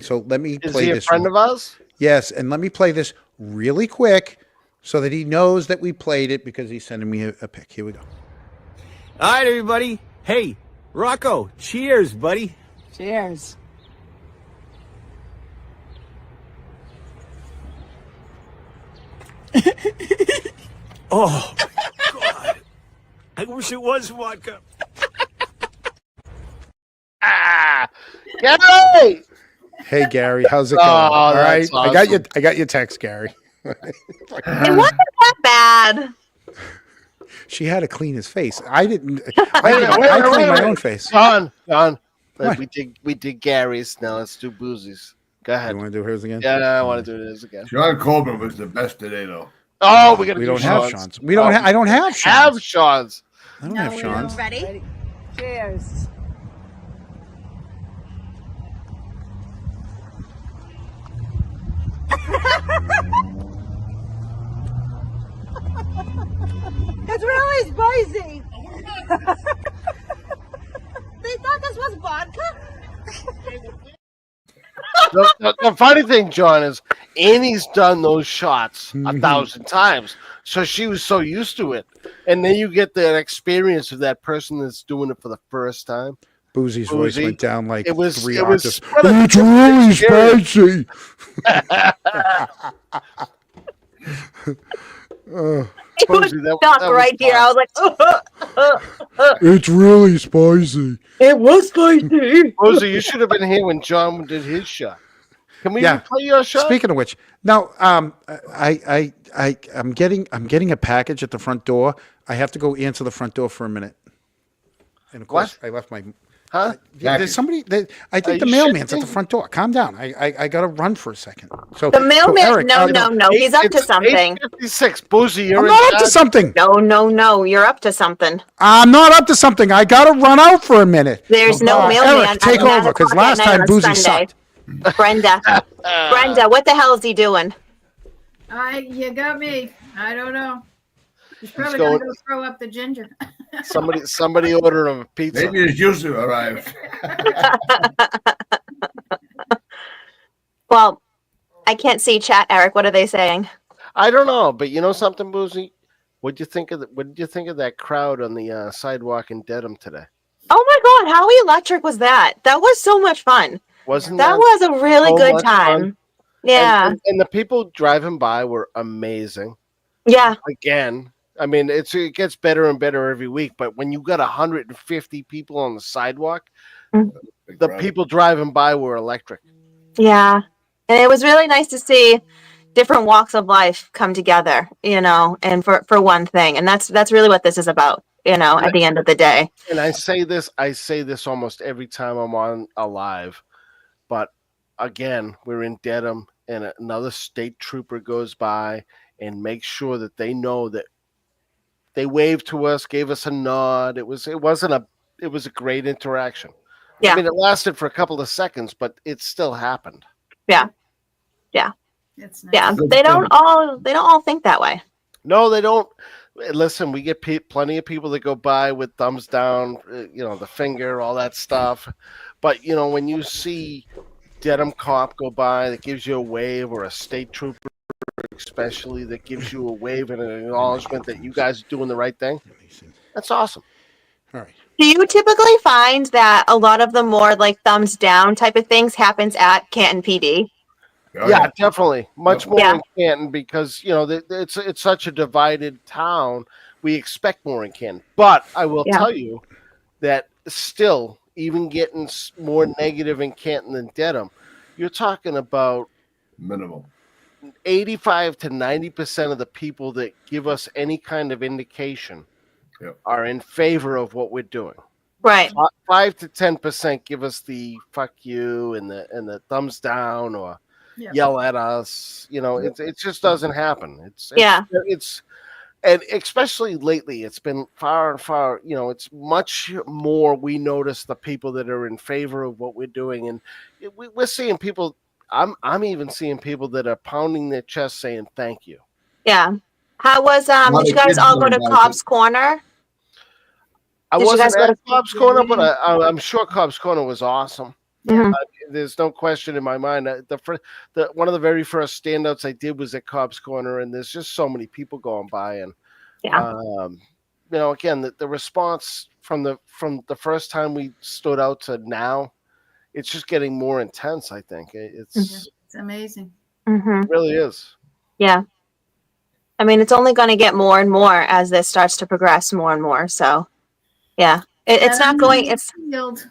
so let me Is play he a this. friend of ours? Yes, and let me play this really quick so that he knows that we played it because he's sending me a pic. Here we go. All right, everybody. Hey, Rocco, cheers, buddy. Cheers. Oh, God. I wish it was vodka. Ah, Gary! Hey Gary, how's it going? Oh, All right, that's I got your text, Gary. It wasn't that bad. She had to clean his face. I didn't. Wait a minute, I wait a cleaned my minute. own face. John. What? We did Gary's. Now let's do Boozy's. Go ahead. You want to do hers again? Yeah, no, I want to do this again. John Corbin was the best today, though. Oh, we got to We do don't have Sean's. Sean's. We don't. I don't have Sean's. Have Sean's. I don't have Sean's. Ready? Cheers. It's really spicy. They thought this was vodka? The funny thing, John, is Annie's done those shots 1,000 times, so she was so used to it. And then you get that experience of that person that's doing it for the first time. Boozy's voice went down like It was- 3 it was- octaves. what a It's really spicy. It was Posey, that- stuck that was right here. I was like, It's really spicy. it was spicy. Rosie, you should have been here when John did his shot. Can we Yeah. play your shot? Speaking of which, now I'm getting a package at the front door. I have to go answer the front door for a minute. And of course, I left my. Huh? There's somebody. I Are think the you mailman's at the shitting? front door. Calm down. I got to run for a second. So The mailman, Eric, no, he's up to something. 8:56. Boozy, you're I'm in not up to charge. something. No, you're up to something. I'm not up to something. I got to run out for a minute. There's no mailman. Eric, at take 9 over because o'clock at last night time on a Boozy Sunday. sucked. Brenda, what the hell is he doing? You got me. I don't know. He's probably going- gonna go throw up the ginger. Somebody ordered him a pizza. Maybe his juice arrived. Well, I can't see chat, Eric. What are they saying? I don't know, but you know something, Boozy? What did you think of that crowd on the sidewalk in Dedham today? Oh my God, how electric was that? That was so much fun. Wasn't That was a really so good much time. fun? Yeah, And the people driving by were amazing. yeah, Again, I mean, it gets better and better every week. But when you got 150 people on the sidewalk, the people driving by were electric. yeah. And it was really nice to see different walks of life come together, and for one thing. And that's really what this is about, at the end of the day. And I say this almost every time I'm on a live, but again, we're in Dedham, and another state trooper goes by and makes sure that they know that they waved to us, gave us a nod. It was a great interaction. Yeah. I mean, it lasted for a couple of seconds, but it still happened. Yeah. It's nice. Yeah. They don't all think that way. No, they don't. Listen, we get plenty of people that go by with thumbs down, the finger, all that stuff. But, when you see Dedham cop go by that gives you a wave, or a state trooper especially that gives you a wave and an acknowledgement that you guys are doing the right thing, that's awesome. All right. Do you typically find that a lot of the more like thumbs down type of things happens at Canton PD? Oh, Yeah, definitely. Much more Yeah. in Canton because, it's such a divided town. We expect more in Canton. But I will Yeah. tell you that still, even getting more negative in Canton than Dedham, you're talking about Minimal. 85 to 90% of the people that give us any kind of indication Yep. are in favor of what we're doing. Right. 5 to 10% give us the fuck you and the thumbs down or Yeah. yell at us. It just doesn't happen. It's and especially lately, it's been far and far. It's much more. We notice the people that are in favor of what we're doing, and we're seeing people. I'm even seeing people that are pounding their chest saying thank you. Yeah. How was lot did you of guys kids all go to going by Cobb's Corner? I Did you guys wasn't go at Cobb's Corner, but I'm sure Cobb's Corner was awesome. Mhm. There's no question in my mind. One of the very first standouts I did was at Cobb's Corner, and there's just so many people going by, and Yeah. again, the response from the first time we stood out to now, it's just getting more intense. I think it's It's amazing. Mm-hmm. it really is. Yeah. I mean, it's only going to get more and more as this starts to progress more and more. So, yeah, it's not going. It's Yield.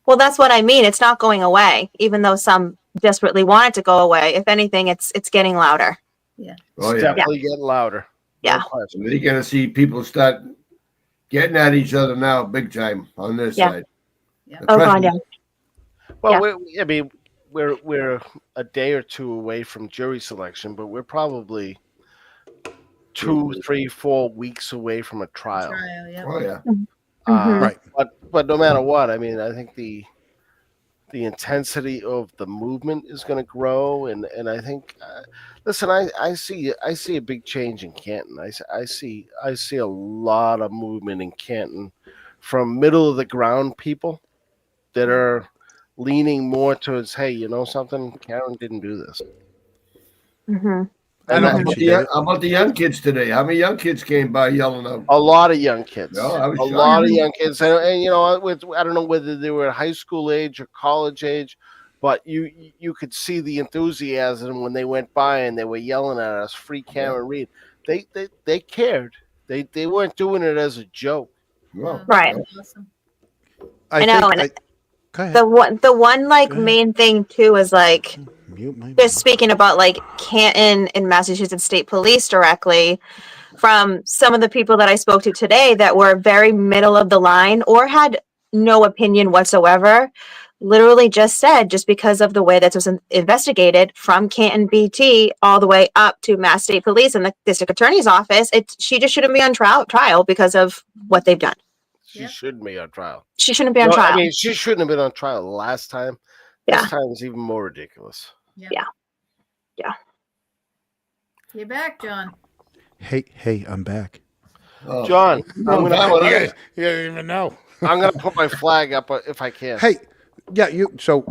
well, that's what I mean. It's not going away, even though some desperately want it to go away. If anything, it's getting louder. Oh, It's yeah. definitely getting louder. No Yeah. question. And you're going to see people start getting at each other now big time on this Yeah. side. Yeah. Oh God, yeah. Well, Yeah. we're a day or two away from jury selection, but we're probably 2, 3, 4 weeks away from a trial. Trial, yeah. Oh, yeah. Mhm. Right. But no matter what, I mean, I think the intensity of the movement is going to grow, and I think, listen, I see a big change in Canton. I see a lot of movement in Canton from middle of the ground people that are leaning more towards, hey, you know something, Karen didn't do this. Hmm. I don't think she did it. How about the young kids today? How many young kids came by yelling out? A lot of young kids. No, I was a shocked. lot of young kids, and you know, I don't know whether they were high school age or college age, but you could see the enthusiasm when they went by and they were yelling at us, "Free Karen Reed." They cared. They weren't doing it as a joke. Well, Right. Awesome. I know, and go ahead. The one like Go ahead. main thing too is like Mute my just speaking about like Canton and Massachusetts State Police directly from some of the people that I spoke to today that were very middle of the line or had no opinion whatsoever, literally just said just because of the way that was investigated from Canton BT all the way up to Mass State Police and the district attorney's office, she just shouldn't be on trial because of what they've done. She shouldn't be on trial. She shouldn't be on No, trial. I mean, she shouldn't have been on trial the last time. Yeah. This time is even more ridiculous. Yeah. You're back, John. Hey, I'm back. oh. John, I'm You gonna guys didn't even know. put my flag up if I can. Hey, yeah, so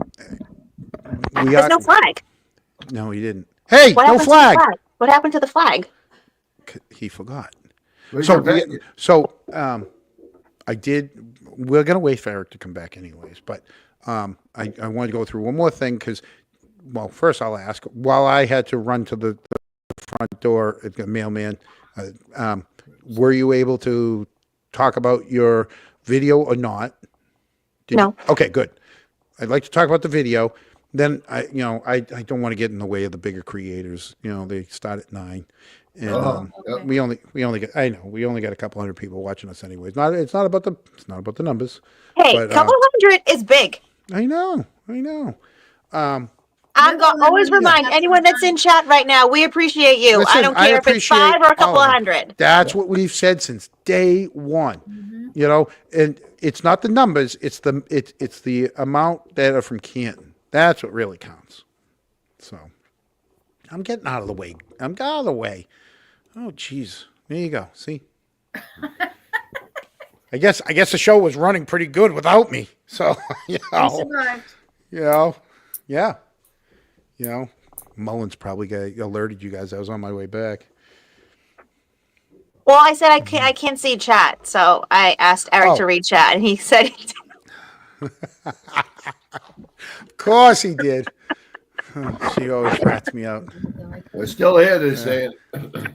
we There's no flag. No, he didn't. Hey, What no happened to the flag. flag? What happened to the flag? He forgot. Where's So, your back? I did. We're gonna wait for Eric to come back, anyways. But I want to go through one more thing because, well, first I'll ask. While I had to run to the front door at the mailman, were you able to talk about your video or not? No. Okay, good. I'd like to talk about the video. Then I don't want to get in the way of the bigger creators. They start at 9. And we only got we only got a couple hundred people watching us anyways. It's not about the numbers. Hey, But, couple hundred is big. I know. Always remind anyone that's in chat right now, we appreciate you. Listen, I don't care if it's 5 or a couple all of them. hundred. That's what we've said since day one. And it's not the numbers, it's the amount that are from Canton. That's what really counts. So I'm getting out of the way. Oh, geez. There you go. See? I guess the show was running pretty good without me. So, You survived. yeah. Mullins probably alerted you guys I was on my way back. Well, I said I can't see chat, so I asked Eric to read chat, and he said Of course he did. She always rats me out. We're still here, they're saying.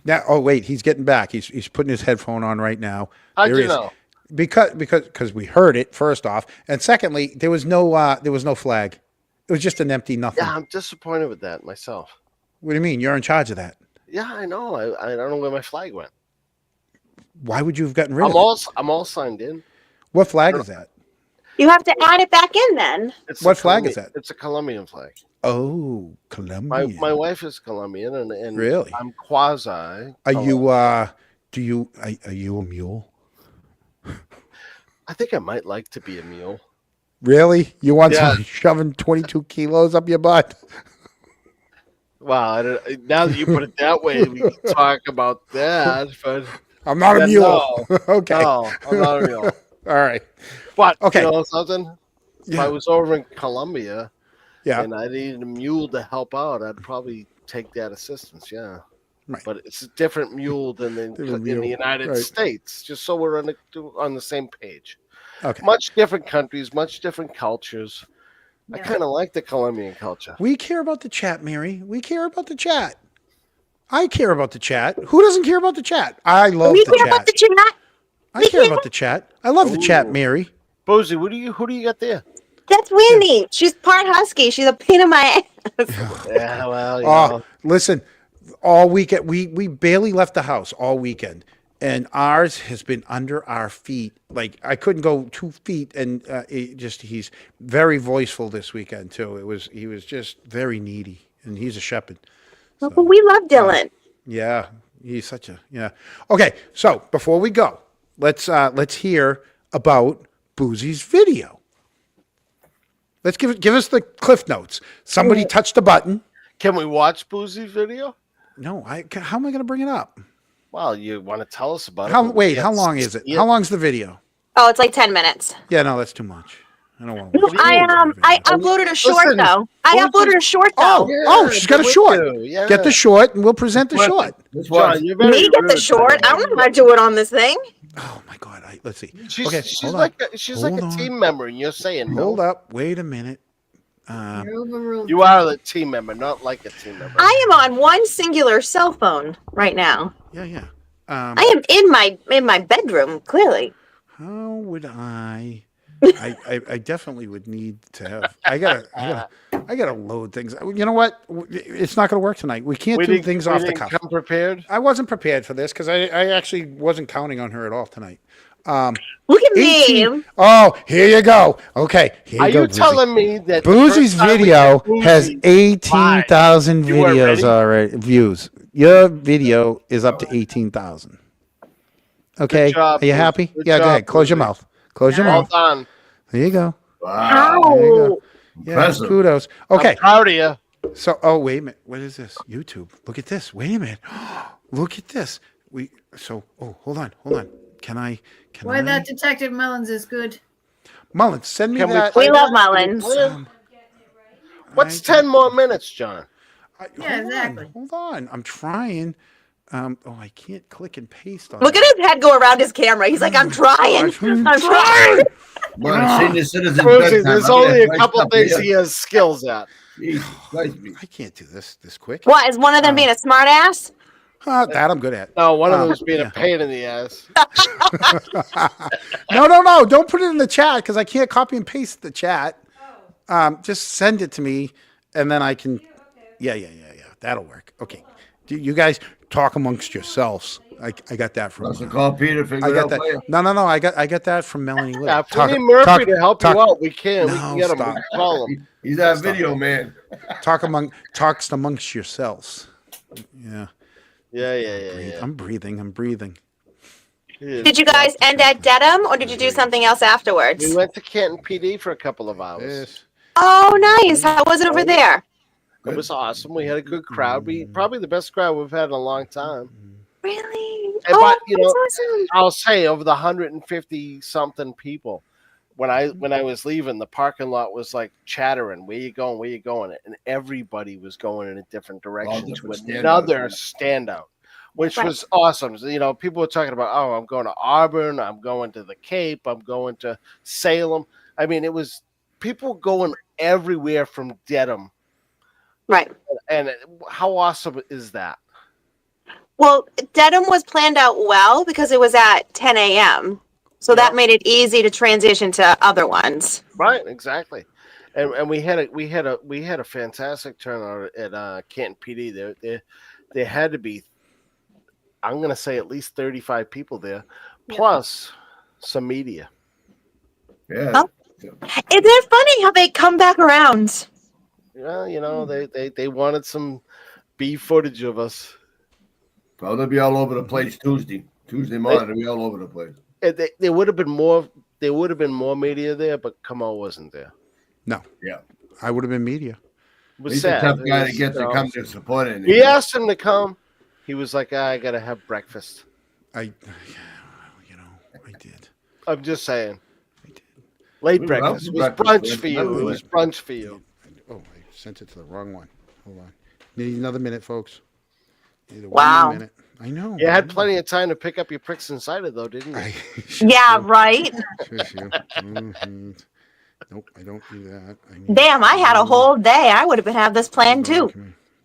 Now, wait, he's getting back. He's putting his headphone on right now. How'd There you is- know? Because we heard it first off, and secondly, there was no flag. It was just an empty nothing. Yeah, I'm disappointed with that myself. What do you mean? You're in charge of that. Yeah, I know. I don't know where my flag went. Why would you have gotten rid of I'm it? all signed in. What flag is that? you have to add it back in then. It's What a flag is Colombian- that? It's a Colombian flag. Oh, Colombia. My wife is Colombian, and Really? I'm quasi. Are you are you a mule? I think I might like to be a mule. Really? You want Yeah. someone shoving 22 kilos up your butt? Wow, now that you put it that way, we can talk about that. But I'm not a Yeah, mule. Okay. no, I'm not a mule. All right. But Okay. you know something? If Yeah. I was over in Colombia Yeah. and I needed a mule to help out, I'd probably take that assistance. Yeah. Right. But it's a different mule than in Different the mule, United right. States, just so we're on the same page. Okay. Much different countries, much different cultures. I Yeah. kind of like the Colombian culture. We care about the chat, Mary. We care about the chat. I care about the chat. Who doesn't care about the chat? I love We the care chat. about the chat. I care about the chat. I love the chat, Ooh. Mary. Boozy, who do you got there? That's Wendy. She's part husky. She's a pain in my ass. Yeah, well, you Oh, know. listen, all weekend we barely left the house all weekend, and ours has been under our feet. Like I couldn't go 2 feet, and he's very voiceful this weekend too. He was just very needy, and he's a shepherd. But we love Dylan. Yeah, he's such a yeah. Okay, so before we go, let's hear about Boozy's video. Let's give us the cliff notes. Somebody touched a button. Can we watch Boozy's video? No, how am I going to bring it up? Well, you want to tell us about it? How but we how can't long is it? see How long's the video? Oh, it's like 10 minutes. Yeah, no, that's too much. I don't want to No, watch. I uploaded a short Listen, though. I who's uploaded a short though. Oh, she's got a with short. you, yeah. Get the short, and we'll present the short. Let's watch. John, you're very Me get the rude, short. I don't know how to do it on this thing. Oh my God! Let's see. She's, Okay, she's hold like on. she's like Hold a on. team member, and you're saying no. Hold up. Wait a minute. You're overruled. You are the team member, not like a team member. I am on one singular cell phone right now. Yeah. I am in my bedroom, clearly. How would I definitely would need to have. I gotta load things. You know what? It's not gonna work tonight. We can't do things off the cuff. Come prepared. I wasn't prepared for this because I actually wasn't counting on her at all tonight. Look at 18 me. Oh, here you go. Okay, here Are you go. you Boozy. telling me that the Boozy's first time we video did has Boozy 18,000 You weren't videos ready? already. Views. Your video is up to 18,000. Okay, Good job, are you Boozy. happy? Good Yeah, go job, ahead. Close your Boozy. mouth. Close your Well mouth. done. There you go. Wow. There you Ow. go. Yeah, Impressive. kudos. I'm Okay, proud of you. so wait a minute. What is this? YouTube. Look at this. Wait a minute. Look at this. Hold on. Can Why I? that Detective Mullins is good. Mullins, send me Can we that. play We love that? Mullins. What's 10 more minutes, John? Yeah, exactly. Hold on. I'm trying. I can't click and paste on Look at his head go around his camera. He's like, I'm trying. I'm trying. Come on, senior citizen Boozy, bedtime. there's I'm only gonna a write couple stuff things here. he has skills at. Jesus Christ, me. I can't do this quick. What, is one of them being a smart ass? That I'm good at. No, one of them's being yeah. a pain in the ass. No. Don't put it in the chat because I can't copy and paste the chat. Just send it to me and then I can. Yeah. That'll work. Okay. You guys talk amongst yourselves. I got that from. Must have called Peter, figure I it got out that. for you. No. I got that from Melanie Lee. Yeah, if we need Murphy to help you out, we can. We No, can get him. stop. We can call him. He's that video man. Talks amongst yourselves. Yeah. Yeah. I'm breathing. Did you guys end at Dedham or did you do something else afterwards? We went to Canton PD for a couple of hours. Yes. Oh, nice. How was it over there? It was awesome. We had a good crowd. Probably the best crowd we've had in a long time. Really? And Oh, but, that's awesome. I'll say over the 150 something people, when I was leaving, the parking lot was like chattering. Where you going? And everybody was going in a different direction to different another standout, which Right. was awesome. People were talking about, oh, I'm going to Auburn, I'm going to the Cape, I'm going to Salem. I mean, it was people going everywhere from Dedham. Right. And how awesome is that? Well, Dedham was planned out well because it was at 10 a.m. So that made it easy to transition to other ones. Right, exactly. And we had a fantastic turnout at Canton PD. There had to be, I'm going to say, at least 35 people there, plus some media. Yeah. Oh. Isn't it funny how they come back around? Well, they wanted some B footage of us. Well, they'll be all over the place Tuesday morning. They'll be all over the place. There would have been more. There would have been more media there, but Kamal wasn't there. No. Yeah. I would have been media. It was He's sad. a tough guy It to was, get to come to support it. He asked him to come. He was like, I got to have breakfast. I did. I'm just saying. Late We breakfast. It was love brunch breakfast. for you. It was brunch for you. Oh, I sent it to the wrong one. Hold on. Need another minute, folks. Need one Wow. more minute. I know. You had plenty of time to pick up your pricks inside though, didn't you? Yeah, right? Mhm. Nope, I don't do that. Damn, I had a whole day. I would have been have this plan too.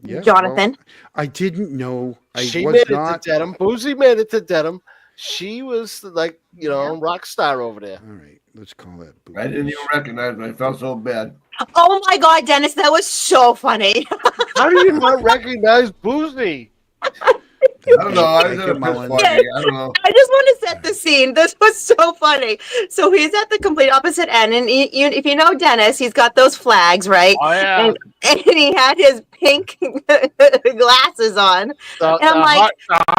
Yeah, Jonathan. well, I didn't know. I She was made not. it to Dedham. Boozy made it to Dedham. She was like, rock star over there. All right, let's call that. I didn't even recognize him. I felt so bad. Oh my God, Dennis, that was so funny. How do you not recognize Boozy? I don't know. I was Thank at you, a piss Mullen. party. I don't know. I just want to set the scene. This was so funny. So he's at the complete opposite end, and if you know Dennis, he's got those flags, right? Oh yeah. And he had his pink glasses on. The I'm like- hot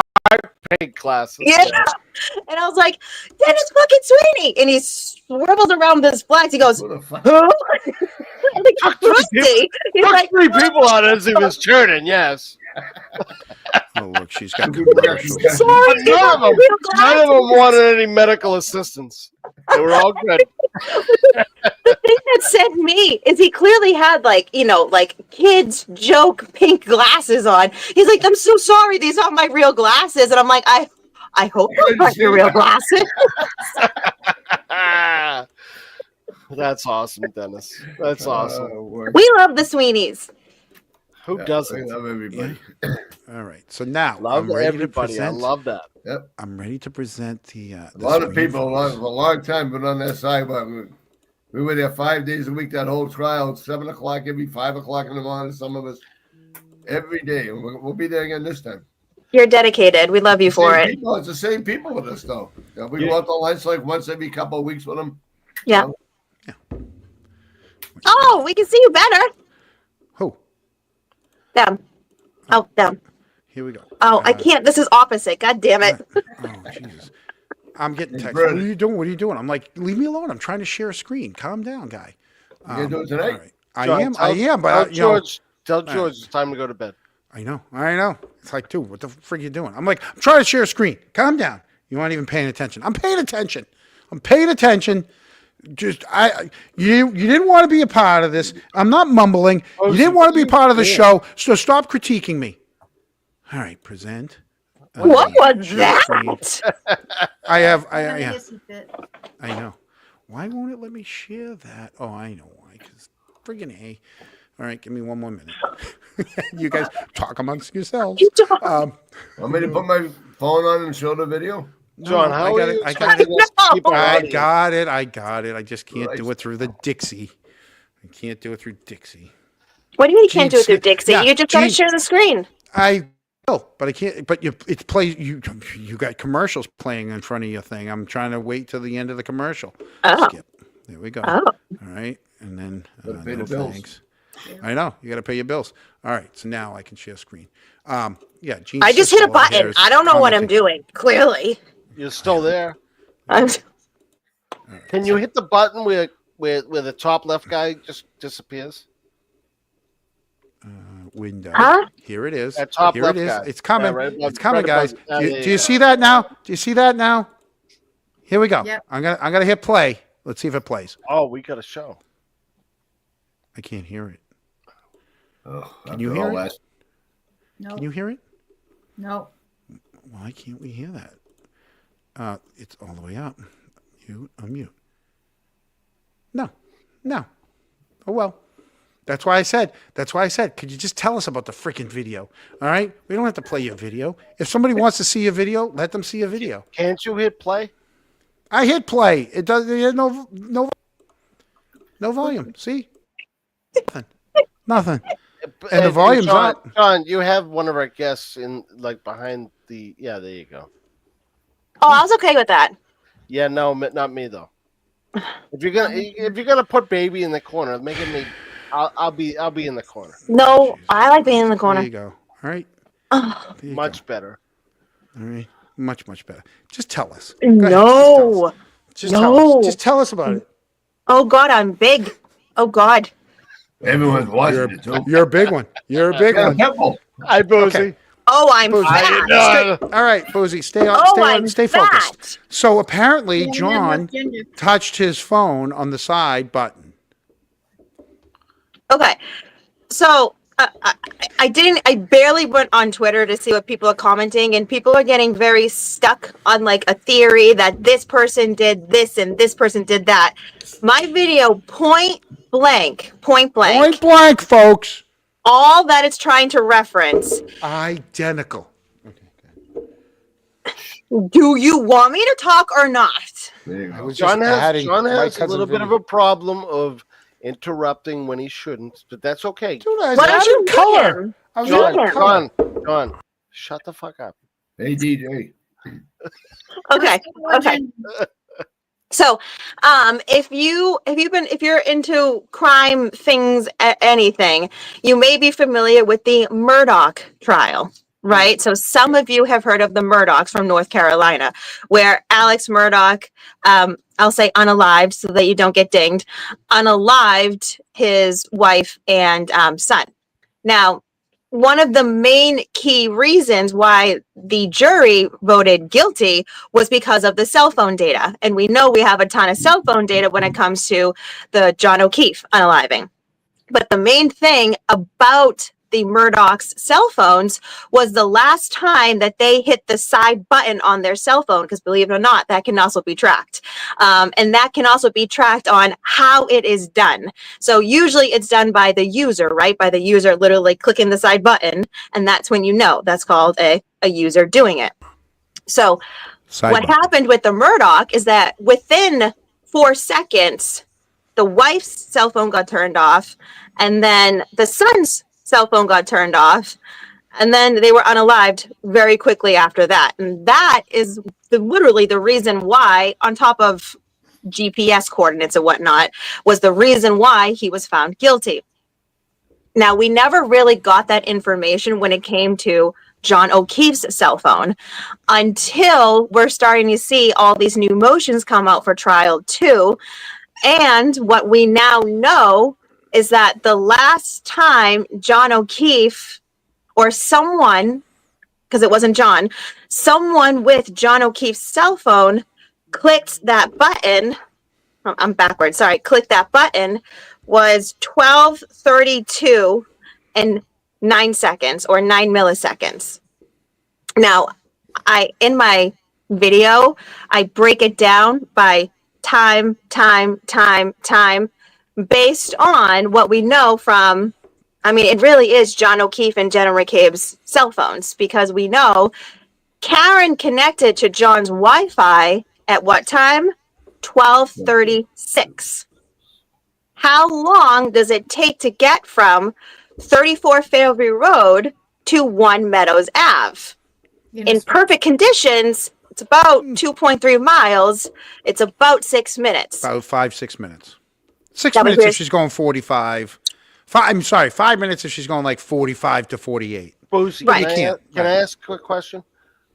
pink glasses. Yeah. And I was like, Dennis fucking Sweeney. And he swivels around with his flags. He goes, Who the fuck? who? I'm like, Rusty. He's Took like, 3 people out as he was turning, yes. Oh, look, she's got sorry. But he none of got them real glasses. wanted any medical assistance. They were all good. The thing that sent me is he clearly had like, like kids joke pink glasses on. He's like, I'm so sorry, these aren't my real glasses. And I'm like, I hope those aren't your real glasses. That's awesome, Dennis. That's awesome. We love the Sweeneys. Who I doesn't? love everybody. All right. So now Love I'm ready to everybody. I present. love that. Yep. I'm ready to present the. A lot of people, for a long time, been on that side, but we were there 5 days a week. That whole trial, 7 o'clock every 5 o'clock in the morning. Some of us every day, and we'll be there again this time. You're dedicated. We love you for Same it. people, it's the same people with us, though. We go out to lunch like once every couple of weeks with them. Yeah. Oh, we can see you better. Who? Them. Oh, them. Here we go. Oh, I can't. This is opposite. God damn it. Oh, Jesus. I'm getting text. What are you doing? What are you doing? I'm like, leave me alone. I'm trying to share a screen. Calm down, guy. You gonna do it tonight? All right. I am, but Tell George it's time to go to bed. I know. It's like, dude, what the frig are you doing? I'm like, I'm trying to share a screen. Calm down. You aren't even paying attention. I'm paying attention. Just you didn't want to be a part of this. I'm not mumbling. You didn't want to be a part of the show, so stop critiquing me. All right, present. What was that? I I guess he fit. know. Why won't it let me share that? Oh, I know why. Because friggin' A. All right, give me 1 more minute. You guys talk amongst yourselves. Want me to put my phone on and show the video? John, how I got are it. you I got it. keep our I audience? got it. I just can't do it through the Dixie. I can't do it through Dixie. What do you mean you can't do it through Dixie? Yeah, You just gotta Gene- share the screen. I will, but I can't. But it's play. You got commercials playing in front of your thing. I'm trying to wait till the end of the commercial. Oh. Skip. There we go. Oh. All right, and then Gotta pay no the bills. thanks. I know you got to pay your bills. All right, so now I can share screen. Yeah, Gene I just hit a Siskel button. here is I don't know what I'm commenting. doing. Clearly. You're still there. I'm Can you hit the button where the top left guy just disappears? Window. Huh? Here it is. That top Here it left is. guy. It's coming. Yeah, right above- It's coming, right above- guys. yeah, Do there you you go. see that now? Do you see that now? Here we go. Yep. I'm gonna hit play. Let's see if it plays. Oh, we got a show. I can't hear it. Oh, Can you after hear all it? that. No. Can you hear it? No. Why can't we hear that? It's all the way up. Mute, unmute. No. Oh well. That's why I said. Could you just tell us about the freaking video? All right. We don't have to play your video. If somebody wants to see your video, let them see a video. Can't you hit play? I hit play. It does. There's no volume. See? Nothing. And the volume's John, up. John, you have one of our guests in like behind the. Yeah, there you go. Oh, I was okay with that. Yeah, no, not me though. If you're gonna put baby in the corner, make it me. I'll be in the corner. No, I like being in the There corner. you go. All right. Oh, There you Much go. better. All right. Much better. Just tell us. Go ahead, no. Just tell us. No. Just tell us about it. Oh God, I'm big. Oh God. Everyone's watching it too. You're a big one. You're a big Yeah, one. Pimple. Hi, Boozy. Okay. Oh, I'm Boozy. fat. All right, Boozy, stay on. Oh, stay on. I'm Stay fat. focused. So apparently, Yeah, John look, Ginger. touched his phone on the side button. Okay, so I barely went on Twitter to see what people are commenting, and people are getting very stuck on like a theory that this person did this and this person did that. My video, point blank, Point blank, folks. all that it's trying to reference. Identical. Do you want me to talk or not? There you I go. was John just has adding John my has a cousin little bit of Vinny. a problem of interrupting when he shouldn't, but that's okay. Dude, I was Why don't adding you mute color. him? I was John, adding color. John, shut the fuck up. Hey, DJ. Okay. So, if you're into crime things, anything, you may be familiar with the Murdaugh trial, right? So some of you have heard of the Murdaughs from North Carolina, where Alex Murdaugh, I'll say unalived so that you don't get dinged, unalived his wife and son. Now, one of the main key reasons why the jury voted guilty was because of the cell phone data. And we know we have a ton of cell phone data when it comes to the John O'Keefe unaliving. But the main thing about the Murdoch's cell phones was the last time that they hit the side button on their cell phone, because believe it or not, that can also be tracked. And that can also be tracked on how it is done. So usually it's done by the user, right? By the user literally clicking the side button. And that's when you know that's called a user doing it. So what happened with the Murdoch is that within 4 seconds, the wife's cell phone got turned off, and then the son's cell phone got turned off, and then they were unalived very quickly after that. And that is literally the reason why, on top of GPS coordinates and whatnot, was the reason why he was found guilty. Now, we never really got that information when it came to John O'Keefe's cell phone until we're starting to see all these new motions come out for trial 2. And what we now know is that the last time John O'Keefe or someone, because it wasn't John, someone with John O'Keefe's cell phone clicked that button, I'm backwards, sorry, clicked that button, was 12:32 and 9 seconds, or 9 milliseconds. Now, in my video, I break it down by time, based on what we know from, I mean, it really is John O'Keefe and Jenna McCabe's cell phones, because we know Karen connected to John's Wi-Fi at what time? 12:36. How long does it take to get from 34 Fairview Road to 1 Meadows Ave? In perfect conditions, it's about 2.3 miles. It's about 6 minutes. About 5-6 minutes. 6 minutes if she's going 45. I'm sorry, 5 minutes if she's going like 45 to 48. Boozy, Right. can I ask a quick question?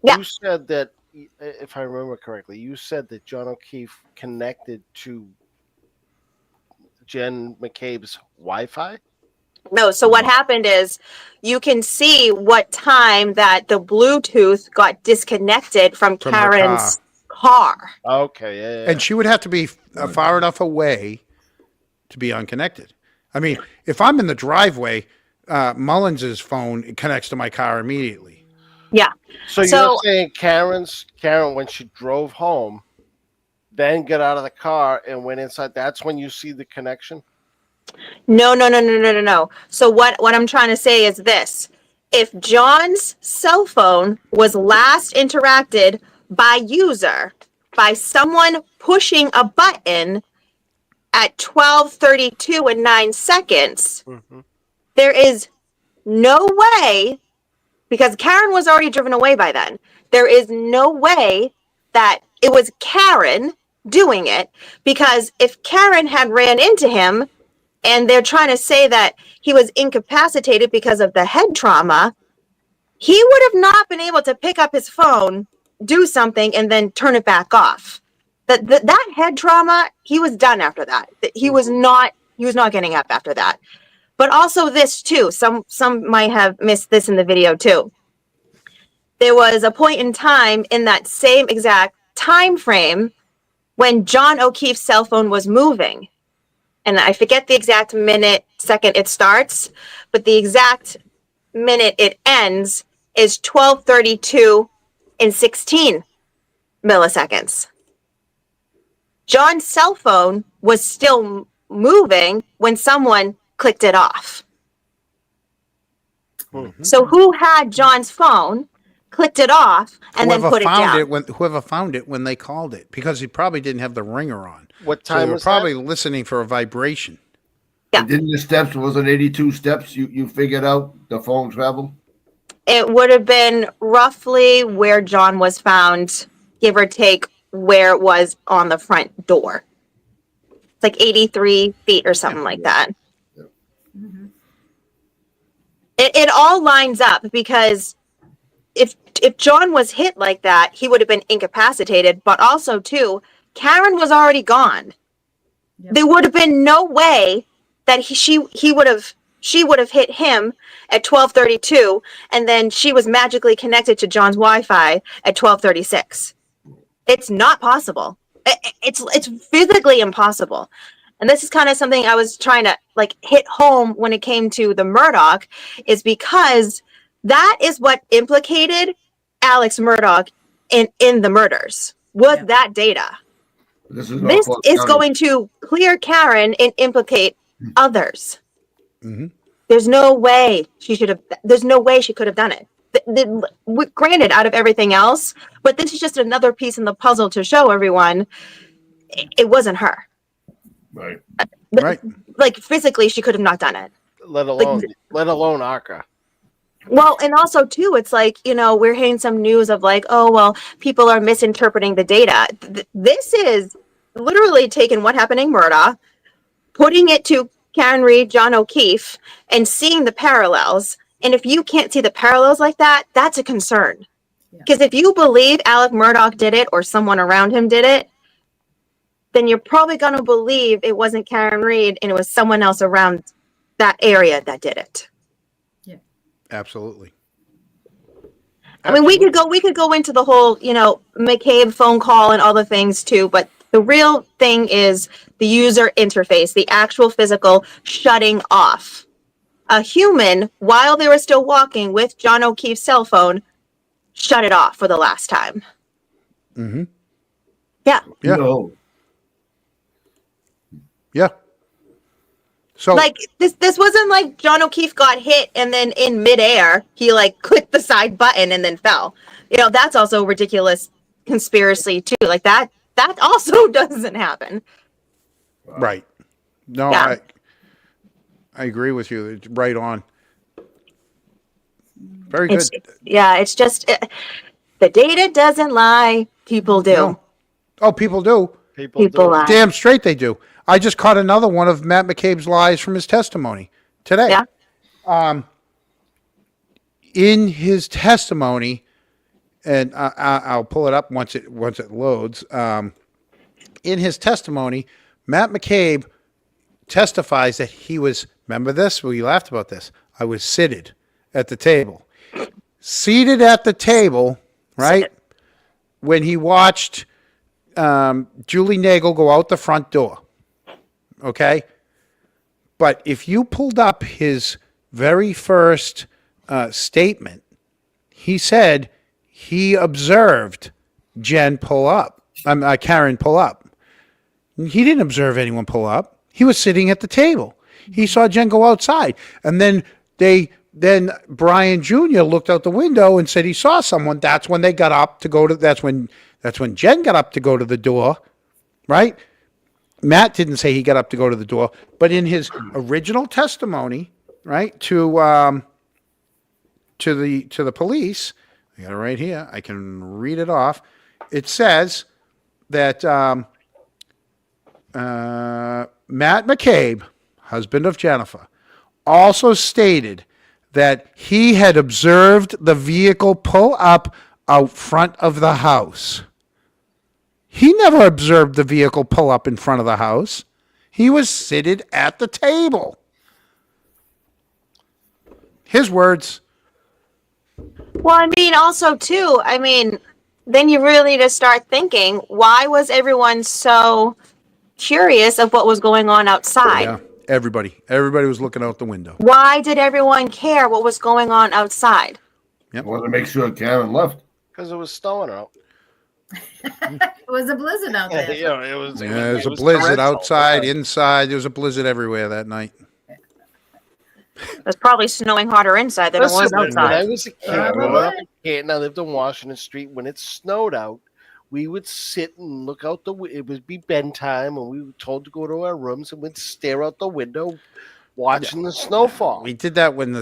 Yeah. You said that, if I remember correctly, you said that John O'Keefe connected to Jen McCabe's Wi-Fi? No, so what happened is you can see what time that the Bluetooth got disconnected from From her Karen's car. Okay, yeah. And she would have to be far enough away to be unconnected. I mean, if I'm in the driveway, Mullins's phone connects to my car immediately. Yeah. So you're saying Karen, when she drove home, then got out of the car and went inside, that's when you see the connection? No. So what I'm trying to say is this. If John's cell phone was last interacted by user, by someone pushing a button at 12:32 and 9 seconds, there is no way, because Karen was already driven away by then, there is no way that it was Karen doing it, because if Karen had ran into him and they're trying to say that he was incapacitated because of the head trauma, he would have not been able to pick up his phone, do something, and then turn it back off. That head trauma, he was done after that. He was not getting up after that. But also this too, some might have missed this in the video too. There was a point in time in that same exact time frame when John O'Keefe's cell phone was moving. And I forget the exact minute, second it starts, but the exact minute it ends is 12:32 and 16 milliseconds. John's cell phone was still moving when someone clicked it off. So who had John's phone, clicked it off, and then put it down? Whoever found it when they called it, because he probably didn't have the ringer on. What So time they were was probably that? listening for a vibration. Yeah. Didn't the steps, was it 82 steps you figured out the phone travel? It would have been roughly where John was found, give or take where it was on the front door. It's like 83 feet or something like that. It all lines up, because if John was hit like that, he would have been incapacitated, but also too, Karen was already gone. Yep. There would have been no way that he would have she would have hit him at 12:32, and then she was magically connected to John's Wi-Fi at 12:36. It's not possible. It's physically impossible. And this is kind of something I was trying to like hit home when it came to the Murdaugh, is because that is what implicated Alex Murdaugh in the murders, was that data. This is going to clear Karen and implicate others. Mm-hmm. There's no way she should have. There's no way she could have done it. Granted, out of everything else, but this is just another piece in the puzzle to show everyone it wasn't her. Right. Right. Like physically, she could have not done it. Let alone Aka. Well, and also too, it's like, you know, we're hearing some news of like, oh, well, people are misinterpreting the data. This is literally taking what happened in Murdaugh, putting it to Karen Read, John O'Keefe, and seeing the parallels. And if you can't see the parallels like that, that's a concern. Because if you believe Alec Murdaugh did it or someone around him did it, then you're probably going to believe it wasn't Karen Read and it was someone else around that area that did it. Absolutely. I mean, we could go into the whole, you know, McCabe phone call and all the things too, but the real thing is the user interface, the actual physical shutting off. A human, while they were still walking with John O'Keefe's cell phone, shut it off for the last time. Mm-hmm. Yeah. Yeah. No. Yeah. So Like this wasn't like John O'Keefe got hit and then in midair he like clicked the side button and then fell. You know, that's also a ridiculous conspiracy too. Like that also doesn't happen. right. No, Yeah. I agree with you. It's right on. Very good. It's just the data doesn't lie. People do. No. Oh, people do. People lie. Damn straight they do. I just caught another one of Matt McCabe's lies from his testimony today. Yeah. In his testimony, and I'll pull it up once it loads. In his testimony, Matt McCabe testifies that he was. Remember this? We laughed about this. I was seated at the table. Seated at the table, right? When he watched Julie Nagel go out the front door. Okay? But if you pulled up his very first statement, he said he observed Karen pull up. He didn't observe anyone pull up. He was sitting at the table. He saw Jen go outside. And then Brian Jr. looked out the window and said he saw someone. That's when they got up to go to, that's when Jen got up to go to the door, right? Matt didn't say he got up to go to the door, but in his original testimony, right, to the police, I got it right here. I can read it off. It says that Matt McCabe, husband of Jennifer, also stated that he had observed the vehicle pull up out front of the house. He never observed the vehicle pull up in front of the house. He was seated at the table. His words. Well, I mean, also too, I mean, then you really need to start thinking, why was everyone so curious of what was going on outside? Yeah, everybody was looking out the window. Why did everyone care what was going on outside? Yep. Wanted to make sure Karen left. Because it was snowing out. It was a blizzard out there. Yeah, it was. There was a blizzard outside, inside. There was a blizzard everywhere that night. It was probably snowing harder inside than it was When I outside. was a kid, growing up in Canton, I lived on Washington Street. When it snowed out, we would sit and look out the. It would be bedtime, and we were told to go to our rooms, and we'd stare out the window, watching the snowfall. We did that when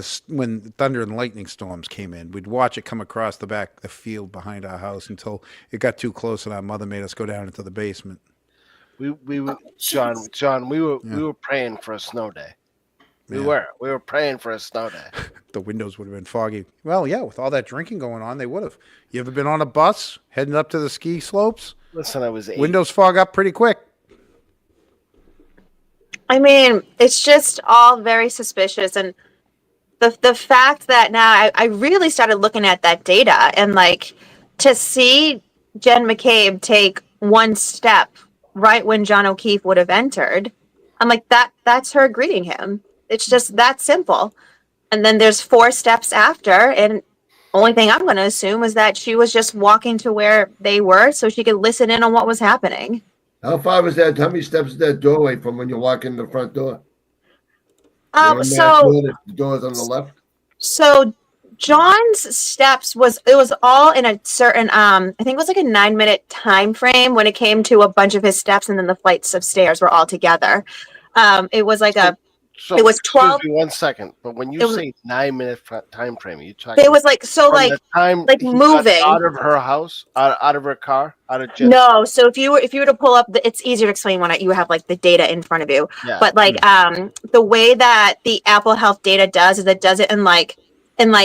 thunder and lightning storms came in. We'd watch it come across the field behind our house until it got too close, and our mother made us go down into the basement. We were John. We were praying for a snow day. We were praying for a snow day. The windows would have been foggy. Well, yeah, with all that drinking going on, they would have. You ever been on a bus heading up to the ski slopes? Listen, I was 8. Windows fog up pretty quick. I mean, it's just all very suspicious. And the fact that now I really started looking at that data and like to see Jen McCabe take one step right when John O'Keefe would have entered, I'm like, that's her greeting him. It's just that simple. And then there's 4 steps after, and only thing I'm going to assume is that she was just walking to where they were so she could listen in on what was happening. How far was that? How many steps is that doorway from when you walk in the front door? You're on that door, the door's on the left. So John's steps was all in a certain I think it was like a 9-minute time frame when it came to a bunch of his steps, and then the flights of stairs were all together. It was like it was 12. Excuse me 1 second, but when you say 9-minute time frame, you talking? It was like from the time like he got moving out of her house, out of her car, out of Jen. No, so if you were to pull up, it's easier to explain when you have like the data in front of you. Yeah. But like the way that the Apple Health data does is it does it in like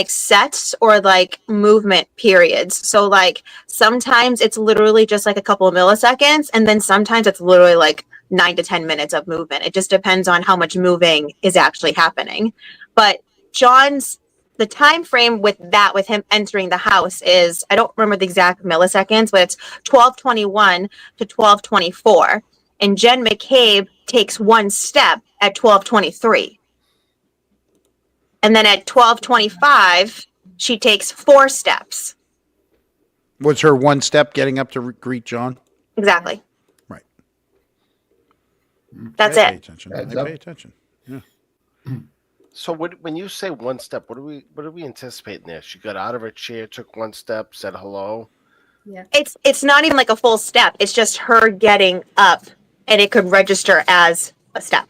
sets or like movement periods. So like sometimes it's literally just like a couple of milliseconds, and then sometimes it's literally like 9 to 10 minutes of movement. It just depends on how much moving is actually happening. But the time frame with him entering the house is, I don't remember the exact milliseconds, but it's 12:21 to 12:24. And Jen McCabe takes one step at 12:23. And then at 12:25, she takes 4 steps. Was her one step getting up to greet John? Exactly. Right. That's I pay it. attention. I pay attention. Yeah. So when you say one step, what are we anticipating there? She got out of her chair, took one step, said hello. Yeah. It's not even like a full step. It's just her getting up, and it could register as a step.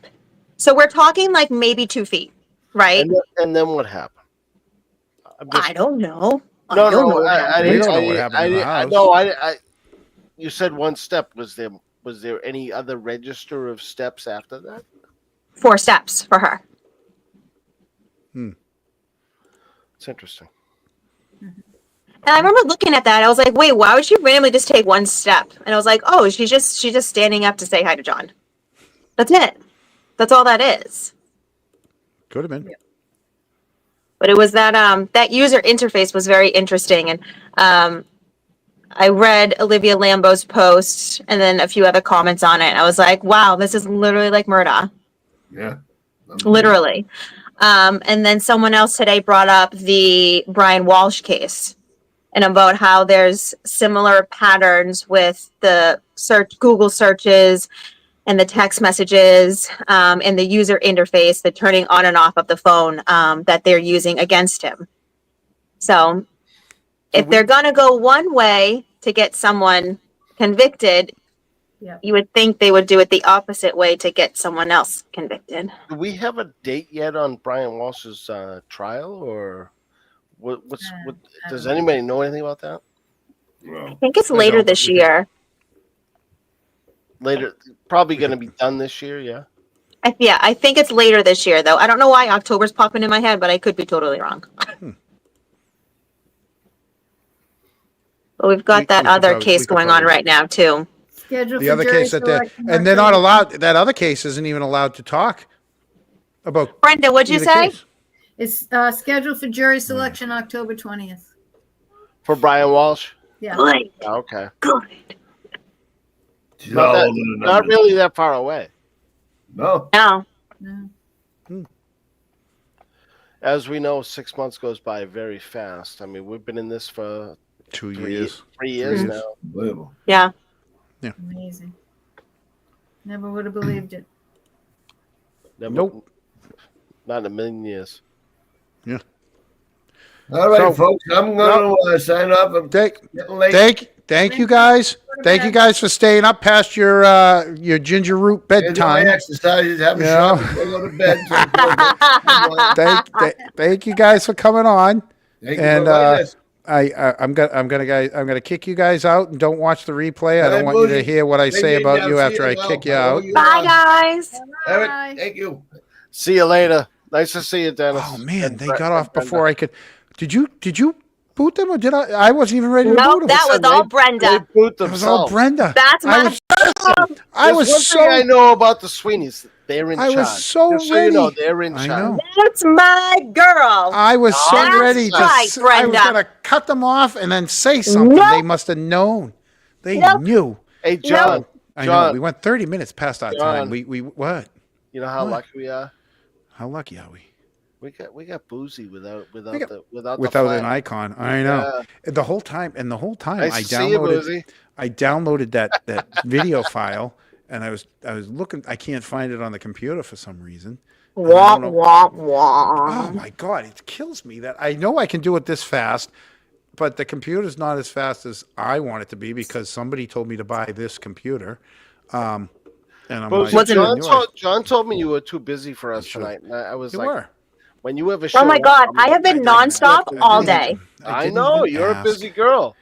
So we're talking like maybe 2 feet, right? And then what happened? I don't know. I don't know what happened in the house. You said one step. Was there any other register of steps after that? 4 steps for her. It's interesting. And I remember looking at that. I was like, wait, why would she randomly just take one step? And I was like, oh, she's just standing up to say hi to John. That's it. That's all that is. Could have been. But it was that user interface was very interesting. And I read Olivia Lambeau's post and then a few other comments on it. I was like, wow, this is literally like Murda. Yeah. Literally. And then someone else today brought up the Brian Walsh case and about how there's similar patterns with the Google searches and the text messages and the user interface, the turning on and off of the phone that they're using against him. So if they're going to go one way to get someone convicted, you would think they would do it the opposite way to get someone else convicted. Do we have a date yet on Brian Walsh's trial, or what? Does anybody know anything about that? I think it's later this year. Later, probably going to be done this year. Yeah. I think it's later this year, though. I don't know why October's popping in my head, but I could be totally wrong. But we've got that other case going on right now, too. Scheduled The for other jury case selection and they're not October- allowed. That other case isn't even allowed to talk about. Brenda, what'd you either say? case. It's scheduled for jury selection October 20th. For Brian Walsh. Yeah. Good. Okay. Good. Not really that far away. No. No. No. As we know, 6 months goes by very fast. I mean, we've been in this for 2 years. 3 years now. Unbelievable. Yeah. Amazing. Never would have believed it. Nope. Not in a million years. Yeah. All right, So- folks. I'm going to sign off. I'm getting late. Thank you guys. Thank you guys for staying up past your ginger root I do my bedtime. exercises, have a Yeah. shower before I go to bed. So I feel good. Thank you guys for coming on. Thank you And for inviting us. I'm gonna kick you guys out and don't watch the replay. I Bye, don't want you to Booty. hear what I Take say it about down. you See after I now. kick you I owe out. you Bye, one. guys. All right, Bye. thank you. See you later. Nice to see you, Dennis. Oh man, And they Brett- got off and Brenda. before I could. Did you boot them or did I? I wasn't even ready to boot Nope, them. that was all They Brenda. boot It was all themselves. Brenda. That's I my was, I There's was one so. thing I know about the Sweeneys. They're in I charge. was so Just so you know, ready. they're in I charge. know. That's my girl. I was so That's ready to. right, I was Brenda. gonna cut them off and then say something. Nope. They must have known. They Nope. knew. Hey, John. I know. John, We went 30 minutes past our time. We what? you know how What? lucky we are. How lucky are we? We got boozy without got- the Without flag. an icon. I know. The whole time Nice I to see you, Boozy. downloaded that video file and I was looking. I can't find it on the computer for some reason. And I Wah, don't know- wah, wah. Oh my god, it kills me that I know I can do it this fast, but the computer's not as fast as I want it to be because somebody told me to buy this computer. And I'm Boozy, like, John told me you were too busy for us tonight. And I was You like, were. when you have a show. Oh my God, I'm I have been nonstop all day. I didn't know even you're ask. a busy girl.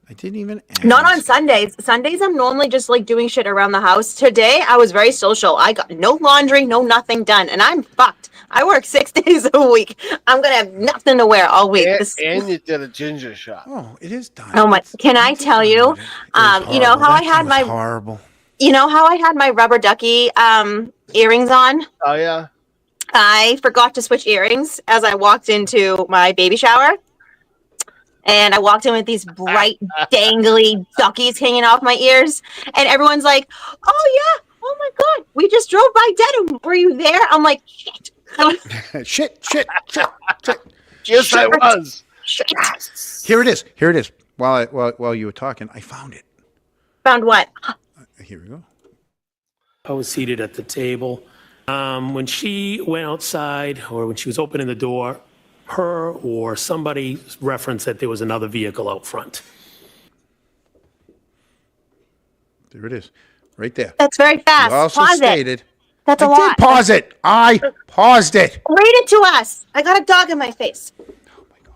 I didn't even ask. Not on Sundays. Sundays, I'm normally just like doing shit around the house. Today, I was very social. I got no laundry, no nothing done, and I'm fucked. I work 6 days a week. I'm gonna have nothing to wear all week. And you did a ginger shot. Oh, it is done. Oh my! Can I tell you? You know how I had my horrible. You know how I had my rubber ducky earrings on? Oh yeah. I forgot to switch earrings as I walked into my baby shower. And I walked in with these bright, dangly duckies hanging off my ears. And everyone's like, oh, yeah. Oh, my God. We just drove by Dedham. Were you there? I'm like, shit. shit. Yes, I was. Shit. Here it is. While you were talking, I found it. Found what? Here we go. I was seated at the table. When she went outside or when she was opening the door, her or somebody referenced that there was another vehicle out front. There it is. Right there. That's very fast. You also Pause stated. it. That's a I lot. did pause it. I paused it. Read it to us. I got a dog in my face. Oh my God.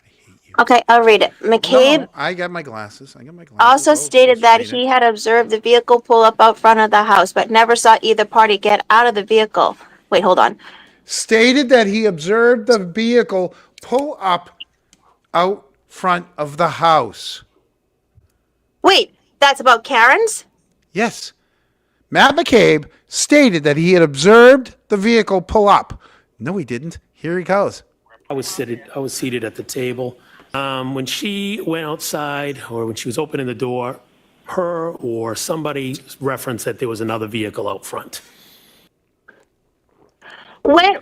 I hate you. Okay, I'll read it. McCabe No, I got my glasses. also Oh, stated that straight he in. had observed the vehicle pull up out front of the house, but never saw either party get out of the vehicle. Wait, hold on. Stated that he observed the vehicle pull up out front of the house. Wait, that's about Karen's? Yes. Matt McCabe stated that he had observed the vehicle pull up. No, he didn't. Here he goes. I was seated at the table. When she went outside or when she was opening the door, her or somebody referenced that there was another vehicle out front. When,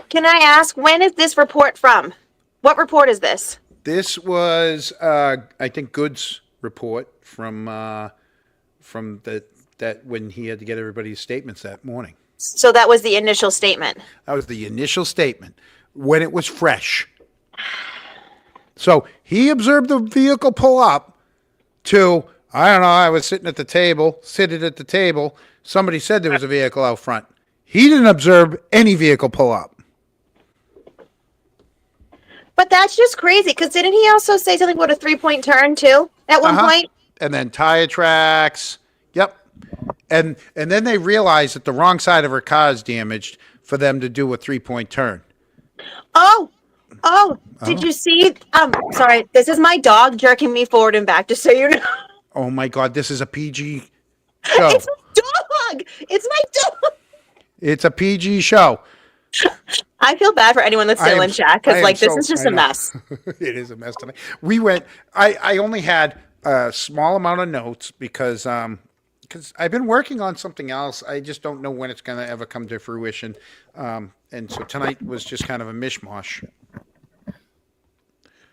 can I ask, when is this report from? What report is this? This was, I think, Good's report from that when he had to get everybody's statements that morning. So that was the initial statement. That was the initial statement when it was fresh. So he observed the vehicle pull up to, I don't know, I was seated at the table. Somebody said there was a vehicle out front. He didn't observe any vehicle pull up. But that's just crazy, because didn't he also say something about a 3-point turn, too, at one point? And then tire tracks. Yep. And then they realized that the wrong side of her car is damaged for them to do a 3-point turn. Oh, did you see? Sorry, this is my dog jerking me forward and back, just so you know. Oh my God, this is a PG show. It's my dog. It's my dog. It's a PG show. I feel bad for anyone that's still in chat, because, like, this is just a know. mess. It is a mess tonight. We went, I only had a small amount of notes because I've been working on something else. I just don't know when it's going to ever come to fruition. And so tonight was just kind of a mishmash.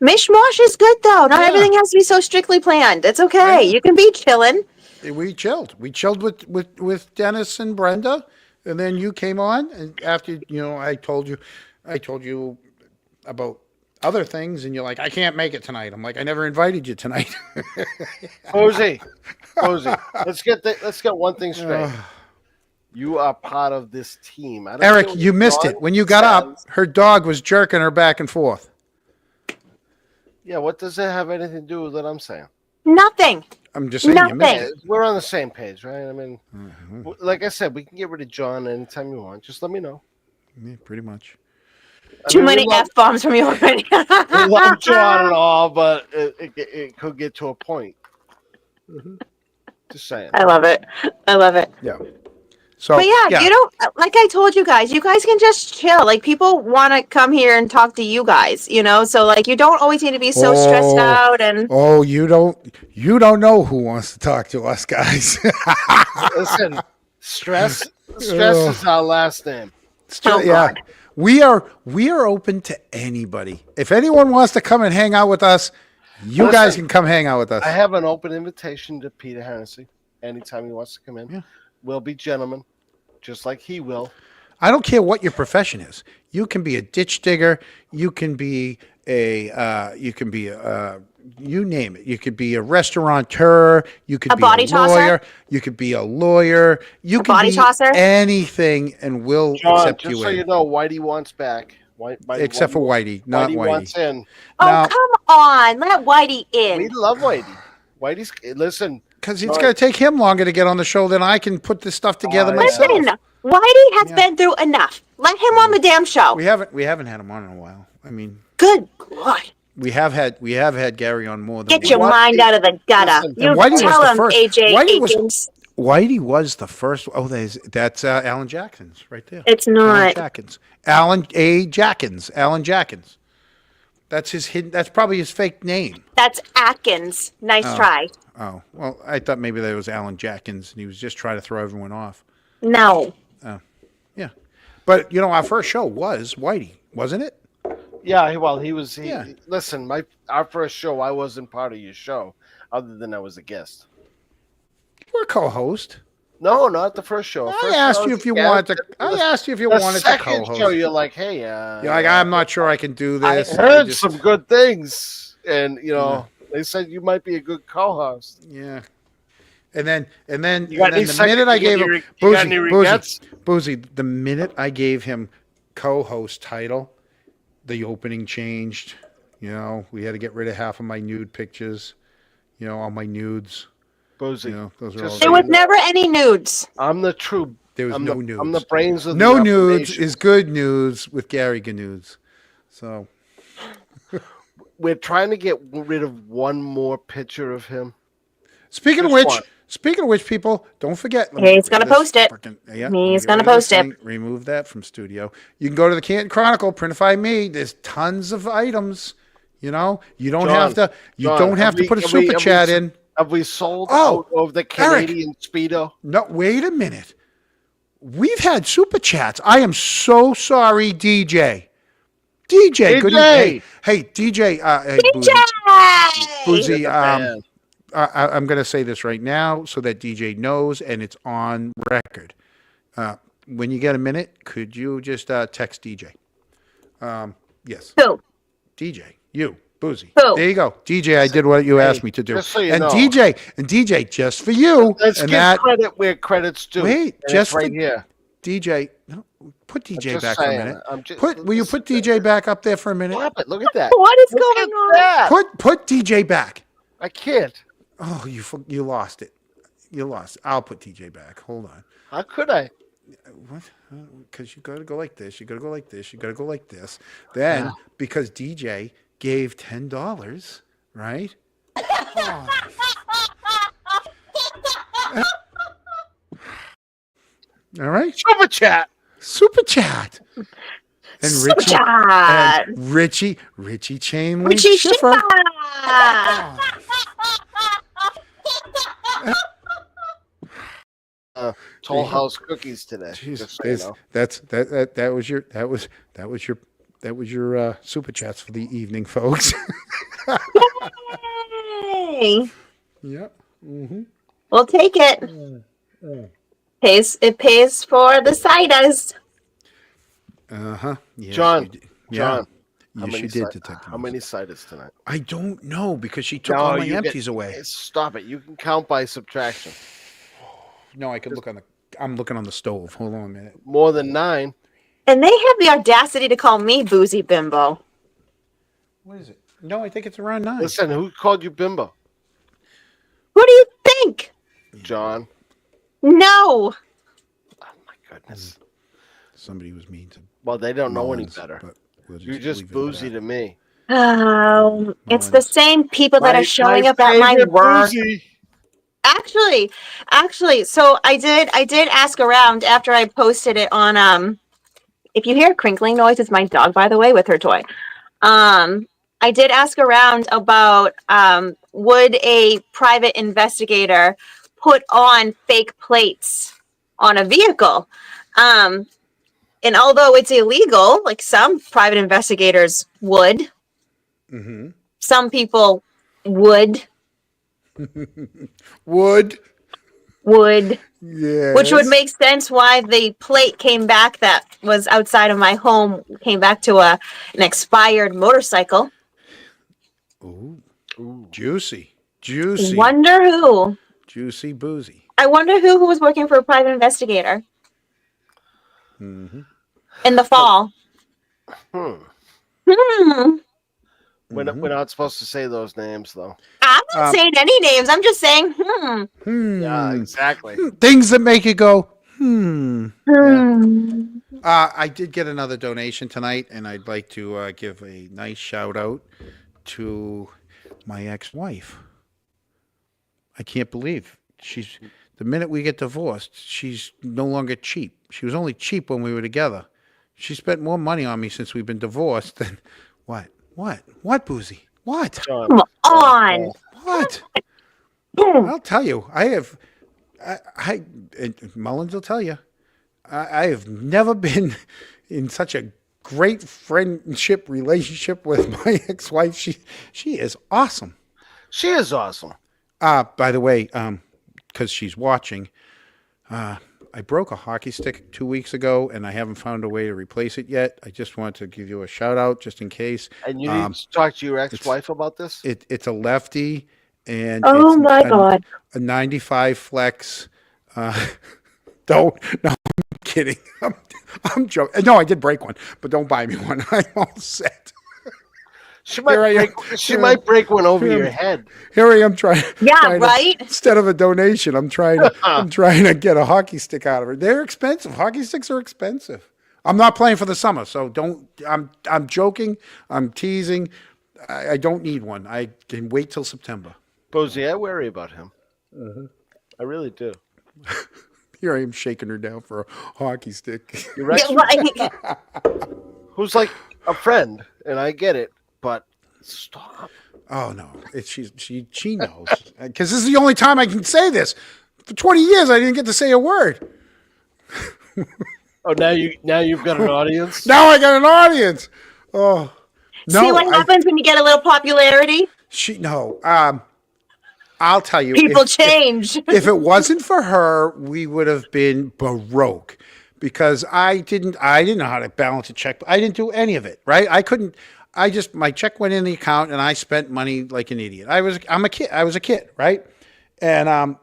Mishmash is good, though. Not everything has to be so strictly planned. It's okay. You can be chilling. We chilled. We chilled with Dennis and Brenda, and then you came on, and after I told you about other things, and you're like, I can't make it tonight. I'm like, I never invited you tonight. Posey, let's get one thing straight. You are part of this team. I don't Eric, care what you missed John it. When you got up, says. her dog was jerking her back and forth. Yeah, what does that have anything to do with what I'm saying? Nothing. I'm just saying you missed Nothing. it. We're on the same page, right? I mean, like I said, we can get rid of John anytime you want. Just let me know. Yeah, pretty much. Too many F-bombs from you already. We love John and all, but it could get to a point. Just saying. I love it. Yeah. So, But yeah, you don't, like I told you guys can just chill. Like people want to come here and talk to you guys, you know? So like you don't always need to be so stressed out and Oh, you don't know who wants to talk to us, guys. Listen, stress is our last name. Oh, yeah. God. We are open to anybody. If anyone wants to come and hang out with us, you guys can come hang out with us. I have an open invitation to Peter Hennessy anytime he wants to come in. Yeah. We'll be gentlemen, just like he will. I don't care what your profession is. You can be a ditch digger. You can be you name it. You could be a restaurateur. You could be body a lawyer. tosser? You could be a lawyer. You can body be tosser? anything, and we'll John, accept just you so in. you know, Whitey wants back. Except for Whitey, not Whitey Whitey. wants in. Oh, Now- come on. Let Whitey We in. love Whitey. Whitey's listen. Because it's going to take him longer to get on the show than I can put this stuff together myself. Listen, Whitey has been through enough. Let him on the damn show. We haven't had him on in a while. I mean, Good God. we have had Gary on more than Get your once. mind out of the gutter. Listen, You Whitey was tell the him, first. AJ Whitey was- Akins. Whitey was the first. Oh, that's Alan Jackins right there. It's Alan not. Jackins. Alan A. Jackins. Alan Jackins. That's his hidden. That's probably his fake name. That's Atkins. Nice try. Oh, well, I thought maybe that was Alan Jackins, and he was just trying to throw everyone off. No. Yeah, but our first show was Whitey, wasn't it? Yeah, well, he was. Yeah. Listen, our first show, I wasn't part of your show, other than I was a guest. We're co-host. No, not the first show. I asked you if you wanted to. I asked you if you The wanted to second co-host. show, you're like, hey, You're like, I'm not sure I can do I this. heard just- some good things, and they said you might be a good co-host. Yeah. And then got any the second- minute I you gave got him any- you got any regrets? Boozy, the minute I gave him co-host title, the opening changed. We had to get rid of half of my nude pictures. All my nudes. Boozy. Those are Just all. There was never any nudes. I'm the true. There was I'm no the, nudes. I'm the brains of No the nudes operation. is good news with Gary Ganudes. So We're trying to get rid of one more picture of him. speaking of Which which, one? people, don't forget. He's gonna this post it. yeah, He's get gonna rid of this post it. thing, remove that from studio. You can go to the Canton Chronicle, Printify Me. There's tons of items. You don't have to. You John, don't have to put a super chat in. Have we sold Oh, out of the Canadian Speedo? No, wait a minute. We've had super chats. I am so sorry, DJ. DJ, good evening. Hey, DJ. Hey, Boozy, Man. I'm going to say this right now so that DJ knows and it's on record. When you get a minute, could you just text DJ? Yes. Who? DJ, you, Boozy. Who? There you go. DJ, I did what you asked me to do. just so you and know. DJ, just for you. Let's and give that credit where credit's due. Wait, and just it's right for- here. DJ, no, put DJ just back for a saying, minute. I'm just- Will you put DJ back up there for a minute? Stop it! Look at that. What is Look going at on? that. Put DJ back. I can't. Oh, you lost it. You lost. I'll put DJ back. Hold on. How could I? What? Because you got to go like this. You got to go like this. You got to go like this. Then, because DJ gave $10, right? All right. Super chat. Super chat. And Super Richie, chat. and Richie Chain Link Richie Schiffer. Schiffer. Toll House cookies today. Jeez, just so you know. that was your super chats for the evening, folks. Yay. Yep. We'll take it. It pays for the ciders. Uh-huh. Yes, John, you did. John, Yeah. how Yes, many you did, ci- Detective. How many ciders tonight? I don't know because she took No, all my you empties get- away. Stop it. You can count by subtraction. No, I could look I'm looking on the stove. Hold on a minute. More than 9. And they have the audacity to call me Boozy Bimbo. What is it? No, I think it's around 9. Listen, who called you bimbo? Who do you think? John. No. Oh my goodness. Somebody was mean to Well, they don't know any Mullins, better. but we'll You're just leave it at boozy that. to me. It's the same people that My- are showing my up at my favorite work. Boozy. Actually, so I did ask around after I posted it on if you hear a crinkling noise, it's my dog, by the way, with her toy. I did ask around about would a private investigator put on fake plates on a vehicle? And although it's illegal, like some private investigators would, some people would, Would. which would Yes. make sense why the plate came back that was outside of my home, came back to an expired motorcycle. Juicy. Juicy. Wonder who? Juicy boozy. I wonder who was working for a private investigator in the fall. Hmm. Hmm. We're not supposed to say those names, though. I'm not saying any names. I'm just saying, Yeah, exactly. Things that make you go, Hmm. I did get another donation tonight, and I'd like to give a nice shout out to my ex-wife. I can't believe the minute we get divorced, she's no longer cheap. She was only cheap when we were together. She spent more money on me since we've been divorced than what, Boozy? What? Come on. What? I'll tell you, and Mullins will tell you, I have never been in such a great friendship relationship with my ex-wife. She is awesome. She is awesome. By the way, because she's watching, I broke a hockey stick 2 weeks ago, and I haven't found a way to replace it yet. I just want to give you a shout out just in case. And you need to talk to your ex-wife about this? It's a lefty, and Oh it's my God. a 95 flex. No, I'm kidding. I'm joking. No, I did break one, but don't buy me one. I'm all set. She might break one over your head. Here I am trying. Yeah, right? Instead of a donation, I'm trying to get a hockey stick out of her. They're expensive. Hockey sticks are expensive. I'm not playing for the summer, so don't. I'm joking. I'm teasing. I don't need one. I can wait till September. Bozy, I worry about him. I really do. Here I am shaking her down for a hockey stick. Your ex, Yeah, right. who's like a friend, and I get it, but stop. Oh no, she knows because this is the only time I can say this. For 20 years, I didn't get to say a word. Oh, now you've got an audience. Now I got an audience. Oh no! See what happens when you get a little popularity? I'll tell you. People change. If it wasn't for her, we would have been baroque because I didn't know how to balance a check. I didn't do any of it, right? I couldn't. My check went in the account and I spent money like an idiot. I'm a kid. I was a kid, right? So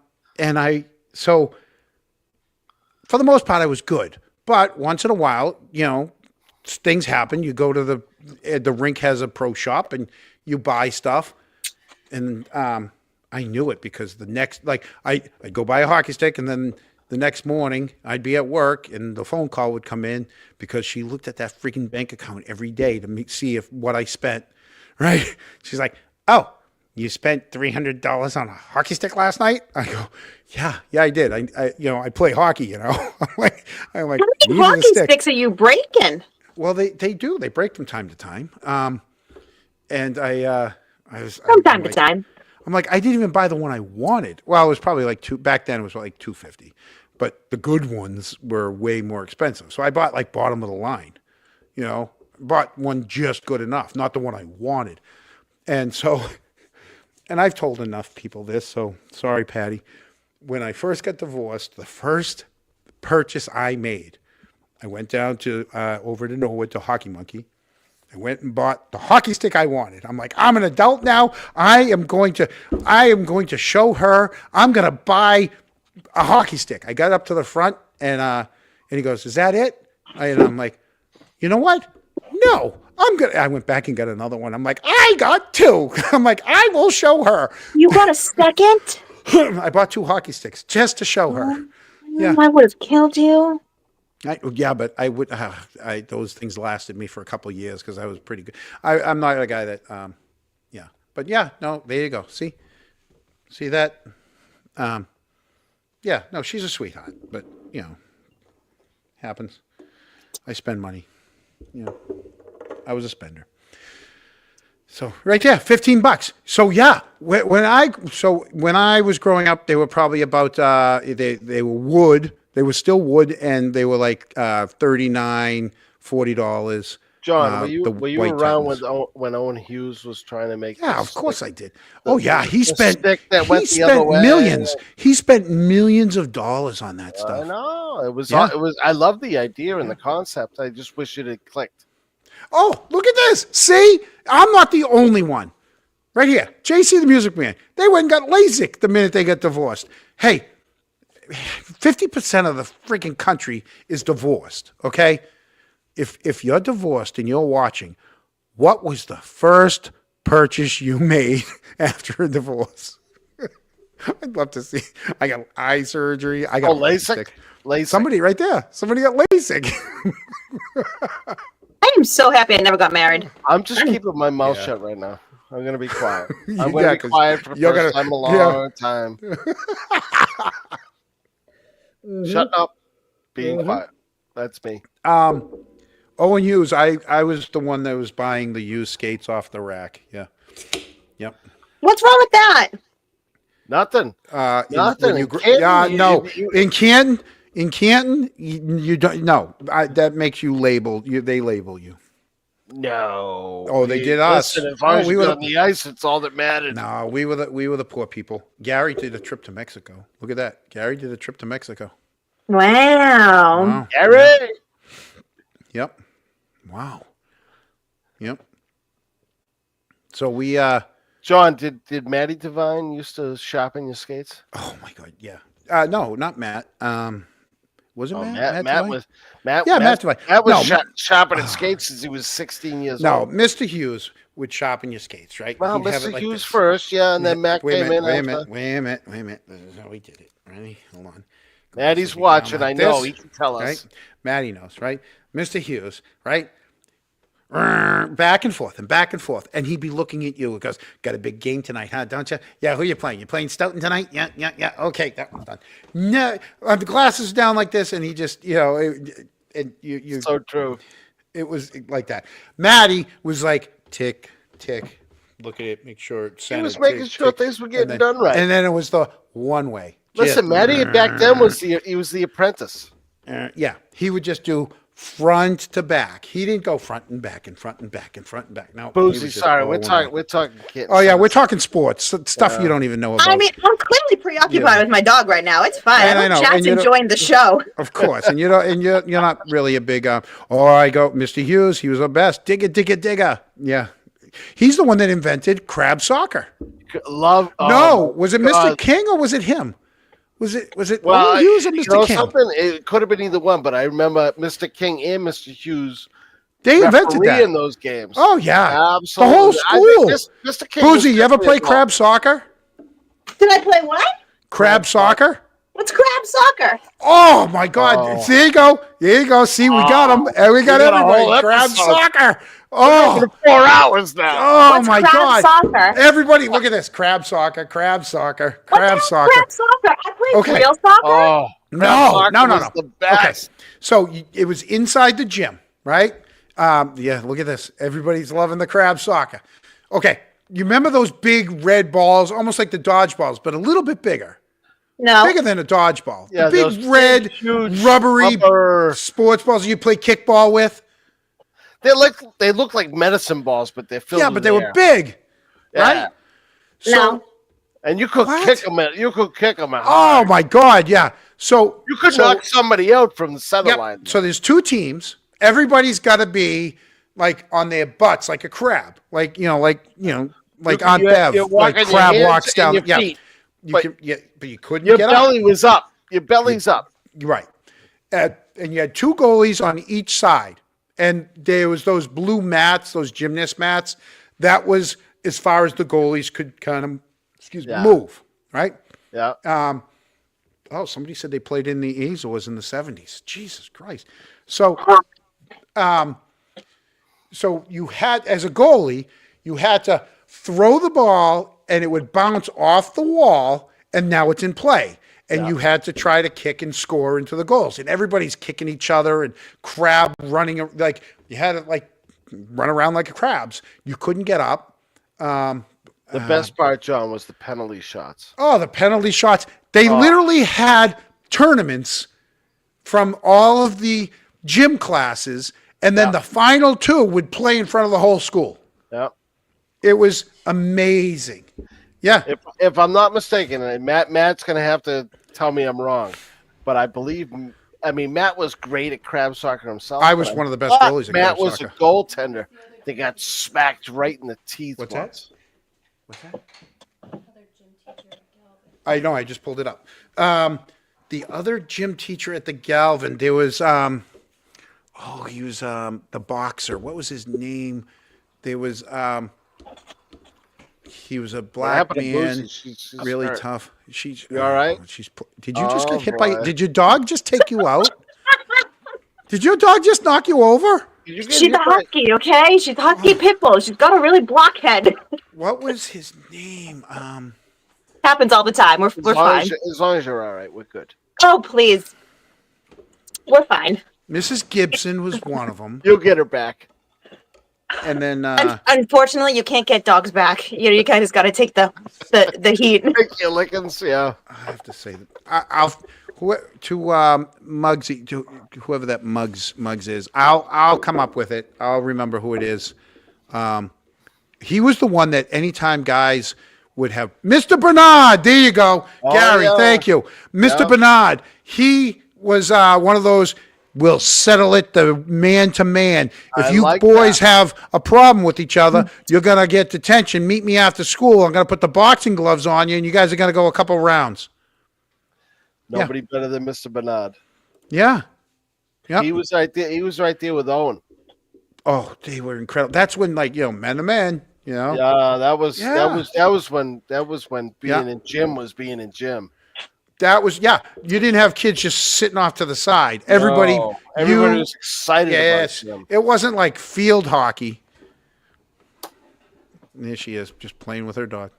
for the most part, I was good. But once in a while, things happen. You go to the rink has a pro shop and you buy stuff. And I knew it because I'd go buy a hockey stick and then the next morning I'd be at work and the phone call would come in because she looked at that freaking bank account every day to see what I spent, right? She's like, "Oh, you spent $300 on a hockey stick last night?" I go, yeah, I did. I play hockey, I'm like, How many "These are the hockey sticks are you breaking? Well, they do. They break from time to time. And I was From time to time. I'm like, I didn't even buy the one I wanted. Well, it was probably like back then it was like $250, but the good ones were way more expensive. So I bought like bottom of the line, bought one just good enough, not the one I wanted. And so, and I've told enough people this, so sorry, Patty. When I first got divorced, the first purchase I made, I went down to over to Norwood to Hockey Monkey. I went and bought the hockey stick I wanted. I'm like, I'm an adult now. I am going to show her. I'm going to buy a hockey stick. I got up to the front and he goes, "Is that it?" And I'm like, "You know what? No, I went back and got another one. I'm like, "I got two." I'm like, "I will show her." You got a second? I bought 2 hockey sticks just to show her. Yeah. I would have killed you. But I would. Those things lasted me for a couple of years because I was pretty good. I'm not a guy that. But yeah, no. There you go. See that. Yeah, no, she's a sweetheart, but happens. I spend money. I was a spender. So right there, $15. So yeah, when I was growing up, they were probably about they were wood. They were still wood, and they were like $39, $40. John, were you white around Titans. when Owen Hughes was trying to make? Yeah, this of course stick? I did. Oh yeah, he the spent stick that went he the other spent way. millions. He spent millions of dollars on that I stuff. know it was. Yeah. It was. I love the idea and the concept. I just wish it had clicked. Oh, look at this. See? I'm not the only one. Right here. JC the Music Man. They went and got LASIK the minute they got divorced. Hey, 50% of the freaking country is divorced, okay? If you're divorced and you're watching, what was the first purchase you made after a divorce? I'd love to see. I got eye surgery. I got LASIK. LASIK. Somebody right there. Somebody got LASIK. I am so happy I never got married. I'm just keeping my mouth shut right now. I'm gonna be quiet. I'm gonna Yeah, be 'cause quiet for the you're first gonna- time in a long time. Shut up. Being quiet. That's me. Owen Hughes, I was the one that was buying the used skates off the rack. Yeah. Yep. What's wrong with that? Nothing. Nothing. When In Canton, no. you- In Canton, you don't. No, that makes you label. They label you. No. Oh, they did us. Listen, as long Oh, as we you were got on the ice, it's all that mattered. No, we were the poor people. Gary did a trip to Mexico. Look at that. Gary did a trip to Mexico. Wow. Wow. Gary. Yep. Wow. Yep. So we. John, did Maddie Devine used to shop in your skates? Oh my God. Yeah. No, not Matt. Was it Oh, Matt? Matt Devine? was Matt. Yeah, Matt, Matt Devine. Matt was No, shopping at skates since he was 16 years No, old. Mr. Hughes would shop in your skates, right? Well, He'd have it Mr. like Hughes this. first, yeah, and then Matt Wait a came minute, in wait a after. minute, wait a minute, wait a minute. This is how he did it. Ready? Hold on. Maddie's Down watching. like I know. this, He can tell us. Right? Maddie knows, right? Mr. Hughes, right? Back and forth and back and forth. And he'd be looking at you. He goes, got a big game tonight, huh? Don't you? Yeah, who you playing? You playing Stoughton tonight? Yeah. Okay, that one's done. No, the glasses down like this, and he just, and you. So true. It was like that. Maddie was like, tick, tick. Look at it, make sure it's centered. He was making tick, sure tick. things were And getting then- done right. And then it was the one way. Listen, Maddie back then was the apprentice. Yeah, he would just do front to back. He didn't go front and back and front and back and front and back. No, he was Boozy, just sorry, all we're one talking. way. We're talking kids. Oh yeah, we're talking sports stuff you don't even know about. I mean, I'm clearly preoccupied with my dog right now. It's fine. And I I know, hope Chad's and you don't- enjoying the show. Of course, and you're not really a big. I go, Mr. Hughes. He was the best. Digger. Yeah, he's the one that invented crab soccer. Love. No, was it Mr. God. King or was it him? Was it Well, Owen Hughes or you Mr. know King? something? It could have been either one, but I remember Mr. King and Mr. Hughes. They invented that. in those games. Oh yeah, Absolutely. the whole I think school. Mr. King was Boozy, you ever definitely play involved. crab soccer? Did I play what? Crab soccer? What's crab soccer? Oh my God! There you go. There you go. See, we got them. And we got We got a whole everybody. Crab episode. soccer. Oh, For 4 hours now. oh What's my crab God! soccer? Everybody, look at this. Crab soccer. Crab soccer. Crab soccer. Crab soccer. I played Okay. real soccer. Oh, No, soccer no. was the best. Okay, so it was inside the gym, right? Yeah, look at this. Everybody's loving the crab soccer. Okay, you remember those big red balls, almost like the dodgeballs, but a little bit bigger. No. Bigger than a dodgeball. Yeah, the big those red, huge rubbery rubber- sports balls you play kickball with. They look like medicine balls, but they're filled. Yeah, with but they were air. big, Yeah. right? So, No. And you could What? kick them. You could kick them out. oh my God, yeah. So You could so- knock somebody out from the center Yep. line. So there's two teams. Everybody's got to be like on their butts, like a crab, like like Aunt Bev, you're like walking your crab hands walks and down. your Yeah, feet, you but can, yeah, but you couldn't Your get belly was up. Your belly's up. up. Right, and you had two goalies on each side, and there was those blue mats, those gymnast mats. That was as far as the goalies could kind of, Yeah. move. Right. Yeah. Oh, somebody said they played in the Azores in the 70s. Jesus Christ. So, so you had, as a goalie, you had to throw the ball and it would bounce off the wall and now it's in play. And you had to try to kick and score into the goals, and everybody's kicking each other and crab running like you had to like run around like crabs. You couldn't get up. The best part, John, was the penalty shots. Oh, the penalty shots! They literally had tournaments from all of the gym classes, and then the final two would play in front of the whole school. Yeah. It was amazing. Yeah. If I'm not mistaken, and Matt's going to have to tell me I'm wrong, but I believe, Matt was great at crab soccer himself. I was one of the best goalies at Matt crab was soccer. a goaltender. They got smacked right in the teeth What's once. What's that? I know, I just pulled it up. The other gym teacher at the Galvin, there was, he was the boxer. What was his name? There was, he was a black happened to man, Lucy? She's really hurt. tough. She's You all right? Did you just Oh, get hit by? boy. Did your dog just take you out? Did your dog just knock you over? Did you get She's hit a by- husky, okay? She's a husky pit bull. She's got a really block head. What was his name? Happens all the time. We're fine. As long as you're all right, we're good. Oh, please. We're fine. Mrs. Gibson was one of them, You'll get her back. and then Unfortunately, you can't get dogs back. You guys got to take the heat. Take your lickings, yeah. I have to say that to Muggsy, to whoever that Muggs is, I'll come up with it. I'll remember who it is. He was the one that anytime guys would have Mr. Bernard. There you go, Gary. yeah. Thank you, Mr. Yeah. Bernard. He was one of those. We'll settle it the man to man. If I you like boys that. have a problem with each other, you're gonna get detention. Meet me after school. I'm gonna put the boxing gloves on you, and you guys are gonna go a couple rounds. Nobody better than Mr. Bernard. Yeah. Yep. He was right there. He was right there with Owen. Oh, they were incredible. That's when, like, men to men. Yeah, that was when being Yeah. in gym was being in gym. That was You didn't have kids just sitting off to the side. Everybody, No, everybody was excited yes, about gym. it wasn't like field hockey. There she is, just playing with her dog.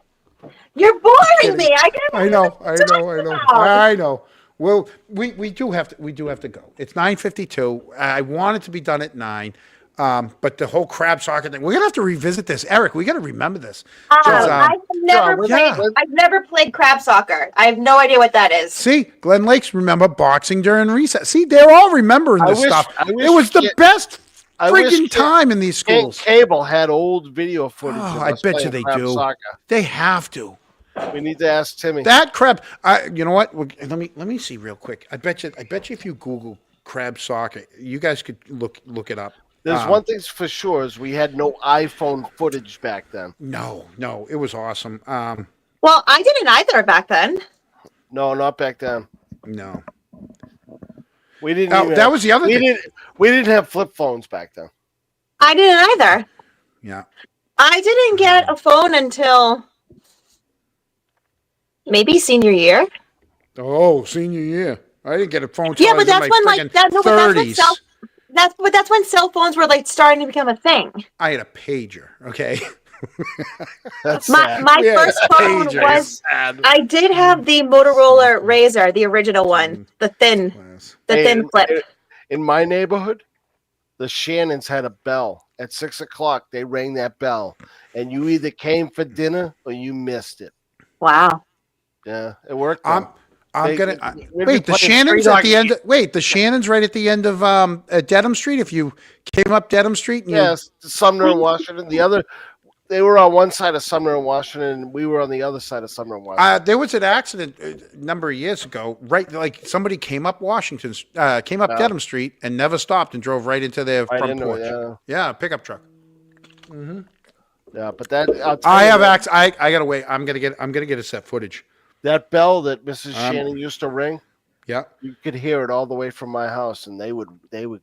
You're boring me. I know. Well, we do have to go. It's 9:52. I want it to be done at 9. But the whole crab soccer thing, we're gonna have to revisit this. Eric, we gotta remember this. 'Cause, I've never played crab soccer. I have no idea what that is. See, Glen Lakes remember boxing during recess. See, they're all remembering this stuff. It was the best freaking time in these schools. Cable had old video footage. of I us bet you playing they crab do. Soccer. They have to. We need to ask Timmy. That crab. You know what? Let me see real quick. I bet you if you Google crab soccer, you guys could look it up. There's one thing for sure is we had no iPhone footage back then. No, it was awesome. Well, I didn't either back then. No, not back then. No. We didn't. Oh, even that have- was the other thing. We didn't have flip phones back then. I didn't either. Yeah. I didn't get a phone until maybe senior year. Oh, senior year. I didn't get a phone. Till Yeah, I was but in that's my when friggin' that's when cell phones were like starting to become a thing. I had a pager. Okay. That's My sad. my Yeah, first phone pager. was Sad. I did have the Motorola Razr, the original one, the thin Hey, flip. In my neighborhood, the Shannons had a bell at 6 o'clock. They rang that bell, and you either came for dinner or you missed it. Wow. Yeah, it worked. I'm They- gonna we'd be wait. The playing Shannon's street at the hockey. end. Wait, the Shannon's right at the end of Dedham Street. If you came up Dedham Street, and Yes, Sumner and Washington. The other, they were on one side of Sumner and Washington, and we were on the other side of Sumner and Washington. there was an accident a number of years ago. Right, like somebody came up Dedham Street and never stopped and drove right into their Right front into porch. it, Yeah, pickup truck. Yeah, but that I'll tell I you have what, access. I gotta wait. I'm gonna get a set footage. that bell that Mrs. Shannon used to ring. Yeah. You could hear it all the way from my house, and they would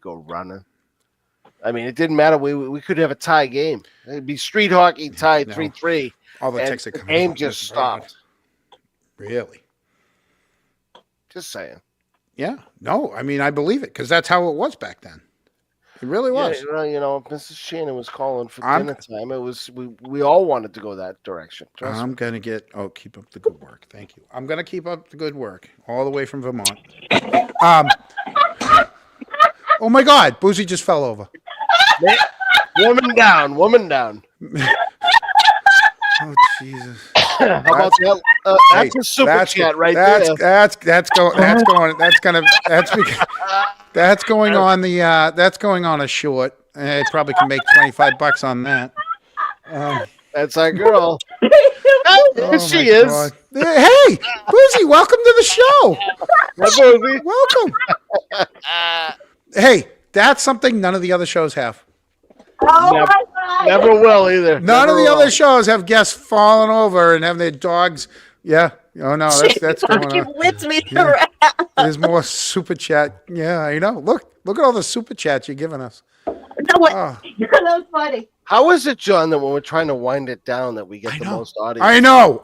go running. I mean, it didn't matter. We could have a tie game. It'd be street hockey tied 3-3. All the and texts that the come game in. just stopped. Really? Just saying. Yeah. No, I mean I believe it because that's how it was back then. It really was. Yeah, well, if Mrs. Shannon was calling for I'm- dinner time, it was we all wanted to go that direction. Trust me. I'm gonna keep up the good work. Thank you. I'm gonna keep up the good work all the way from Vermont. Oh my God, Boozy just fell over. Woman down, woman down. Oh Jesus! How about that? That's a super chat right there. That's going on a short. I probably can make $25 on that. That's our girl. There she my is. God. Hey, Boozy, welcome to the show. Hi, Boozy. Welcome. Hey, that's something none of the other shows have. Oh Never- my God. Never will either. None of Never the will. other shows have guests falling over and have their dogs. Yeah. Oh no, that's going You on. whipped me around. There's more super chat. Yeah, I know. Look at all the super chats you're giving us. No, what? Oh. That was funny. How is it, John, that when we're trying to wind it down, that we get the most audience? I know.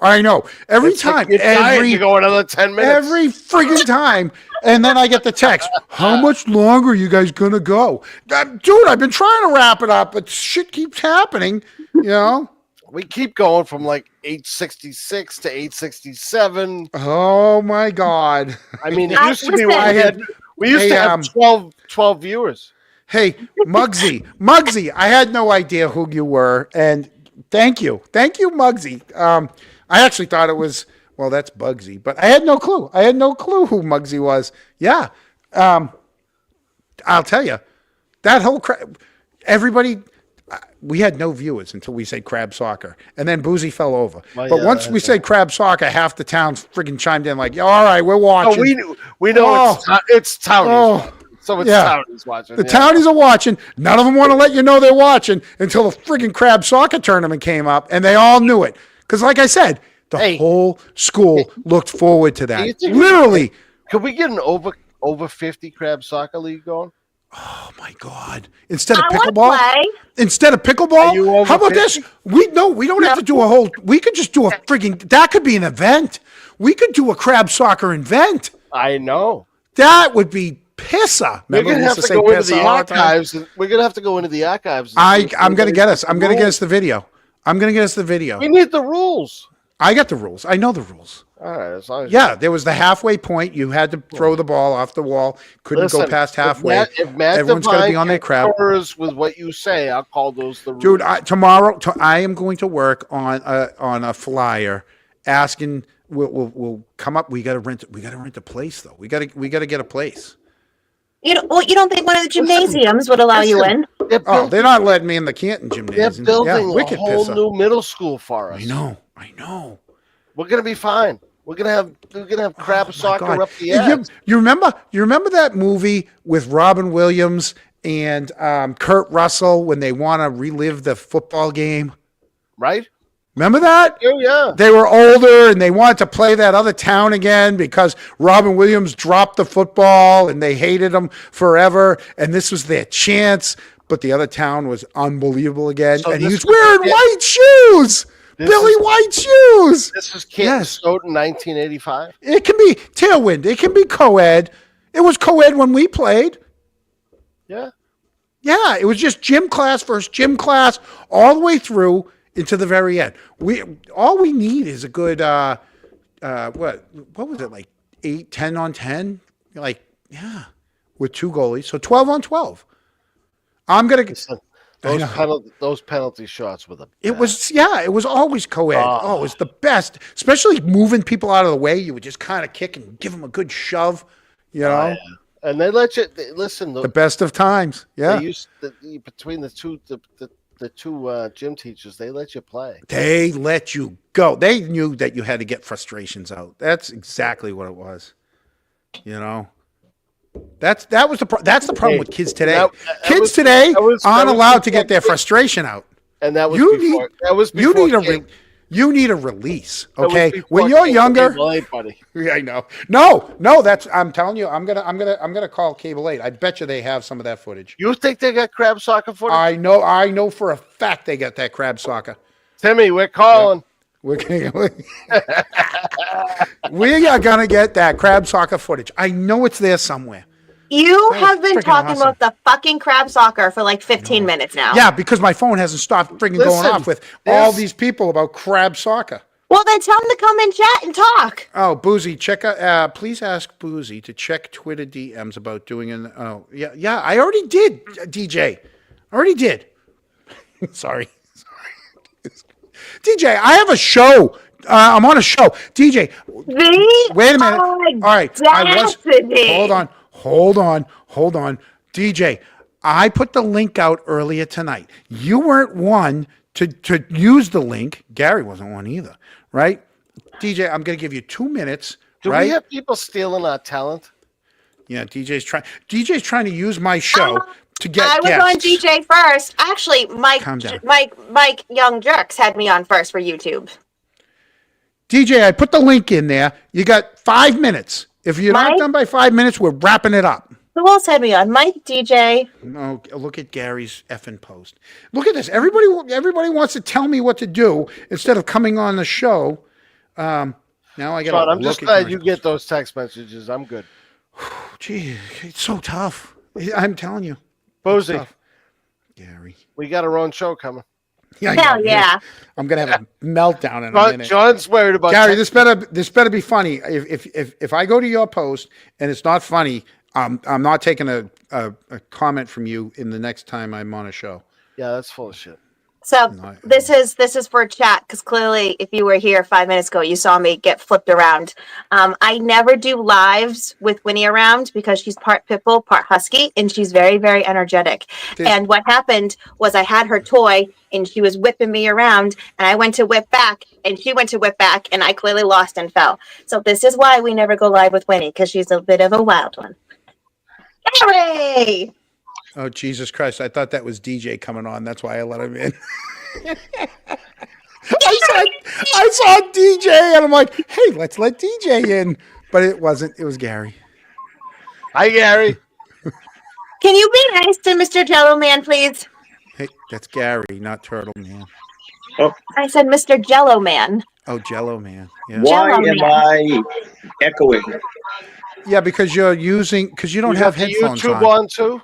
Every It's like time, you're dying to every go another 10 minutes. every friggin' time, and then I get the text. How much longer are you guys gonna go? Dude, I've been trying to wrap it up, but shit keeps happening. You know. We keep going from like 866 to 867. Oh my God. I mean, it I- used to be listen. we used to have 12 viewers. Hey, Muggsy, I had no idea who you were, and thank you, Muggsy. I actually thought it was, well, that's Bugsy, but I had no clue. Who Muggsy was. Yeah, I'll tell you, that whole everybody. We had no viewers until we said crab soccer, and then Boozy fell over. Well, but yeah, once we said crab soccer, half the town friggin' chimed in like, "All right, we're watching." Oh, we know it's townies. Oh. So it's Yeah. townies watching. The yeah. townies are watching. None of them want to let you know they're watching until the friggin' crab soccer tournament came up, and they all knew it. Because, like I said, the Hey. whole school looked forward to Do you that. think- Literally. Could we get an over 50 crab soccer league going? Oh my God! Instead of I want to pickleball, play. instead of Are you pickleball, over how about 50? this? We don't have to do a whole. We could just do a friggin'. That could be an event. We could do a crab soccer event. I know. That would be pissa. We're Remember gonna we have used to say go into pissa the all the time? archives. We're gonna have to go into the archives. and see if I'm gonna anybody get us. put I'm the gonna get us rules. the video. I'm gonna get us the video. We need the rules. I got the rules. I know the rules. All right, as long as Yeah, there was the halfway point. You had to throw the ball off the wall. Couldn't Listen, go past halfway. If Matt Everyone's got to be Devine on their crap. concurs with what you say, I'll call those the rules. Dude, tomorrow I am going to work on a flyer asking. We'll come up. We got to rent. We got to rent a place though. We got to get a place. You don't think one of the gymnasiums would allow you in? Oh, they're not letting me in the Canton They're gymnasium. building Yeah, a wicked whole pisser. new middle school for us. I know. We're gonna be fine. We're gonna have crab Oh, my soccer God. up the ass. You remember that movie with Robin Williams and Kurt Russell when they want to relive the football game? Right? Remember that? Oh yeah. They were older and they wanted to play that other town again because Robin Williams dropped the football and they hated him forever. And this was their chance, but the other town was unbelievable again. So and he this was wearing was- white shoes. This Billy is- White shoes. This is Canton Yes. Stoughton 1985. It can be Tailwind. It can be co-ed. It was co-ed when we played. Yeah. Yeah, it was just gym class versus gym class all the way through into the very end. All we need is a good what was it, like 8-10 on 10? Like, yeah, with two goalies. So 12 on 12. I'm gonna Those penalty shots were the it was always co-ed. Oh, it was the best. Especially moving people out of the way. You would just kind of kick and give them a good shove, you know? and they let you listen. The best of times. Yeah. They used between the two gym teachers, they let you play. They let you go. They knew that you had to get frustrations out. That's exactly what it was. You know, that's the problem with kids today. Kids today aren't allowed to get their frustration out. And that was You before. need- that was You before need King- you need a release. that was Okay, before when you're King younger. Cable Eight, buddy. Yeah, I know. No. That's. I'm telling you. I'm gonna call Cable 8. I bet you they have some of that footage. You think they got crab soccer footage? I know for a fact they got that crab soccer. Timmy, we're calling. We are gonna get that crab soccer footage. I know it's there somewhere. You That was have been freaking talking awesome. about the fucking crab soccer for like 15 minutes now. Yeah, because my phone hasn't stopped freaking going Listen, off with all this- these people about crab soccer. Well, then tell them to come and chat and talk. Oh, Boozy, check out. Please ask Boozy to check Twitter DMs about doing an. Oh, yeah. I already did, DJ. I already did. Sorry. DJ, I have a show. I'm on a show. DJ, wait a minute. All right. Hold on. DJ, I put the link out earlier tonight. You weren't one to use the link. Gary wasn't one either, right? DJ, I'm going to give you 2 minutes. Do right? we have people stealing our talent? Yeah, DJ's trying to use my show to get I was guests. on DJ first. Actually, Calm down. Mike Young Jerks had me on first for YouTube. DJ, I put the link in there. You got 5 minutes. If you're not Mike? done by 5 minutes, we're wrapping it up. Who else had me on? Mike, DJ. No, look at Gary's effing post. Look at this. Everybody wants to tell me what to do instead of coming on the show. Now I got Sean, to I'm just look glad at you get those text messages. I'm good. Gee, it's so tough. I'm telling you. Boozy, Tough. Gary. we got our own show coming. Yeah, Hell yeah. I'm gonna have a meltdown in a minute. John's worried about Gary, this better be funny. If I go to your post and it's not funny, I'm not taking a comment from you in the next time I'm on a show. Yeah, that's full of shit. So this is for chat because clearly, if you were here 5 minutes ago, you saw me get flipped around. I never do lives with Winnie around because she's part pitbull, part husky, and she's very, very energetic. And what happened was I had her toy, and she was whipping me around, and I went to whip back, and she went to whip back, and I clearly lost and fell. So this is why we never go live with Winnie because she's a bit of a wild one. Gary! Oh, Jesus Christ. I thought that was DJ coming on. That's why I let him in. I saw DJ and I'm like, hey, let's let DJ in. But it wasn't. It was Gary. Hi, Gary. Can you be nice to Mr. Jello Man, please? Hey, that's Gary, not Turtle Man. I said Mr. Jello Man. Oh, Jello Man. Yeah. Why Jello am Man. I echoing? Yeah, because you don't have got the headphones YouTube on. on too?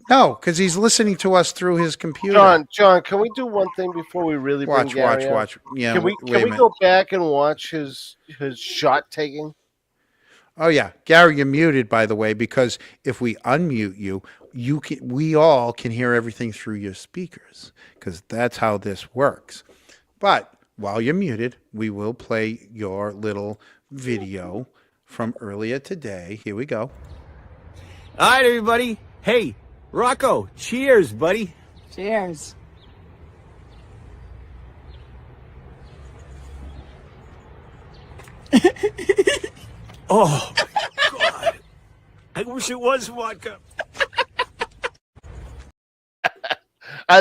No, because he's listening to us through his computer. John, can we do one thing before we really bring Gary on? Yeah, Can we wait a minute. go back and watch his shot taking? Oh yeah, Gary, you're muted, by the way, because if we unmute you, we all can hear everything through your speakers, because that's how this works. But while you're muted, we will play your little video from earlier today. Here we go. All right, everybody. Hey, Rocco, cheers, buddy. Cheers. Oh, my God. I wish it was vodka. I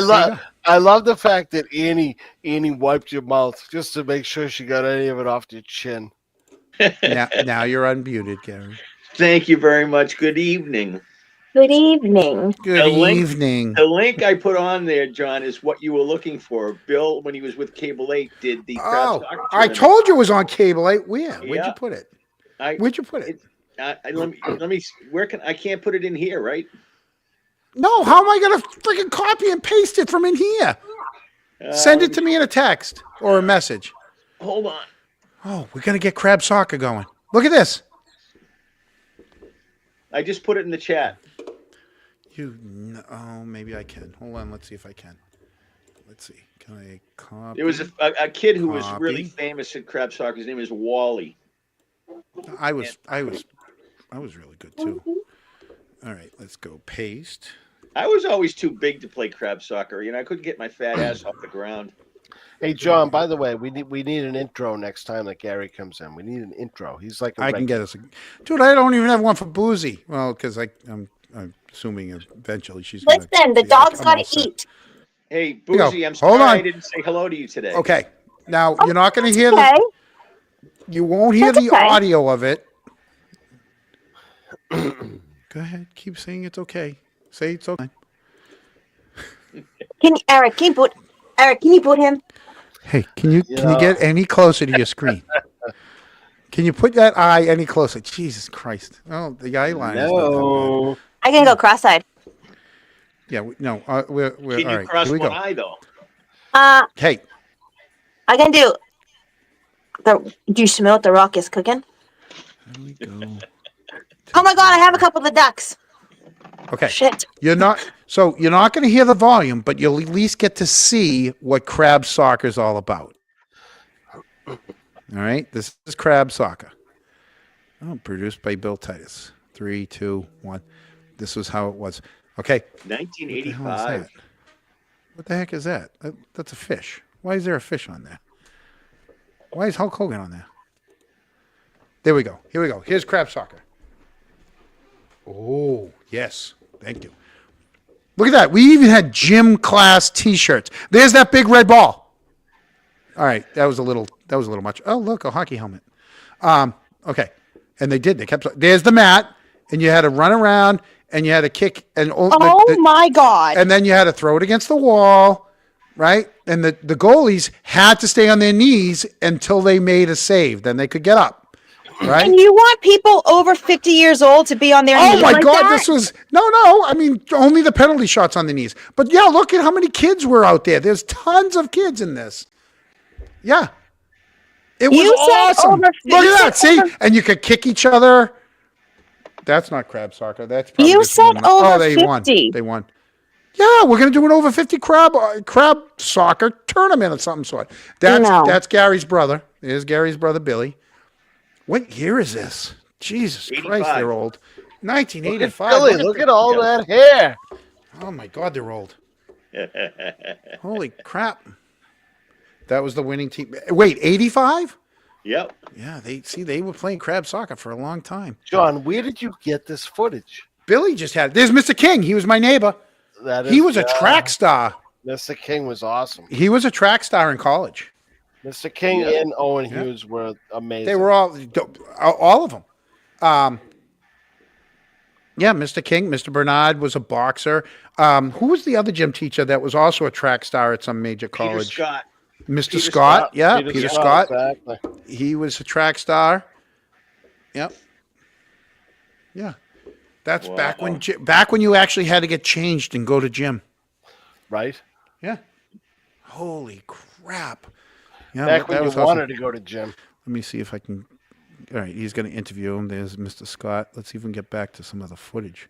love the fact that Annie wiped your mouth just to make sure she got any of it off your chin. Now you're unmuted, Gary. Thank you very much. Good evening. Good evening. Good evening. The link I put on there, John, is what you were looking for. Bill, when he was with Cable 8, did the crab soccer I tournament. told you it was on Cable 8. Where? Where'd Yeah. you put it? I- Where'd you put it? Let me. Where can I can't put it in here, right? No, how am I going to freaking copy and paste it from in here? Send it to me in a text or a message. Hold on. Oh, we're going to get crab soccer going. Look at this. I just put it in the chat. Maybe I can. Hold on. Let's see if I can. Let's see. Can I copy? There was a kid who was really Copy. famous at crab soccer. His name is Wally. I was really good too. All right, let's go paste. I was always too big to play crab soccer. You know, I couldn't get my fat ass off the ground. Hey, John, by the way, we need an intro next time that Gary comes in. We need an intro. He's like I can get us dude, I don't even have one for Boozy. Well, because I'm assuming eventually she's gonna Listen, the be dog's I'm all got to set. eat. Hey, Here you go. Boozy, I'm Hold sorry on. I didn't say hello to you today. Okay. Now you're not gonna hear Okay. you won't hear That's the okay. audio of it. Go ahead, keep saying it's okay. Say it's okay. Eric, can you boot him? Hey, can you get any closer to your screen? Can you put that eye any closer? Jesus Christ! Oh, the eye line is not that No. I can go cross-eyed. bad. Yeah, no, we're Can all you right. cross Here we one go. eye though? Hey, I can do. Do you smell what the Rock is cooking? here we go. Oh my God! I have a couple of the ducks. Okay. Shit. You're not going to hear the volume, but you'll at least get to see what crab soccer is all about. All right, this is Crab Soccer. Oh, produced by Bill Titus. 3, 2, 1. This was how it was. Okay. What the hell is 1985. that? What the heck is that? That's a fish. Why is there a fish on there? Why is Hulk Hogan on there? There we go. Here we go. Here's Crab Soccer. Oh, yes. Thank you. Look at that. We even had gym class T-shirts. There's that big red ball. All right, that was a little much. Oh, look, a hockey helmet. Okay, and they did. They kept. There's the mat, and you had to run around, and you had to kick, and My God. and then you had to throw it against the wall, right? And the goalies had to stay on their knees until they made a save. Then they could get up. Right? And you want people over 50 years old to be on their knees Oh my like God! that? This was no. I mean, only the penalty shots on the knees. But yeah, look at how many kids were out there. There's tons of kids in this. Yeah, it was You said awesome. over- Look you at that. said See, over- and you could kick each other. That's not crab soccer. That's probably You just said one. over Oh, they won. 50. They won. Yeah, we're gonna do an over 50 crab soccer tournament of some sort. That's Gary's brother. There's Gary's brother Billy. What year is this? Jesus Christ, 85. they're old. 1985. Billy, look at all that hair. Oh my God, they're old. Holy crap. That was the winning team. Wait, 85? Yep. Yeah, they were playing crab soccer for a long time. John, where did you get this footage? Billy just had it. There's Mr. King. He was my neighbor. He was a track star. Mr. King was awesome. He was a track star in college. Mr. King and Owen Hughes were amazing. They were all of them. Yeah, Mr. King, Mr. Bernard was a boxer. Who was the other gym teacher that was also a track star at some major Peter college? Scott. Mr. Peter Scott. Yeah, Peter Peter Scott. Exactly. He was a track star. Yep. Yeah. That's back when you actually had to get changed and go to gym. Right? Yeah. Holy crap. Yeah, Back when you was awesome. wanted to go to gym. Let me see if I can. All right, he's going to interview him. There's Mr. Scott. Let's even get back to some of the footage.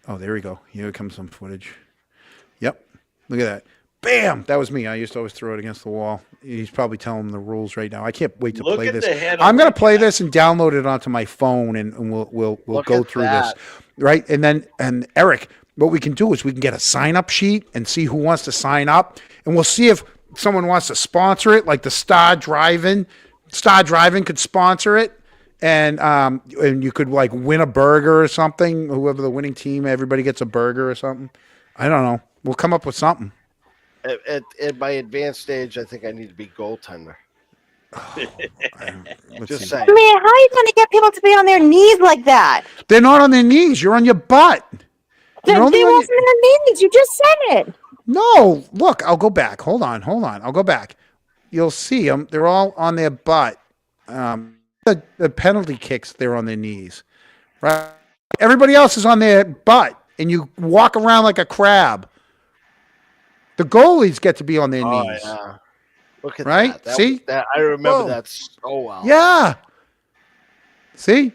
Oh, there we go. Here comes some footage. Yep. Look at that. Bam! That was me. I used to always throw it against the wall. He's probably telling them the rules right now. I can't wait to Look play at this. the head I'm on going to that play guy. this and download it onto my phone, and we'll Look go at through that. this, right? And Eric, what we can do is we can get a sign-up sheet and see who wants to sign up, and we'll see if someone wants to sponsor it, like the Star Driving could sponsor it. And you could like win a burger or something. Whoever the winning team, everybody gets a burger or something. I don't know. We'll come up with something. At my advanced stage, I think I need to be goaltender. Let's Just see. saying. I mean, how are you going to get people to be on their knees like that? They're not on their knees. You're on your butt. They You're wasn't only on on their knees. You just said it. No, look. I'll go back. Hold on. I'll go back. You'll see them. They're all on their butt. The penalty kicks, they're on their knees. Right. Everybody else is on their butt, and you walk around like a crab. The goalies get to be on their Oh, knees. yeah. Look at Right? that. See? I remember Whoa. that so well. Yeah. See?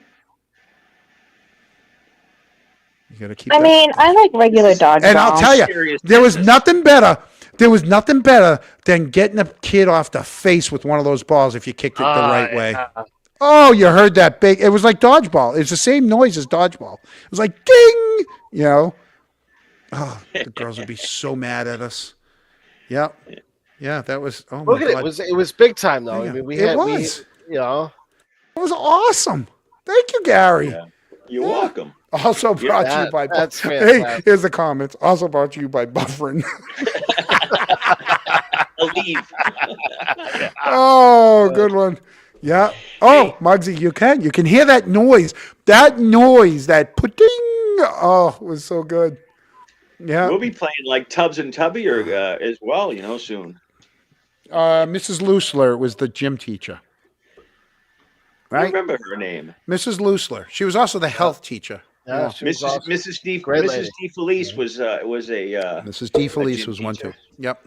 You gotta keep. I that- mean, I like regular dodgeball. and I'll tell you, Serious there was business. nothing better. There was nothing better than getting a kid off the face with one of those balls if you kicked it the right way. Yeah. Oh, you heard that big. It was like dodgeball. It's the same noise as dodgeball. It was like ding, you know. Oh, the girls would be so mad at us. Yep. Yeah, that was. Oh my Look at God. it. It was big time though. Yeah, I mean, we it had was. you know. It was awesome. Thank you, Gary. Yeah. You're welcome. Also brought to you by. That's Hey, fantastic. here's the comments. Also brought to you by Buffering. I'll leave. Oh, good one. Yeah. Oh, Muggsy, you can hear that noise. That pudding. Oh, it was so good. Yeah. We'll be playing like Tubbs and Tubby or as well, soon. Mrs. Loosler was the gym teacher. I right? remember her name. Mrs. Lusler. She was also the health teacher. Yeah, she was Mrs. awesome. Mrs. D. Great Mrs. lady. D. Felice was a Mrs. D. Felice gym was one teacher. too. Yep.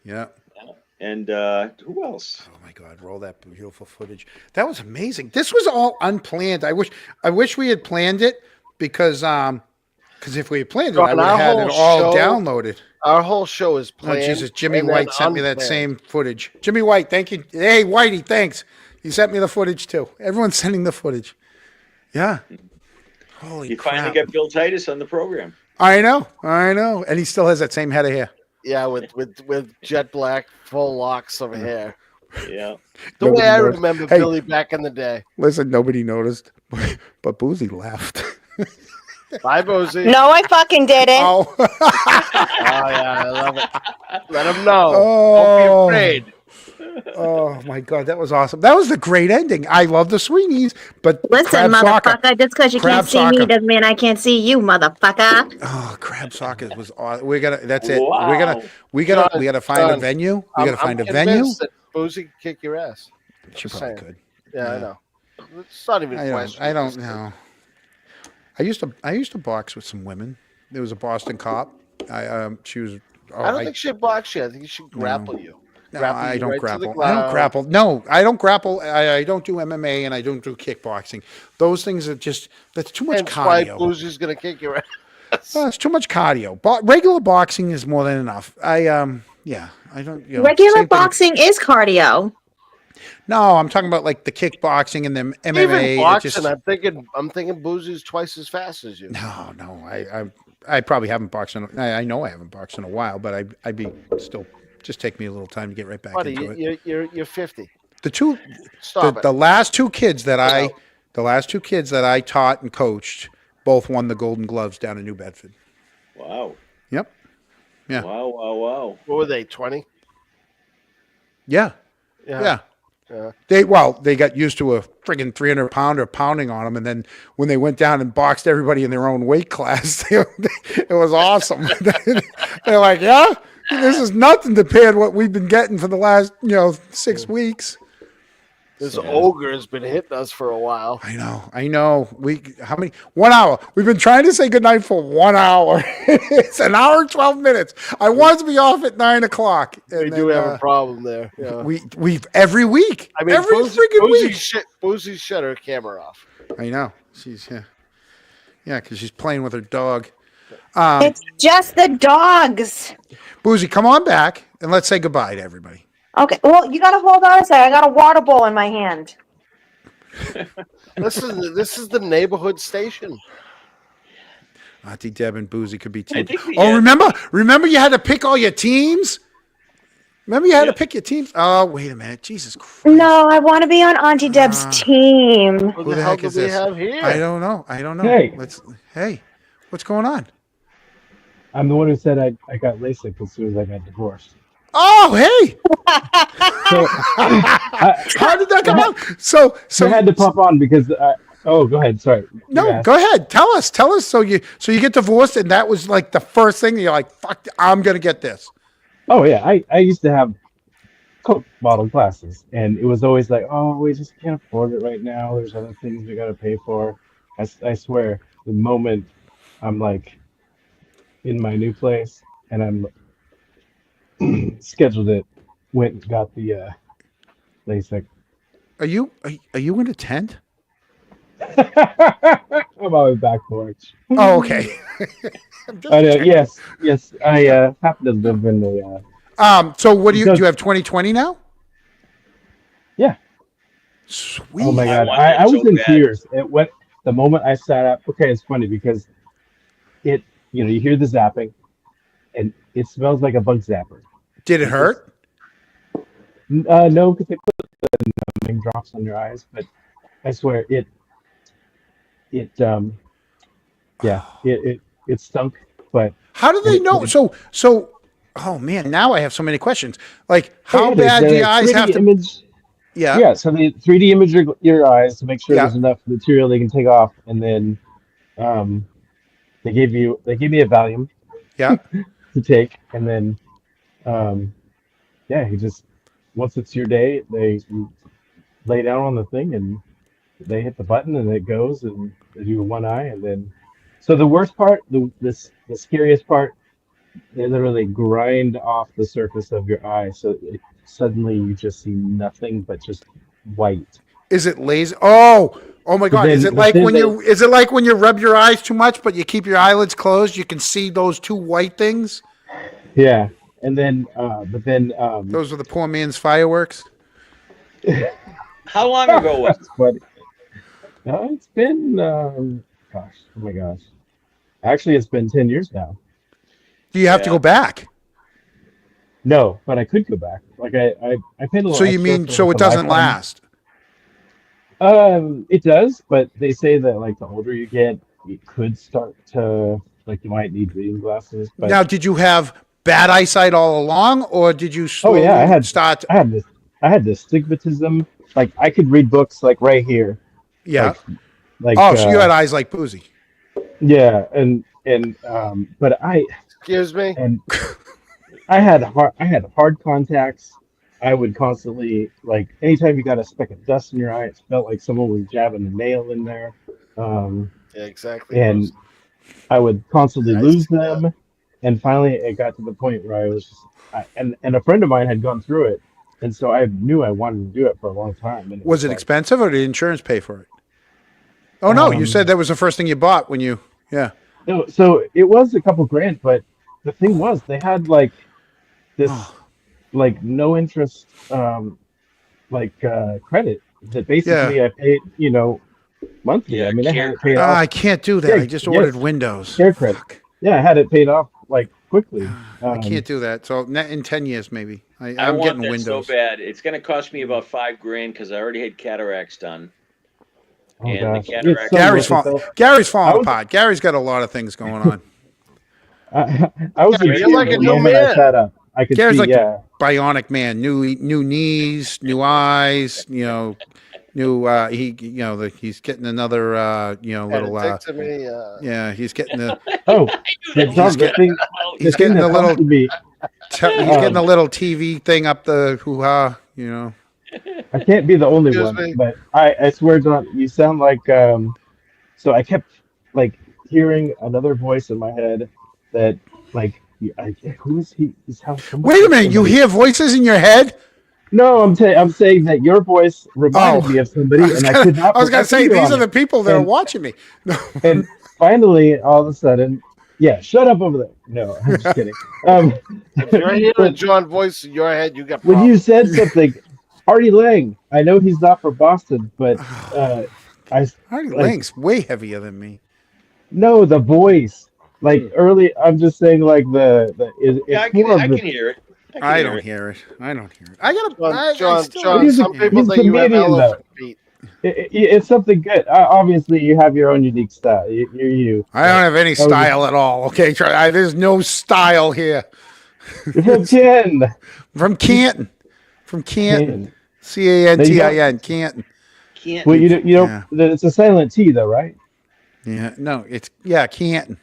Yeah. And who else? Oh my God! Roll that beautiful footage. That was amazing. This was all unplanned. I wish we had planned it because if we had planned it, I John, would have our had it whole all show- downloed. Our whole show is Oh planned. Jesus! Jimmy and then White sent me that unplanned. same footage. Jimmy White, thank you. Hey Whitey, thanks. He sent me the footage too. Everyone's sending the footage. Yeah. Holy You crap! finally got Bill Titus on the program. I know, and he still has that same head of hair. Yeah, with jet black, full locks of hair. Yeah. The Nobody way I noticed. remember Hey. Billy back in the day. Listen, nobody noticed, but Boozy laughed. Bye, Boozy. No, I fucking didn't. Oh. Oh, yeah, I love it. Let him know. Oh. Don't be afraid. Oh my God, that was awesome. That was the great ending. I love the Sweeneys, but Listen, crab soccer. motherfucker, just because you Crab can't see me soccer. doesn't mean I can't see you, motherfucker. Oh, crab soccer was awesome. That's it. Wow. We gotta find a John, venue. We gotta find I'm a venue. convinced that Boozy can kick your ass. She Just probably saying. could. Yeah, Yeah. I know. It's not even a question. I don't know. I used to box with some women. There was a Boston cop. She was. Oh, I don't think she'd box you. I think she should grapple you. No, Grapple I you don't right to the grapple. I don't ground. grapple. No, I don't grapple. I don't do MMA and I don't do kickboxing. Those things are that's too much That's why cardio. Boozy's gonna kick your ass. It's too much cardio. Regular boxing is more than enough. I don't. Regular same thing- boxing is cardio. No, I'm talking about like the kickboxing and the MMA. Even it boxing, just- I'm thinking Boozy's twice as fast as you. No. I probably haven't boxed I know I haven't boxed in a while, but I'd be still just take me a little time to get right back Buddy, into it. you're 50. The Stop last two kids that I taught and coached both won the Golden Gloves down in New Bedford. Wow. Yep. Yeah. Wow. What were they, 20? Yeah. Yeah. They got used to a friggin' 300-pounder pounding on them, and then when they went down and boxed everybody in their own weight class, it was awesome. They're like, yeah, this is nothing compared to what we've been getting for the last 6 weeks. This ogre has been hitting us for a while. I know. 1 hour. We've been trying to say goodnight for 1 hour. It's an hour and 12 minutes. I wanted to be off at 9 o'clock. We do have a problem there. Yeah. We've every week. I mean, every freaking week. Boozy shut her camera off. I know. She's because she's playing with her dog. It's just the dogs. Boozy, come on back and let's say goodbye to everybody. Okay, well, you gotta hold on a second. I got a water bowl in my hand. This is the neighborhood station. Auntie Deb and Boozy could be I teams. think we Oh, had- remember you had to pick all your teams? Remember you had to pick your teams? Oh, wait a minute. Jesus Christ. No, I want to be on Auntie Deb's team. Who the hell do we have here? I don't know. Hey. Hey, what's going on? I'm the one who said I got LASIK as soon as I got divorced. Oh, hey. So, How did that come out? So I had to pop on because oh, go ahead. Sorry. No, Yeah. go ahead. Tell us. So you get divorced, and that was like the first thing you're like, "Fuck, I'm gonna get this." Oh yeah, I used to have Coke bottle glasses, and it was always like, oh, we just can't afford it right now. There's other things we gotta pay for. I swear, the moment I'm like in my new place and I'm scheduled it, went and got the LASIK. Are you in a tent? I'm on my back porch. Oh, okay. I know, yes. I happen to live in the. So what do you have 2020 now? Yeah. Sweet. Oh my god, want I it was so in bad. tears. It went the moment I sat up. Okay, it's funny because you hear the zapping, and it smells like a bug zapper. Did it hurt? No, because they put the numbing drops on your eyes. But I swear it stunk. But How do they know? So, oh man, now I have so many questions. Like, how bad do your eyes have to? Image, Yeah. So they 3D image your eyes to make sure Yeah. there's enough material they can take off, and then they gave me a Valium. Yeah. To take, and then you just once it's your day, you lay down on the thing and they hit the button and it goes, and they do one eye, and then. So the worst part, the scariest part, they literally grind off the surface of your eye, so suddenly you just see nothing but just white. Is it laser? Oh my God! Then- Is it but like then when they- you? Is it like when you rub your eyes too much, but you keep your eyelids closed? You can see those two white things. Yeah, and then Those are the poor man's fireworks. How long ago was it? That's funny. It's been gosh, oh my gosh. Actually, it's been 10 years now. Do you have to Yeah. go back? No, but I could go back. Like I paid a little. So you extra mean for, so like, it a doesn't lifetime. last? It does, but they say that like the older you get, you could start to like you might need reading glasses. But Now, did you have bad eyesight all along, or did you oh slowly yeah, I had start? I had this stigmatism. Like I could read books like right here. Yeah. Like Oh, so you had eyes like Boozy. yeah, and but I Excuse me. and I had hard contacts. I would constantly like anytime you got a speck of dust in your eye, it felt like someone was jabbing a nail in there. Yeah, exactly. And I would constantly I lose see that. them. And finally, it got to the point where I was just, and a friend of mine had gone through it, and so I knew I wanted to do it for a long time. And Was it like, expensive, or did insurance pay for it? Oh no, you Um, said that was the first thing you bought when you. Yeah. No, so it was a couple grand, but the thing was they had like this like no interest credit that basically I paid, monthly. Yeah, I mean I had care it paid Ah, off. I can't do that. Yeah, I just yes. ordered Windows. Care credit. Yeah, I had it paid off like quickly. I can't do that. So in 10 years, maybe I I'm want getting that Windows. so bad. It's going to cost me about $5,000 because I already had cataracts done. Oh, And the gosh. cataract- It's so Gary's worth it, falling. though. Gary's I falling was- apart. Gary's got a lot of things going on. I was Yeah, a you're kid like a the new moment I man. sat up. I could Gary's see, like yeah. the bionic man. New knees, new eyes. New. He's getting another. And Little. it takes to me, Yeah, he's getting the. Oh, John, the thing, He's the thing getting that a little. comes to me, He's getting a little TV thing up the hoo-ha. I can't be the only Excuse one, me. but I swear, John, you sound like. So I kept like hearing another voice in my head that who is he? He's how. Wait a minute! You hear voices in your head? No, I'm saying that your voice reminded me of somebody, and I could not. I was put gonna my say finger these on are the it. people that are And- watching me. And finally, all of a sudden, yeah, shut up over there. No, I'm just kidding. if you're hearing John voice in your head, you got When you problems. said something, Artie Lang, I know he's not from Boston, but Artie Lang's way heavier than me. no, the voice. Like early, I'm just saying, like it's Yeah, more I of the. can hear it. I don't hear it. I gotta. John, He's a- some people he's a think you have comedian, elephant feet. It's something good. Obviously, you have your own unique style. You're you. I don't have any That was- style at all. Okay, there's no style here. You're from Ken. From Canton. From Canton. Canton. Cantin. Canton. Can't. Well, you don't. It's a silent T, though, right? Yeah. No, Canton.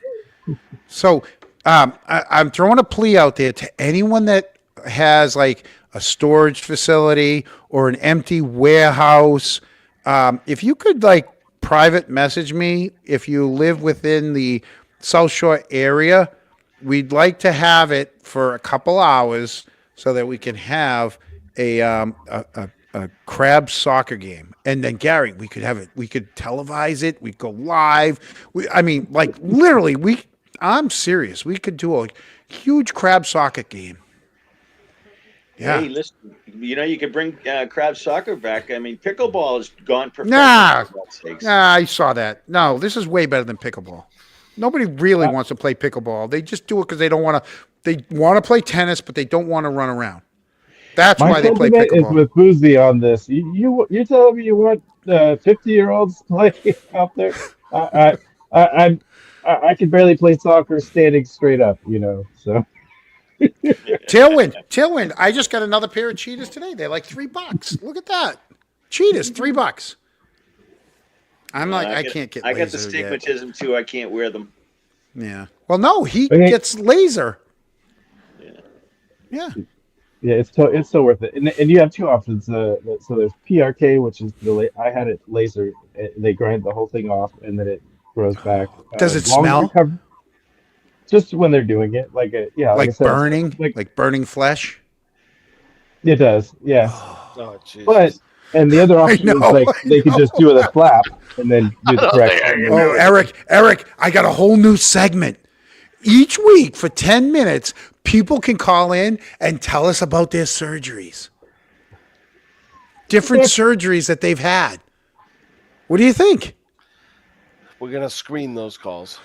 So, I'm throwing a plea out there to anyone that has like a storage facility or an empty warehouse. If you could like private message me if you live within the South Shore area, we'd like to have it for a couple hours so that we can have a crab soccer game. And then Gary, we could have it. We could televise it. We go live. Literally, I'm serious. We could do a huge crab soccer game. Yeah. Hey, listen. You could bring crab soccer back. I mean, pickleball is gone professional. Nah, for God's sakes. I saw that. No, this is way better than pickleball. Nobody really wants to play pickleball. They just do it because they don't want to. They want to play tennis, but they don't want to run around. That's My why they play sentiment is pickleball. with Boozy on this. You're telling me you want 50-year-olds play out there? I can barely play soccer standing straight up, So Tailwind. I just got another pair of cheetahs today. They're like $3. Look at that. Cheetahs, $3. I'm like, I can't get. I got the laser yet. stigmatism too. I can't wear them. Yeah. Well, no, he Okay. gets laser. Yeah. yeah, it's so worth it. And you have two options. So there's PRK, which is I had it laser, they grind the whole thing off, and then it grows back. Does it as long as smell? Just when they're doing it, like I Like said, burning, like burning flesh. it does, yes. Oh, Jesus. But and the other option is know, like they could just do the flap and then do the correct. Oh, Eric, I got a whole new segment. Each week for 10 minutes, people can call in and tell us about their surgeries. Different surgeries that they've had. What do you think? We're gonna screen those calls.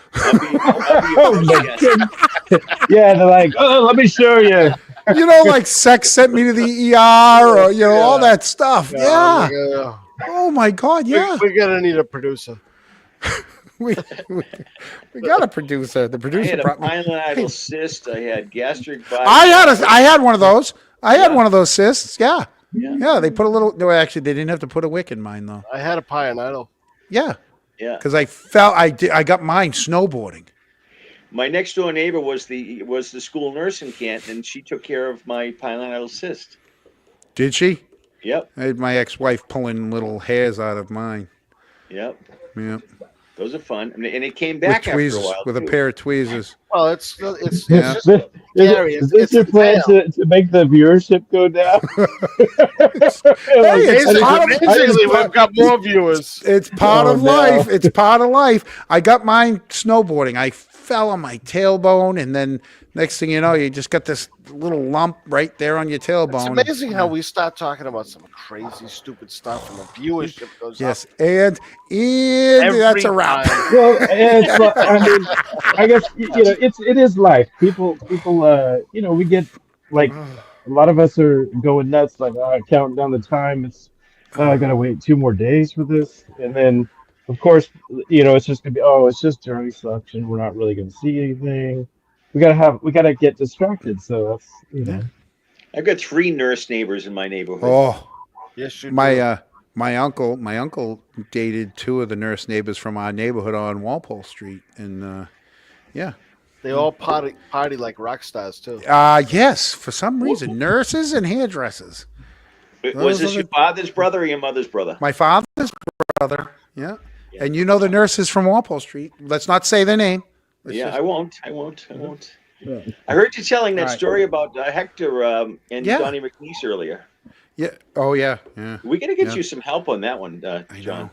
Yeah, they're like, oh, let me show you. You know, like sex sent me to the ER or, you know, all that stuff. Yeah. Oh, my God, yeah. We're gonna need a producer. We got a producer. The I producer had a brought me. pilonidal cyst. I had gastric bypass. I had one of those. I had one of those cysts. Yeah. Yeah. They put a little. No, actually, they didn't have to put a wick in mine though. I had a pilonidal. Yeah. Yeah. Because I got mine snowboarding. My next door neighbor was the school nurse in Canton, and she took care of my pilonidal cyst. Did she? Yep. I had my ex-wife pulling little hairs out of mine. Yep. Yeah. Those are fun, and it came With back after a tweezers, while. with a too. pair of tweezers. Well, it's just Yeah. Gary. Is this It's your the plan tail. to make the viewership go down? Hey, it's part of- Basically, we've got more viewers. It's part Oh, of no. life. It's part of life. I got mine snowboarding. I fell on my tailbone, and then next thing you know, you just got this little lump right there on your It's tailbone. amazing how we start talking about some crazy, stupid stuff, and the viewership goes Yes, up. and Every that's a wrap. time. Well, and I mean, I guess it is life. People, we get like a lot of us are going nuts, like counting down the time. It's I gotta wait 2 more days for this, and then of course, it's just gonna be it's just during suction. We're not really gonna see anything. We gotta get distracted. So that's I've got 3 nurse neighbors in my neighborhood. Oh, Yes, you my uncle dated 2 of the nurse neighbors from our neighborhood on Walpole Street, and yeah. They all party like rock stars too. Yes, for some reason, nurses and hairdressers. Was those this are your father's brother or your mother's brother? My father's brother. Yeah. And you know the nurses from Walpole Street. Let's not say their name. Let's Yeah, just- I won't. I heard you telling that All right. story about Hector and Yeah. Donnie McNeese earlier. Yeah. Oh, yeah. Yeah. We got to get Yeah. you some help on that one, John.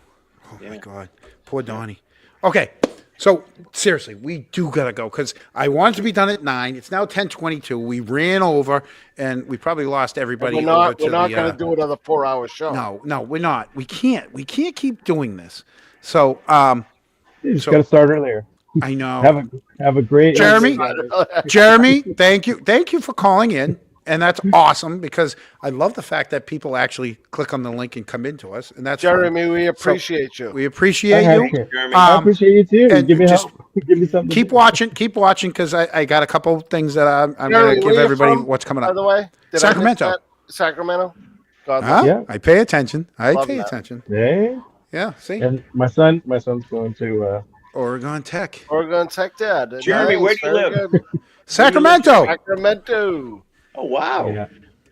Oh, my God. Poor Donnie. Okay. So, seriously, we do got to go because I wanted to be done at 9. It's now 10:22. We ran over, and we probably lost everybody We're over not to going the... to do another 4-hour show. No, we're not. We can't keep doing this. So, you just gotta start earlier. I know. Have a great Jeremy, thank you for calling in, and that's awesome because I love the fact that people actually click on the link and come into us, and that's fun. Jeremy, we appreciate you. We appreciate I you. appreciate- Jeremy. I appreciate you too. and Give me just help. Give me something. Keep watching because I got a couple things that I'm Jeremy, going to where give you everybody from, what's coming By up. the way, Did I miss Sacramento. that? Sacramento. God Huh? bless. Yeah. I pay attention. I Love pay that. attention. Hey. Yeah, see? And my son's going to Oregon Tech. Oregon Tech Dad. Jeremy, where do you Very live? good. Sacramento. Sacramento. Oh, wow.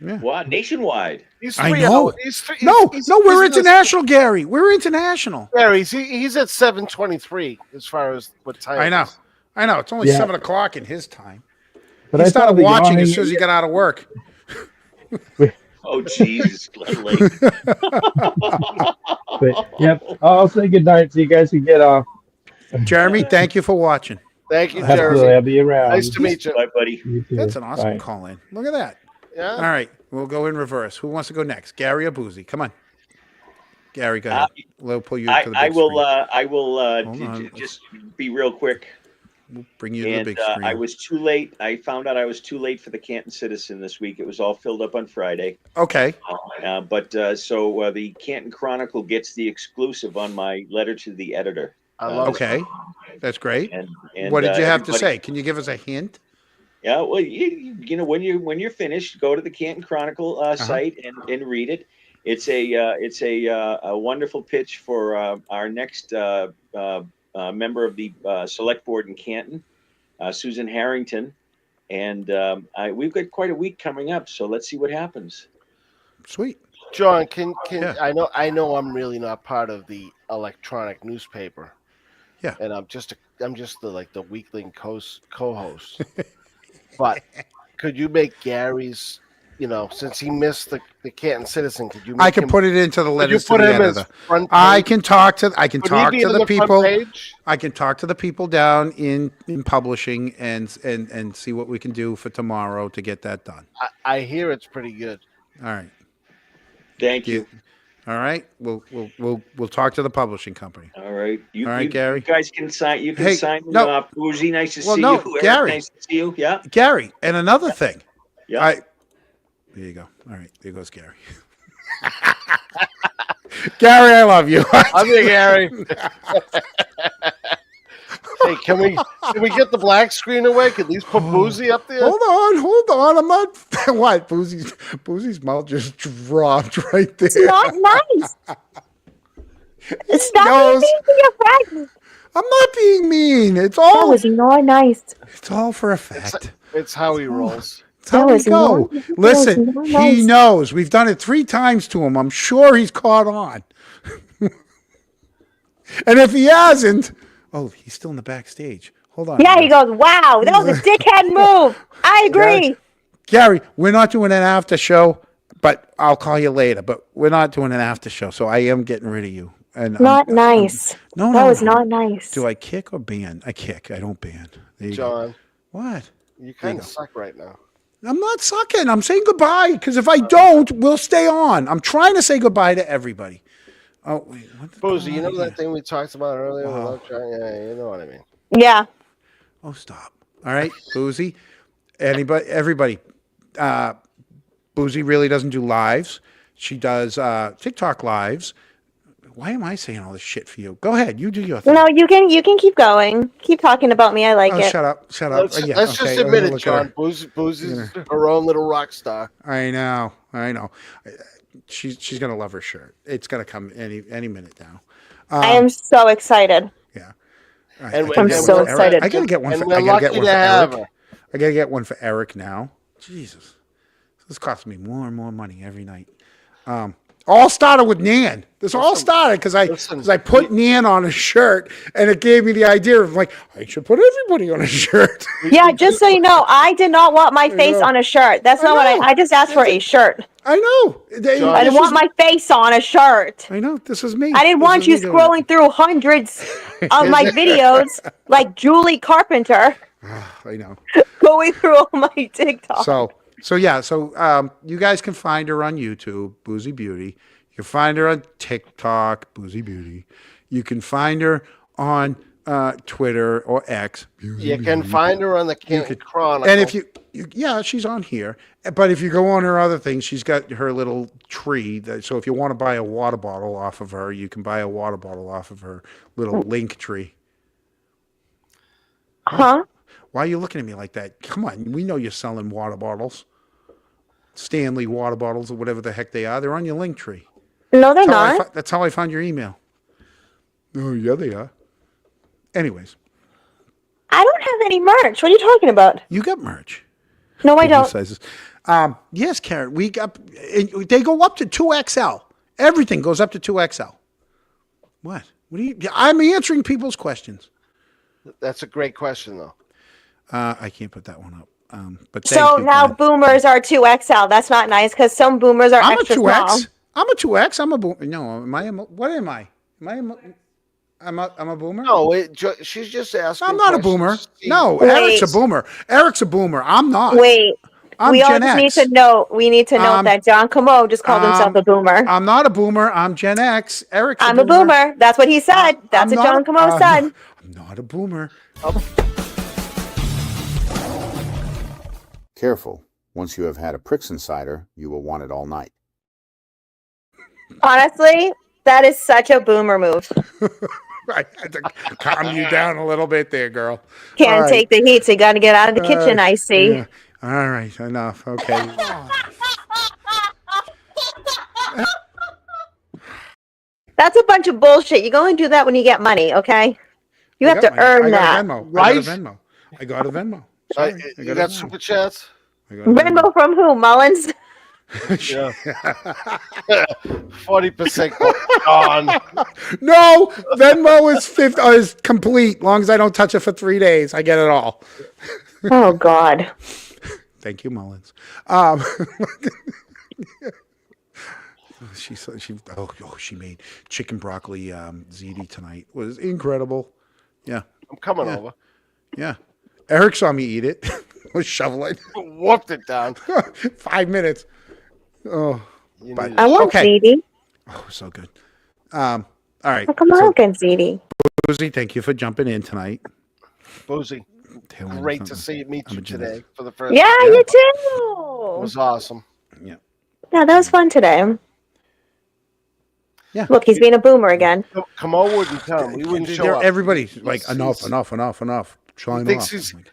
Yeah. Wow, nationwide. He's I 3 know. hours. He's three, No, he's- no, we're he's in the- international, Gary. We're international. Yeah, he's at 7:23 as far as what time. I know. it is. I know. It's only Yeah. 7 o'clock in his time. But He I started thought the watching as yawning- soon as he got out of work. Oh, Jesus. Late. But yep, I'll say good night so you guys can get off. Jeremy, thank you for watching. Thank you, Absolutely, Jeremy. I'll be around. Nice to meet you. Bye, buddy. You too. That's an awesome Bye. call in. Look at that. Yeah. All right. We'll go in reverse. Who wants to go next? Gary or Boozy? Come on. Gary, go ahead. We'll pull you to the big I will. screen. I will Hold on. just be real quick. We'll bring you to the And big screen. I was too late. I found out I was too late for the Canton Citizen this week. It was all filled up on Friday. Okay. So the Canton Chronicle gets the exclusive on my letter to the editor. I love it. Okay. That's great. And What did you have to everybody- say? Can you give us a hint? Yeah, well, you know when you're finished, go to the Canton Chronicle site and read it. It's a wonderful pitch for our next member of the select board in Canton, Susan Harrington, and we've got quite a week coming up. So let's see what happens. Sweet. John, can Yeah. I know I'm really not part of the electronic newspaper. Yeah. And I'm just the weekly co-host. But could you make Gary's, since he missed the Canton Citizen, could you make I can him, put it into the could you letters to put the him as editor. front I page? can talk to Could he be on the the front people. page? I can talk to the people down in publishing and see what we can do for tomorrow to get that done. I hear it's pretty good. All right. Thank you. All right. We'll talk to the publishing company. All right. All right, Gary. You guys can sign. You can Hey, sign. no. Boozy, nice to Well, see no, you. Eric, Gary. nice to see you. Yeah. Gary, and another thing. Yeah. There you go. All right. There goes Gary. Gary, I love you. I'm here, Gary. Hey, can we get the black screen away? Can at least put Boozy up there? Hold on. I'm not. What? Boozy's mouth just dropped right there. It's not nice. Stop knows- being mean to your friends. I'm not being mean. It's That all. was not nice. It's all for effect. It's how he rolls. It's how That we was go. not- Listen, that was he nice. knows. We've done it 3 times to him. I'm sure he's caught on. And if he hasn't, he's still in the backstage. Hold on. Yeah, he goes, wow, that was a dickhead move. I agree. Gary, we're not doing an after show, but I'll call you later. But we're not doing an after show, so I am getting rid of you. And Not nice. No, That no, was no. not nice. Do I kick or ban? I kick. I don't ban. There you go. John, What? you kind you of go. suck right now. I'm not sucking. I'm saying goodbye because if I don't, we'll stay on. I'm trying to say goodbye to everybody. Oh, wait. What the Boozy, you hell know are that thing we talked about earlier? Wow. Without trying, yeah, you know what I mean. Yeah. Oh, stop. All right, Boozy. Everybody. Boozy really doesn't do lives. She does TikTok lives. Why am I saying all this shit for you? Go ahead. You do your thing. No, you can keep going. Keep talking about me. I like it. Shut up. Let's just okay, admit it, look at her. John. Boozy's her own little rock star. I know. She's gonna love her shirt. It's gonna come any minute now. I am so excited. Yeah. And I'm so excited. I gotta get one. And For, we're I gotta get lucky one to for have Eric. her. I gotta get one for Eric now. Jesus, this costs me more and more money every night. All started with Nan. This all started because I put Nan on a shirt, and it gave me the idea of like I should put everybody on a shirt. Yeah, just so you know, I did not want my face know. on a shirt. That's not what I just asked for a shirt. I know. I didn't want my face on a shirt. I know. This is me. I didn't This want is you me doing scrolling through hundreds of my videos like Julie Carpenter it. I know. going through all my TikTok. So you guys can find her on YouTube, Boozy Beauty. You can find her on TikTok, Boozy Beauty. You can find her on Twitter or X. You can find her on the Canton Chronicle. And if yeah, she's on here. But if you go on her other things, she's got her little tree. So if you want to buy a water bottle off of her, you can buy a water bottle off of her little link tree. Huh? Why are you looking at me like that? Come on, we know you're selling water bottles. Stanley water bottles or whatever the heck they are. They're on your link tree. No, they're not. That's how I found your email. Oh, yeah, they are. Anyways, I don't have any merch. What are you talking about? you got merch. No, I Different don't. Sizes. Yes, Karen, we got. They go up to 2XL. Everything goes up to 2XL. What? What do you? I'm answering people's questions. That's a great question, though. I can't put that one up. But thank So you, now Glenn. boomers are 2XL. That's not nice because some boomers are I'm a extra 2X. small. I'm a 2X. I'm a boomer. No, am I? What am I? Am I? I'm a boomer. No, she's just asking. I'm not a boomer. questions. No, Wait. Eric's a boomer. Eric's a boomer. I'm not. Wait. I'm we all Gen just X. need to know. We need to know that John Camo just called himself a boomer. I'm not a boomer. I'm Gen X. Eric's I'm a boomer. That's what he said. That's I'm what not John Camo said. I'm not a boomer. Careful. Once you have had a Pricks Insider, you will want it all night. Honestly, that is such a boomer move. I had to calm you down a little bit there, girl. Can't All right. take the heat, so you got to get out of the kitchen, I see. Yeah. All right, enough. Okay. That's a bunch of bullshit. You go and do that when you get money, okay? You have to earn that. I got a Venmo. Sorry, I You a got Venmo. super chats? I got a Venmo. Venmo from who? Mullins? Yeah. 40% gone. No, Venmo is complete. Long as I don't touch it for 3 days, I get it all. Oh God. Thank you, Mullins. She made chicken broccoli ziti tonight. It was incredible. Yeah, I'm coming over. yeah. Eric saw me eat it. Was shoveling. Whooped it down. 5 minutes. Oh, but I want ziti. oh, so good. All right. How come I don't get ziti? Boozy, thank you for jumping in tonight. Boozy, Telling great to something. meet you a today for the first Yeah, time. you It too. was awesome. Yeah. Yeah, that was fun today. Yeah. Look, he's being a boomer again. Kamal wouldn't come. He wouldn't show up. Everybody's like, He's- enough. Sign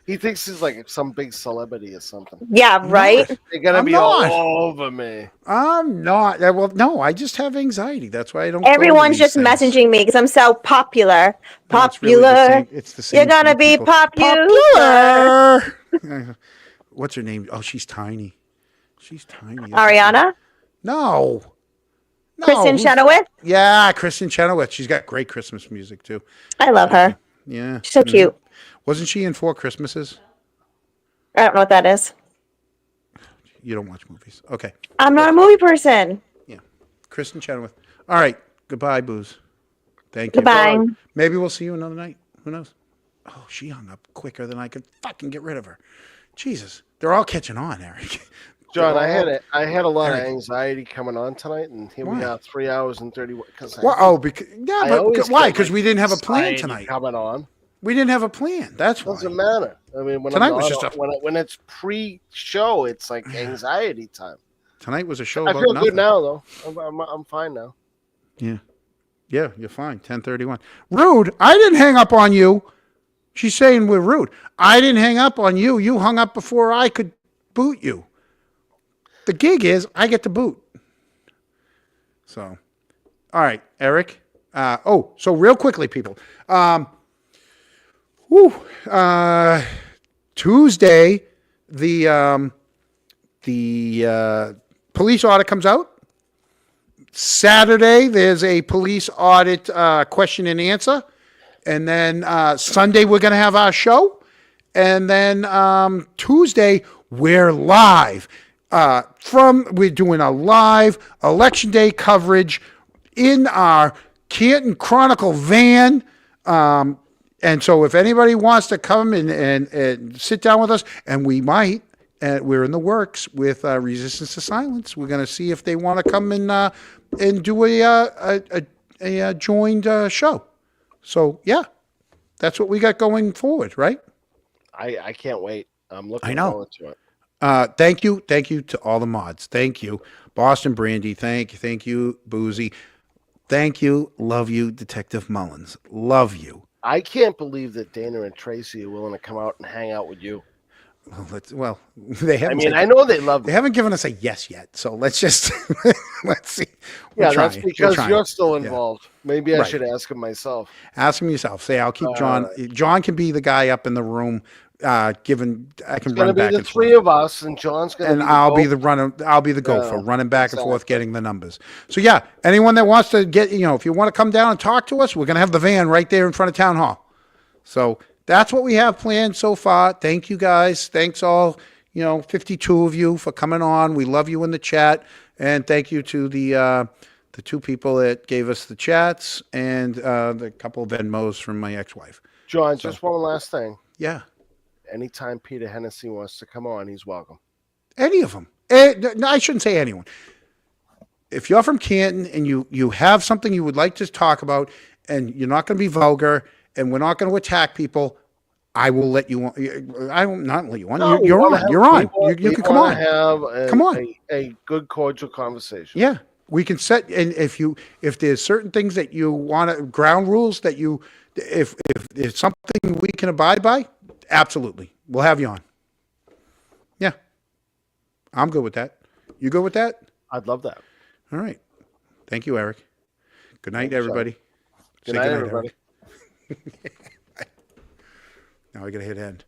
He thinks he's like some big celebrity or something. Yeah, right. They're gonna I'm be not. all over me. I'm not. Well, no, I just have anxiety. That's why I don't. Everyone's just messaging me because I'm so popular. No, it's really the Popular. same- it's the same You're gonna three be people. popular. What's her name? Oh, she's tiny. She's tiny. Ariana? No. Kristen who's- Chenoweth? Yeah, Kristen Chenoweth. She's got great Christmas music too. I love her. Yeah. She's so cute. Wasn't she in 4 Christmases? I don't know what that is. You don't watch movies. Okay. I'm not a movie person. Kristen Chenoweth. All right. Goodbye, Booze. Thank you. Goodbye. Maybe we'll see you another night. Who knows? Oh, she hung up quicker than I could fucking get rid of her. Jesus. They're all catching on, Eric. John, I had a lot of Eric. anxiety coming on tonight, and here we Why? are, 3 hours and 30. Because Well, because why? Because we didn't have a plan anxiety tonight. coming on. We didn't have a plan. That's why. Doesn't matter. I mean, when Tonight I'm was not, just a- when it's pre-show, it's like anxiety time. Tonight was a show I about feel nothing. good now, though. I'm fine now. Yeah. Yeah, you're fine. 10:31. Rude. I didn't hang up on you. She's saying we're rude. I didn't hang up on you. You hung up before I could boot you. The gig is I get to boot. So, all right, Eric. So real quickly, people. Tuesday, the police audit comes out. Saturday, there's a police audit question and answer. And then Sunday, we're going to have our show. And then Tuesday, we're live. We're doing a live Election Day coverage in our Canton Chronicle van. And so if anybody wants to come and sit down with us, and we might, we're in the works with Resistance to Silence. We're going to see if they want to come and do a joined show. So, yeah, that's what we got going forward, right? I can't wait. I'm looking I know. forward to it. Thank you to all the mods. Thank you, Boston Brandy. Thank you, Boozy. Thank you, love you, Detective Mullins. Love you. I can't believe that Dana and Tracy are willing to come out and hang out with you. They haven't. I mean, I know they love They me. haven't given us a yes yet, so let's just let's see. Yeah, We're that's trying. because We're you're trying. still Yeah. involved. Maybe I Right. should ask him myself. Ask him yourself. Say, I'll keep John. John can be the guy up in the room. I can It's run going to be back the and three forth. of us, and John's going to And be I'll be goat. the runner. I'll be the gopher, Yeah, running back and forth, exactly. getting the numbers. So yeah, anyone that wants to get, if you want to come down and talk to us, we're gonna have the van right there in front of town hall. So that's what we have planned so far. Thank you guys. Thanks all, 52 of you for coming on. We love you in the chat, and thank you to the 2 people that gave us the chats and the couple of Venmos from my ex-wife. John, just one last thing. Yeah. Anytime Peter Hennessy wants to come on, he's welcome. Any of them. No, I shouldn't say anyone. If you're from Canton and you have something you would like to talk about, and you're not going to be vulgar, and we're not going to attack people, I will let you on. I will not let you on. No, You're we wanna on. have- You're we on. want- You we can come wanna on. Have Come on. a good, cordial conversation. Yeah, we can set. And if there's certain things that you want to, ground rules that if it's something we can abide by, absolutely, we'll have you on. Yeah, I'm good with that. You good with that? I'd love that. All right. Thank you, Eric. Good night, Thank you, everybody. Good Say night, goodnight, everybody. Eric. Now I got to hit end.